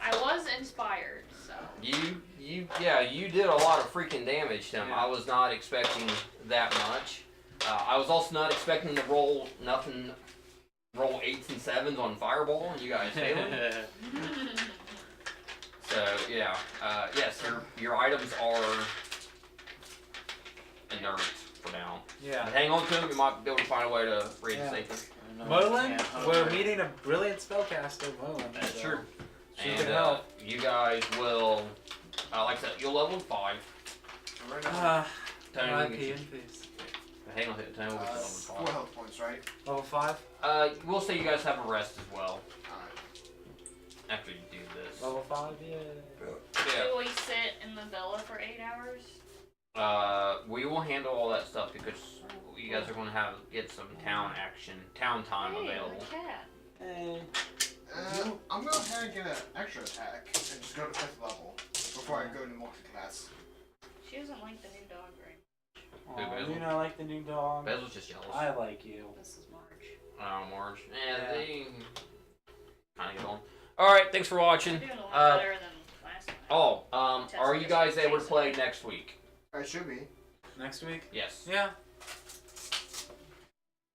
I was inspired, so. You did a lot of freaking damage to him. Yeah. I was not expecting that much. I was also not expecting to roll 8s and 7s on Fireball, and you guys failed. So yeah, yes, your items are inert for now. Yeah. But hang on to them. You might be able to find a way to reinstate them. Merlin, we're meeting a brilliant spellcaster, Merlin. That's so true. She And can help. you guys will, like I said, you'll level 5. Right now, Tony, R.I.P. in peace. hang on, Tony, we'll get to level 5. 4 health points, right? Level 5? We'll say you guys have a rest as well Alright. after you do this. Level 5, yeah. Yeah. Do we sit in the villa for 8 hours? We will handle all that stuff because you guys are going to get some town time Hey, available. the cat. I'm going to go ahead and get an extra attack and just go to 5th level before I go to multi-class. She doesn't like the new dog, right? Aw, Basil? you know, I like the new dog. Basil's just jealous. I like you. This is March. Oh, Marge. Yeah, Yeah. they kind of get on. Alright, thanks for watching. We're doing a lot Uh, better than last time. Oh, are you guys able to play next week? I should be. Next week? Yes. Yeah.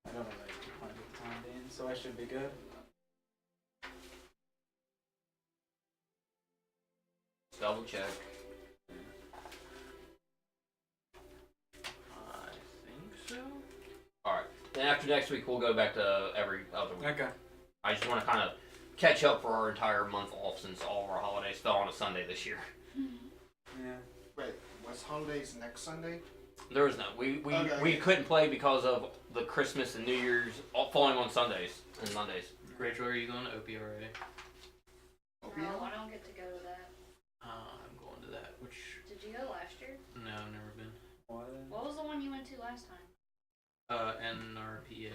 I don't have like 200 time in, so I should be good. Double check. I think so. Alright. Then after next week, we'll go back to every other week. Okay. I just want to kind of catch up for our entire month off since all of our holidays fell on a Sunday this year. Yeah. Wait, what's holidays next Sunday? There was no. We Okay. couldn't play because of the Christmas and New Year's all falling on Sundays and Mondays. Rachel, are you going to OPRA? No, OPM? I don't get to go to that. I'm going to that, which, Did you go last year? no, I've never been. What? What was the one you went to last time? NRPA.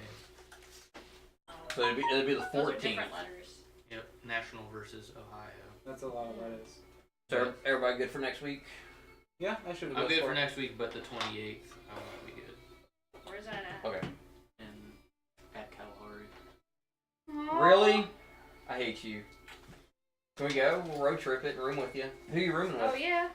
Oh, So it'd be the those are 14th. different letters. Yep, National versus Ohio. That's a lot of letters. So everybody good for next week? Yeah, I should be I'm good for it. next week, but the 28th, I won't be good. Where's that at? Okay. And at Kalahari. Really? I hate you. Can we go? We'll road trip it and room with you. Who you rooming with? Oh yeah.